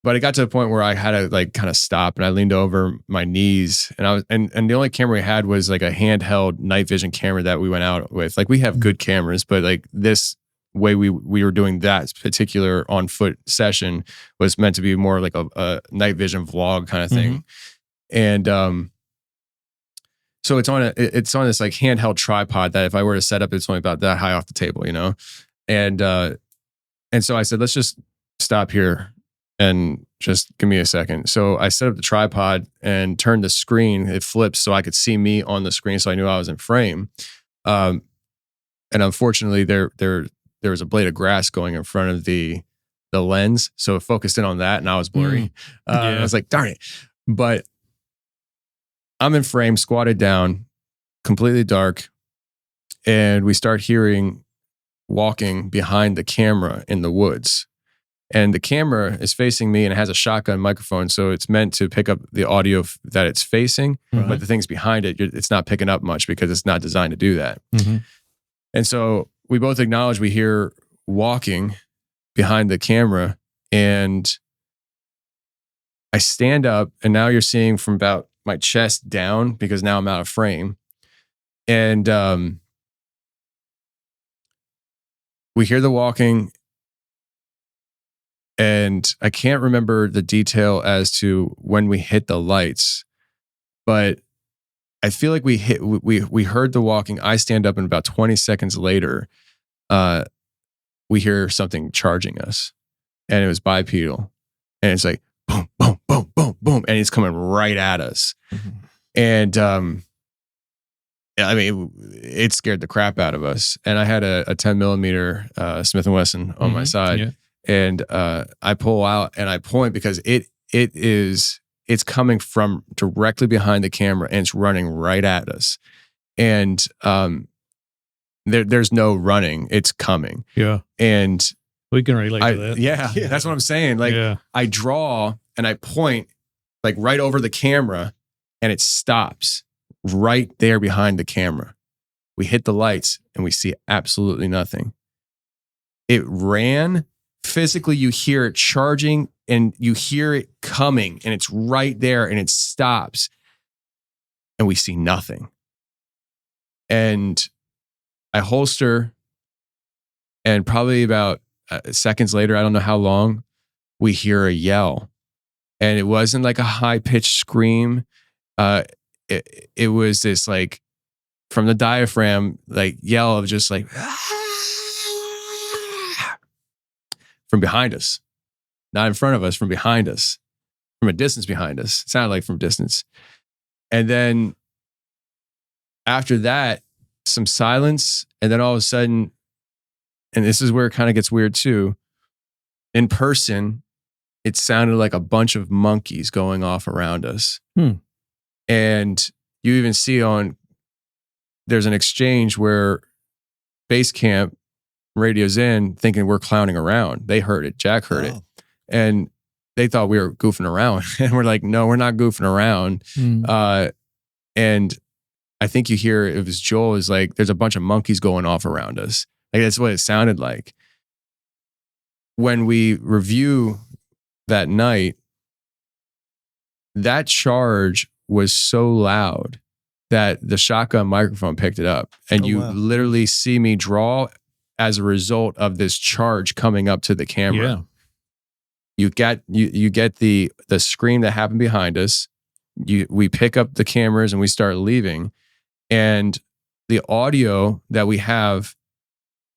Speaker 1: But it got to the point where I had to like kind of stop, and I leaned over my knees, and I was, and the only camera we had was like a handheld night vision camera that we went out with. Like, we have good cameras, but like this way we were doing that particular on foot session was meant to be more like a night vision vlog kind of thing. And, so it's on this like handheld tripod that if I were to set up, it's only about that high off the table, And so I said, let's just stop here and just give me a second. So I set up the tripod and turned the screen. It flips so I could see me on the screen, so I knew I was in frame. And unfortunately, there was a blade of grass going in front of the the lens, so it focused in on that, and I was blurry. I was like, darn it. But I'm in frame, squatted down, completely dark, and we start hearing walking behind the camera in the woods. And the camera is facing me and it has a shotgun microphone, so it's meant to pick up the audio that it's facing, but the things behind it, it's not picking up much because it's not designed to do that. And so we both acknowledge we hear walking behind the camera, and I stand up, and now you're seeing from about my chest down because now I'm out of frame. And we hear the walking, and I can't remember the detail as to when we hit the lights, but I feel like we heard the walking. I stand up, and about 20 seconds later, we hear something charging us, and it was bipedal, and it's like boom, boom, boom, boom, boom, and it's coming right at us. And I mean, it scared the crap out of us. And I had a 10 millimeter Smith & Wesson on my side, and I pull out and I point because it's coming from directly behind the camera, and it's running right at us. And there's no running; it's coming. Yeah, and
Speaker 2: we can relate to that.
Speaker 1: Yeah, that's what I'm saying. Like, I draw and I point like right over the camera, and it stops right there behind the camera. We hit the lights and we see absolutely nothing. It ran. Physically, you hear it charging and you hear it coming, and it's right there, and it stops, and we see nothing. And I holster, and probably about seconds later, I don't know how long, we hear a yell. And it wasn't like a high-pitched scream. It was this like from the diaphragm, like yell of just like from behind us, not in front of us, from behind us, from a distance behind us. It sounded like from distance. And then after that, some silence. And then all of a sudden, and this is where it kind of gets weird too, in person, it sounded like a bunch of monkeys going off around us. And you even see there's an exchange where base camp radios in thinking we're clowning around. They heard it. Jack heard it. And they thought we were goofing around. And we're like, no, we're not goofing around. And I think you hear, it was Joel is like, there's a bunch of monkeys going off around us. Like, that's what it sounded like. When we review that night, that charge was so loud that the shotgun microphone picked it up. And literally see me draw as a result of this charge coming up to the camera. You get the scream that happened behind us. We pick up the cameras and we start leaving. And the audio that we have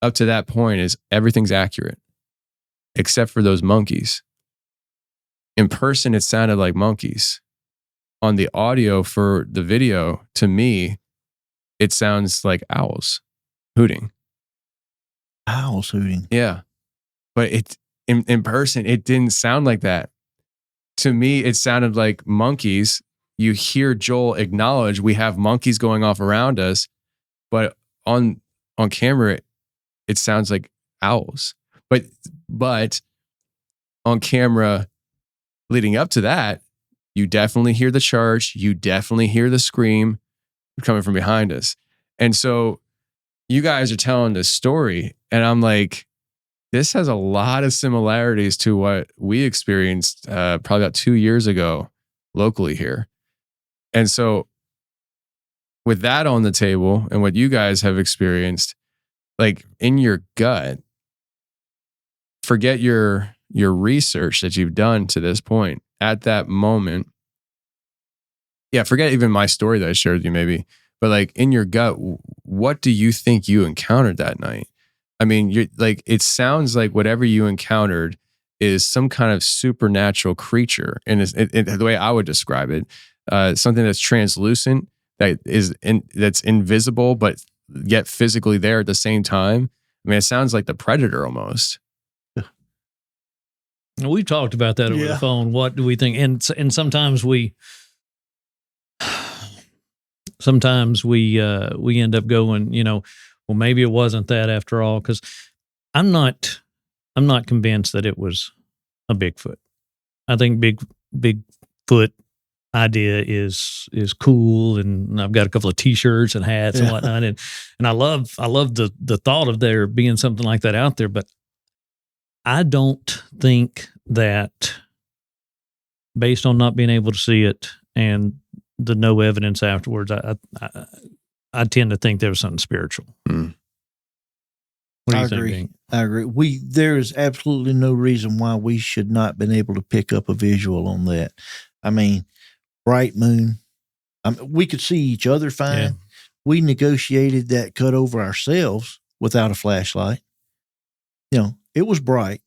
Speaker 1: up to that point is everything's accurate, except for those monkeys. In person, it sounded like monkeys. On the audio for the video, to me, it sounds like owls hooting.
Speaker 3: Owls hooting.
Speaker 1: Yeah. But in person, it didn't sound like that. To me, it sounded like monkeys. You hear Joel acknowledge we have monkeys going off around us, but on camera, it sounds like owls. But on camera, leading up to that, you definitely hear the charge. You definitely hear the scream coming from behind us. And so you guys are telling this story, and I'm like, this has a lot of similarities to what we experienced probably about 2 years ago locally here. And so with that on the table and what you guys have experienced, like in your gut, forget your research that you've done to this point. At that moment, forget even my story that I shared with you maybe, but like in your gut, what do you think you encountered that night? I mean, you're like, it sounds like whatever you encountered is some kind of supernatural creature. And the way I would describe it, something that's translucent, that's invisible, but yet physically there at the same time. I mean, it sounds like the Predator almost.
Speaker 2: We've talked about that over the phone. What do we think? And sometimes we end up going, well, maybe it wasn't that after all, because I'm not convinced that it was a Bigfoot. I think Bigfoot idea is cool, and I've got a couple of T-shirts and hats and whatnot, and I love the thought of there being something like that out there, but I don't think that, based on not being able to see it and the no evidence afterwards, I tend to think there was something spiritual.
Speaker 1: Mm.
Speaker 2: What do you
Speaker 3: I agree.
Speaker 2: think?
Speaker 3: I agree. There is absolutely no reason why we should not been able to pick up a visual on that. I mean, bright moon. We could see each other fine.
Speaker 2: Yeah.
Speaker 3: We negotiated that cut over ourselves without a flashlight. It was bright.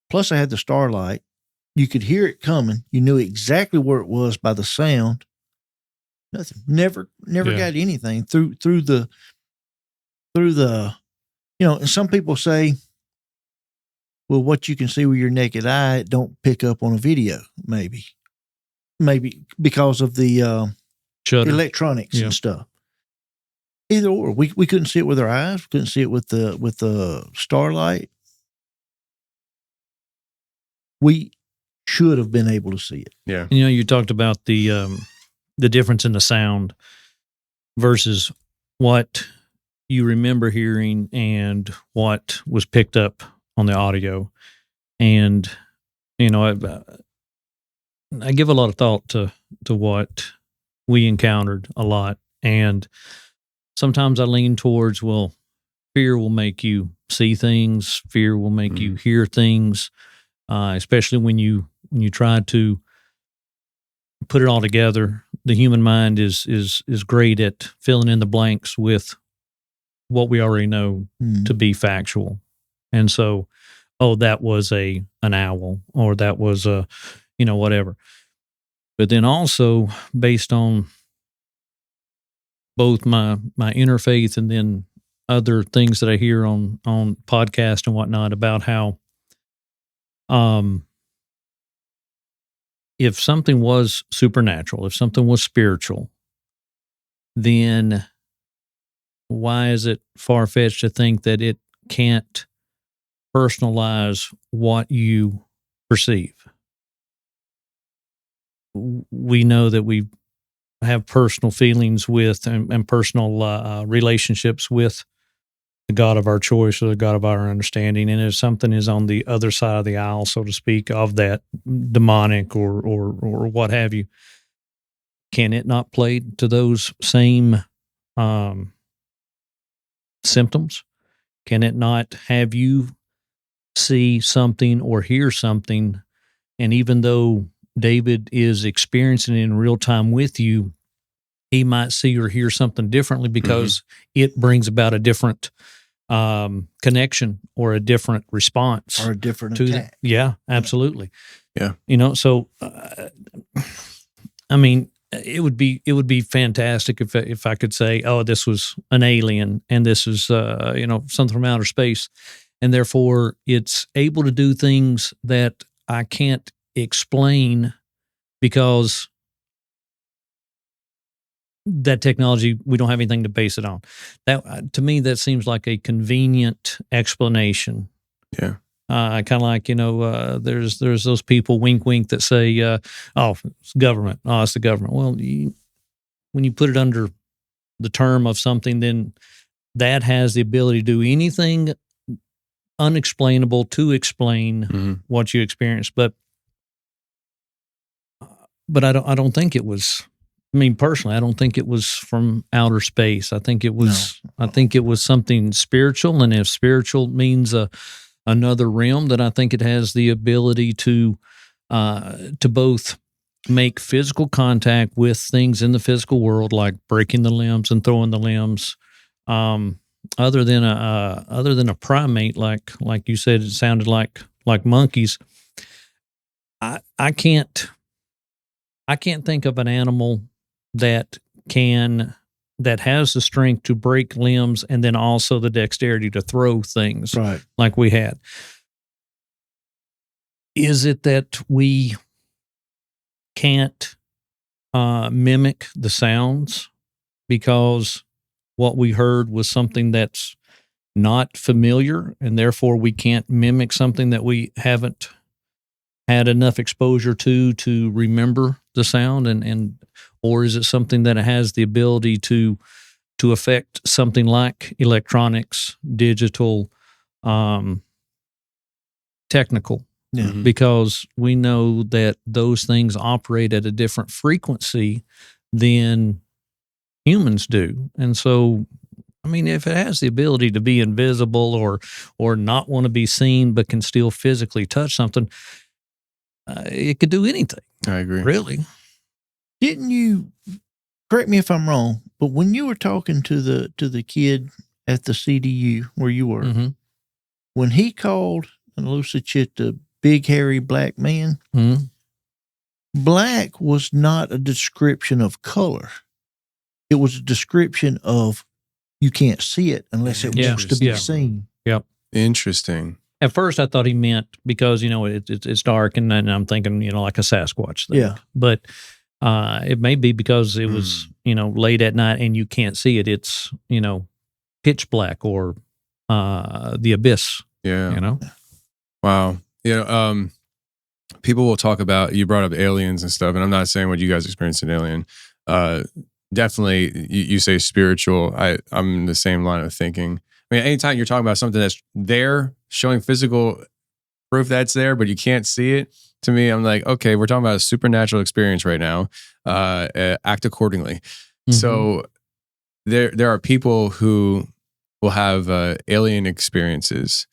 Speaker 3: Plus, I had the Starlight. You could hear it coming. You knew exactly where it was by the sound. Nothing. Never got anything through the. And some people say, well, what you can see with your naked eye don't pick up on a video, maybe because of the electronics and stuff. Either or, we couldn't see it with our eyes. We couldn't see it with the Starlight. We should have been able to see it.
Speaker 1: Yeah.
Speaker 2: You talked about the difference in the sound versus what you remember hearing and what was picked up on the audio. And, I give a lot of thought to what we encountered a lot. And sometimes I lean towards, well, fear will make you see things. Fear will make you hear things, especially when you try to put it all together. The human mind is great at filling in the blanks with what we already know to be factual. And so, that was an owl, or that was a, whatever. But then also, based on both my inner faith and then other things that I hear on podcasts and whatnot about how, if something was supernatural, if something was spiritual, then why is it far-fetched to think that it can't personalize what you perceive? We know that we have personal feelings with and personal relationships with the God of our choice or the God of our understanding. And if something is on the other side of the aisle, so to speak, of that demonic or what have you, can it not play to those same symptoms? Can it not have you see something or hear something, and even though David is experiencing it in real time with you, he might see or hear something differently because it brings about a different connection or a different response
Speaker 3: or a different
Speaker 2: to
Speaker 3: attack.
Speaker 2: Yeah, absolutely.
Speaker 1: Yeah.
Speaker 2: So I mean, it would be fantastic if I could say, oh, this was an alien and this is something from outer space, and therefore it's able to do things that I can't explain because that technology, we don't have anything to base it on. That, to me, that seems like a convenient explanation.
Speaker 1: Yeah.
Speaker 2: Kind of like, there's those people, wink, wink, that say, oh, it's government. Oh, it's the government. Well, when you put it under the term of something, then that has the ability to do anything unexplainable to explain what you experienced. But I don't think it was. I mean, personally, I don't think it was from outer space. I think it was. No. I think it was something spiritual, and if spiritual means another realm, then I think it has the ability to both make physical contact with things in the physical world, like breaking the limbs and throwing the limbs. Other than a primate, like you said, it sounded like monkeys. I can't think of an animal that has the strength to break limbs and then also the dexterity to throw things like we had. Is it that we can't mimic the sounds because what we heard was something that's not familiar, and therefore we can't mimic something that we haven't had enough exposure to remember the sound, and or is it something that has the ability to affect something like electronics, digital, technical?
Speaker 3: Yeah.
Speaker 1: Mhm.
Speaker 2: Because we know that those things operate at a different frequency than humans do. And so, I mean, if it has the ability to be invisible or not want to be seen but can still physically touch something, it could do anything,
Speaker 1: I agree.
Speaker 2: really.
Speaker 3: Didn't you, correct me if I'm wrong, but when you were talking to the kid at the CDU where you were,
Speaker 2: Mm-hmm.
Speaker 3: when he called Lucichit the big hairy black man,
Speaker 2: Mm-hmm.
Speaker 3: black was not a description of color. It was a description of you can't see it unless it
Speaker 2: Yeah.
Speaker 3: wants to be
Speaker 2: Yeah.
Speaker 3: seen.
Speaker 1: Interesting.
Speaker 2: At first, I thought he meant because, it's dark, and then I'm thinking, like a Sasquatch thing.
Speaker 3: Yeah.
Speaker 2: But it may be because it was, late at night and you can't see it. It's, pitch black or the abyss,
Speaker 1: Yeah. Wow. People will talk about, you brought up aliens and stuff, and I'm not saying what you guys experienced in Alien. Definitely, you say spiritual. I'm in the same line of thinking. I mean, anytime you're talking about something that's there, showing physical proof that's there, but you can't see it, to me, I'm like, okay, we're talking about a supernatural experience right now. Act accordingly.
Speaker 2: Mhm.
Speaker 1: So there are people who will have alien experiences,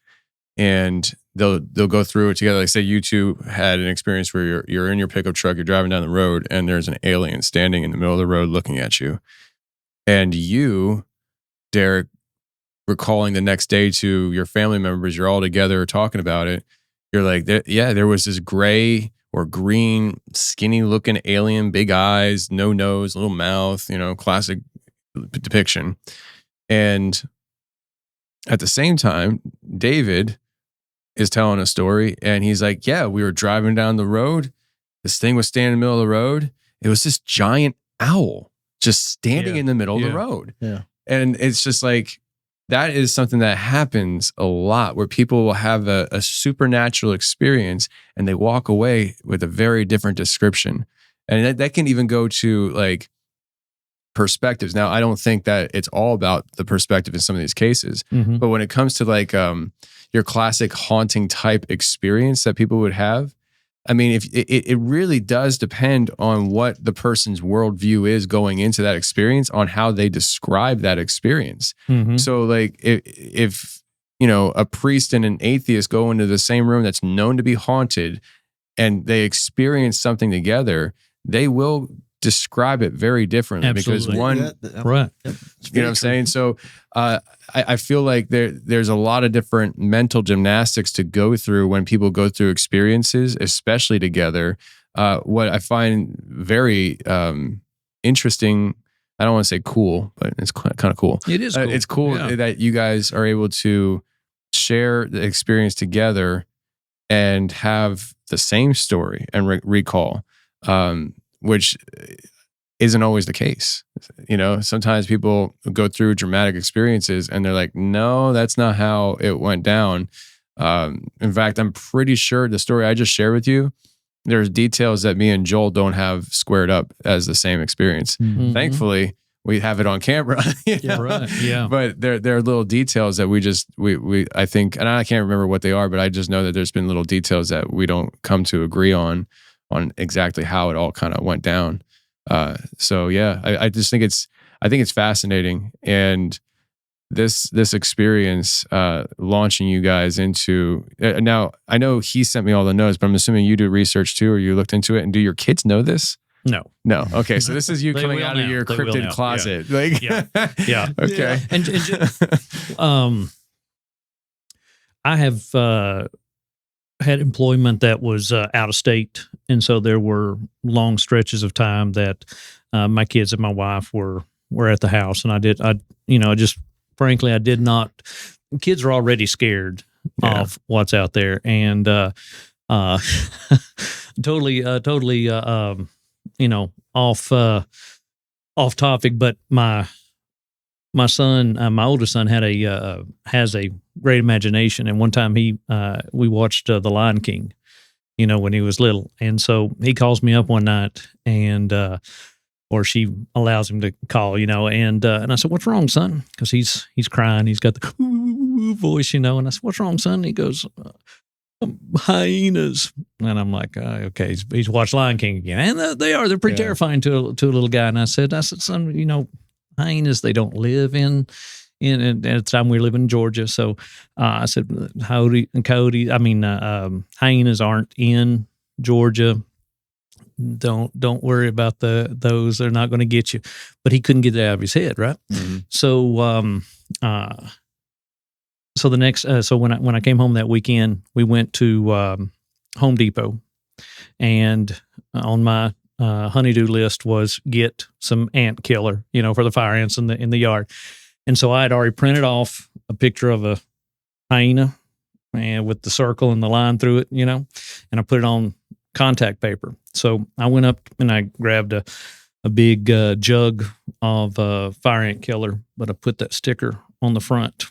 Speaker 1: and they'll go through it together. Like, say you two had an experience where you're in your pickup truck, you're driving down the road, and there's an alien standing in the middle of the road looking at you. And you, Derek, recalling the next day to your family members, you're all together talking about it. You're like, there was this gray or green, skinny looking alien, big eyes, no nose, little mouth, classic depiction. And at the same time, David is telling a story, and he's like, yeah, we were driving down the road. This thing was standing in the middle of the road. It was this giant owl just standing in the middle of the road.
Speaker 3: Yeah.
Speaker 1: And it's just like, that is something that happens a lot, where people will have a supernatural experience and they walk away with a very different description. And that can even go to like perspectives. Now, I don't think that it's all about the perspective in some of these cases,
Speaker 2: Mhm.
Speaker 1: but when it comes to like your classic haunting type experience that people would have, I mean, if it really does depend on what the person's worldview is going into that experience, on how they describe that experience.
Speaker 2: Mhm.
Speaker 1: So like if a priest and an atheist go into the same room that's known to be haunted and they experience something together, they will describe it very differently.
Speaker 2: Absolutely.
Speaker 1: Because one,
Speaker 2: Right.
Speaker 3: Yep.
Speaker 1: you know what I'm saying? So I feel like there's a lot of different mental gymnastics to go through when people go through experiences, especially together. What I find very interesting, I don't want to say cool, but it's kind of cool.
Speaker 2: It is cool.
Speaker 1: It's cool
Speaker 2: Yeah.
Speaker 1: that you guys are able to share the experience together and have the same story and recall, which isn't always the case. Sometimes people go through dramatic experiences and they're like, no, that's not how it went down. In fact, I'm pretty sure the story I just shared with you, there's details that me and Joel don't have squared up as the same experience.
Speaker 2: Mhm.
Speaker 1: Thankfully, we have it on camera.
Speaker 2: Right. Yeah.
Speaker 1: But there are little details that we I think, and I can't remember what they are, but I just know that there's been little details that we don't come to agree on exactly how it all kind of went down. So yeah, I just think it's fascinating, and this experience launching you guys into now. I know he sent me all the notes, but I'm assuming you do research too, or you looked into it. And do your kids know this?
Speaker 2: No.
Speaker 1: Okay, so this is you
Speaker 2: They
Speaker 1: coming
Speaker 2: will
Speaker 1: out of
Speaker 2: now.
Speaker 1: your
Speaker 2: They will
Speaker 1: cryptid
Speaker 2: now.
Speaker 1: closet. Like,
Speaker 2: Yeah. Yeah.
Speaker 1: Okay.
Speaker 2: And I have had employment that was out of state, and so there were long stretches of time that my kids and my wife were at the house, and I did not. Kids are already scared
Speaker 1: Yeah.
Speaker 2: of what's out there, and totally, off topic. But my son, my oldest son, has a great imagination. And one time we watched The Lion King, when he was little. And so he calls me up one night and, or she allows him to call, and I said, "What's wrong, son?" Because he's crying. He's got the voice, and I said, "What's wrong, son?" And he goes, "Hyenas." And I'm like, okay, he's watched Lion King again. And they're pretty terrifying to a little guy. And I said, "Son, hyenas, they don't live in at the time we were living in Georgia." So I said, Coyote, hyenas aren't in Georgia. Don't worry about those. They're not going to get you. But he couldn't get it out of his head, right? Mm-hmm. So so the next so when I came home that weekend, we went to Home Depot, and on my honey-do list was get some ant killer, for the fire ants in the yard. And so I had already printed off a picture of a hyena and with the circle and the line through it, and I put it on contact paper. So I went up and I grabbed a big jug of fire ant killer, but I put that sticker on the front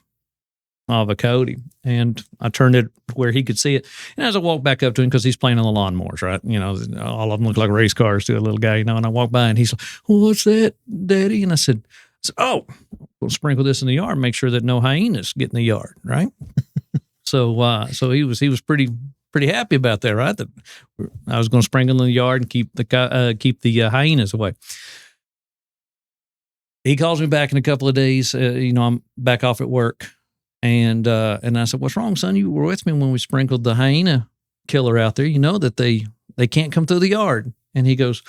Speaker 2: of a Coyote, and I turned it where he could see it. And as I walked back up to him, because he's playing on the lawnmowers, right? All of them look like race cars to a little guy, and I walked by and he's like, "Well, what's that, Daddy?" And I said, "Oh, we'll sprinkle this in the yard, make sure that no hyenas get in the yard," right? So he was pretty happy about that, right? That I was going to sprinkle in the yard and keep the hyenas away. He calls me back in a couple of days. I'm back off at work, and I said, "What's wrong, son? You were with me when we sprinkled the hyena killer out there. You know that they can't come through the yard." And he goes,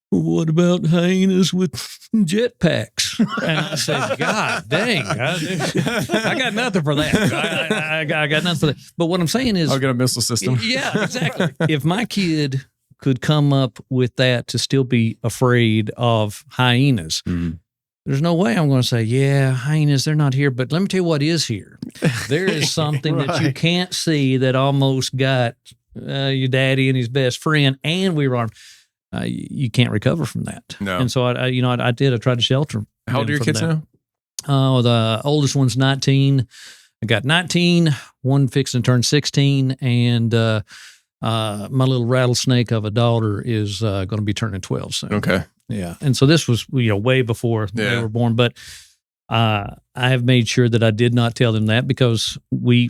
Speaker 2: "What about hyenas with jetpacks?" And I said, "God dang, I got nothing for that. I got nothing for that." But what I'm saying is,
Speaker 1: I'll get a missile system.
Speaker 2: Yeah, exactly. If my kid could come up with that to still be afraid of hyenas, there's no way I'm going to say, "Yeah, hyenas, they're not here." But let me tell you what is here. There is something that you can't see that almost got your daddy and his best friend, and we were armed. You can't recover from that. No. And so I tried to shelter.
Speaker 1: How old are your kids now?
Speaker 2: The oldest one's 19. I got 19, one fixing to turn 16, and my little rattlesnake of a daughter is going to be turning 12 soon.
Speaker 1: Okay.
Speaker 2: Yeah. And so this was, way before they were born, but I have made sure that I did not tell them that, because we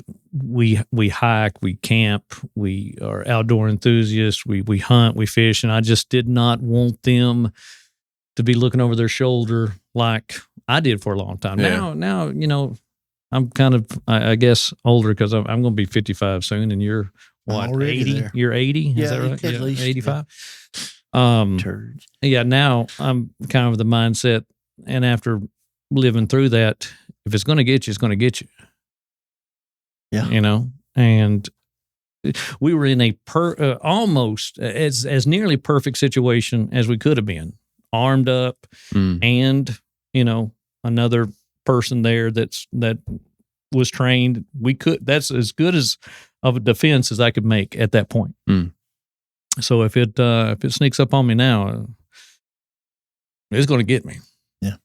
Speaker 2: hike, we camp, we are outdoor enthusiasts, we hunt, we fish, and I just did not want them to be looking over their shoulder like I did for a long time. Yeah. Now, I'm kind of, I guess, older because I'm going to be 55 soon, and you're what, 80? There. You're 80? Is that right?
Speaker 3: At least
Speaker 2: 85. Yeah. Now I'm kind of the mindset, and after living through that, if it's going to get you, it's going to get you. Yeah. And we were in a almost as nearly perfect situation as we could have been, armed up, and another person there that was trained. That's as good as of a defense as I could make at that point. So if it sneaks up on me now, it's going to get me.
Speaker 3: Yeah.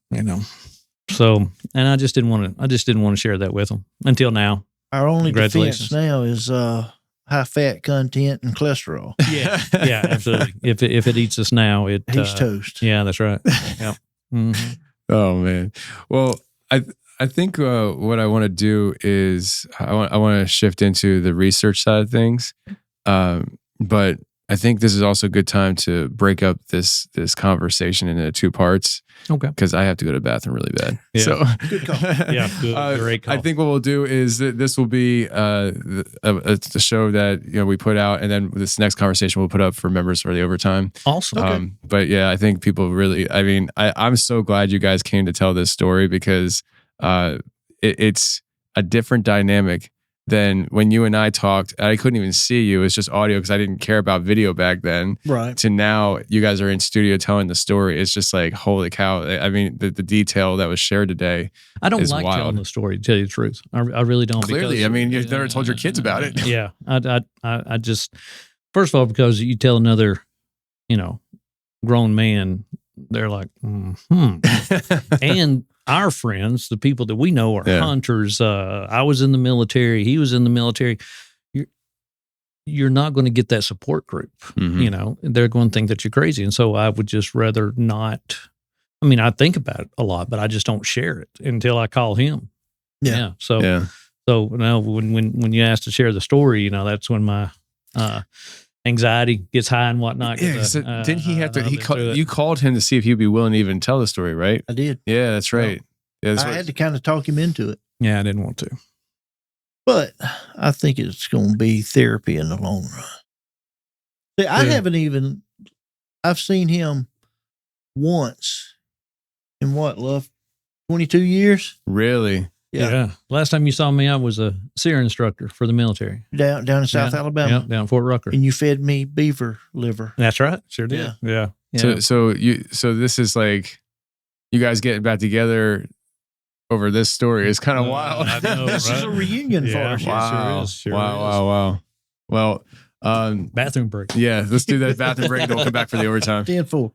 Speaker 2: So, and I just didn't want to share that with them until now.
Speaker 3: Our only defense now is high fat content and cholesterol.
Speaker 2: Yeah, absolutely. If it eats us now,
Speaker 3: he's toast.
Speaker 2: Yeah, that's right. Yeah. Mm-hmm.
Speaker 1: Oh man. Well, I think what I want to do is I want to shift into the research side of things, but I think this is also a good time to break up this conversation into two parts.
Speaker 2: Okay.
Speaker 1: Because I have to go to the bathroom really bad.
Speaker 2: Yeah.
Speaker 1: So
Speaker 3: good call.
Speaker 2: Yeah, good. Great call.
Speaker 1: I think what we'll do is this will be the show that we put out, and then this next conversation we'll put up for members for the overtime.
Speaker 2: Awesome.
Speaker 1: Okay. But yeah, I think people really. I mean, I'm so glad you guys came to tell this story, because it's a different dynamic then when you and I talked, I couldn't even see you. It was just audio because I didn't care about video back then.
Speaker 3: Right.
Speaker 1: To now, you guys are in studio telling the story. It's just like, holy cow. I mean, the detail that was shared today.
Speaker 2: I don't
Speaker 1: is
Speaker 2: like
Speaker 1: wild.
Speaker 2: telling the story, to tell you the truth. I really don't.
Speaker 1: Clearly,
Speaker 2: because,
Speaker 1: I mean, you've never told your kids about it.
Speaker 2: Yeah. I just, first of all, because you tell another, grown man, they're like, and our friends, the people that we know are hunters. I was in the military. He was in the military. You're not going to get that support group. They're going to think that you're crazy. And so I would just rather not. I mean, I think about it a lot, but I just don't share it until I call him.
Speaker 3: Yeah.
Speaker 2: So now when you ask to share the story, that's when my anxiety gets high and whatnot.
Speaker 1: Yeah, didn't he have to? You called him to see if he'd be willing to even tell the story, right?
Speaker 3: I did.
Speaker 1: Yeah, that's right. Yeah,
Speaker 3: I had to kind of talk him into it.
Speaker 2: Yeah, I didn't want to.
Speaker 3: But I think it's going to be therapy in the long run. See, I haven't even, I've seen him once in love, 22 years?
Speaker 1: Really?
Speaker 2: Yeah. Last time you saw me, I was a SEER instructor for the military.
Speaker 3: Down in South Alabama?
Speaker 2: Yeah, down in Fort Rucker.
Speaker 3: And you fed me beaver liver.
Speaker 2: That's right. Sure did. Yeah.
Speaker 1: So this is like you guys getting back together over this story is kind of wild.
Speaker 2: I know,
Speaker 3: This is a reunion for us.
Speaker 1: Wow.
Speaker 2: Sure is.
Speaker 1: Wow. Well,
Speaker 2: bathroom break.
Speaker 1: yeah, let's do that bathroom break. Then we'll come back for the overtime.
Speaker 3: 10-4.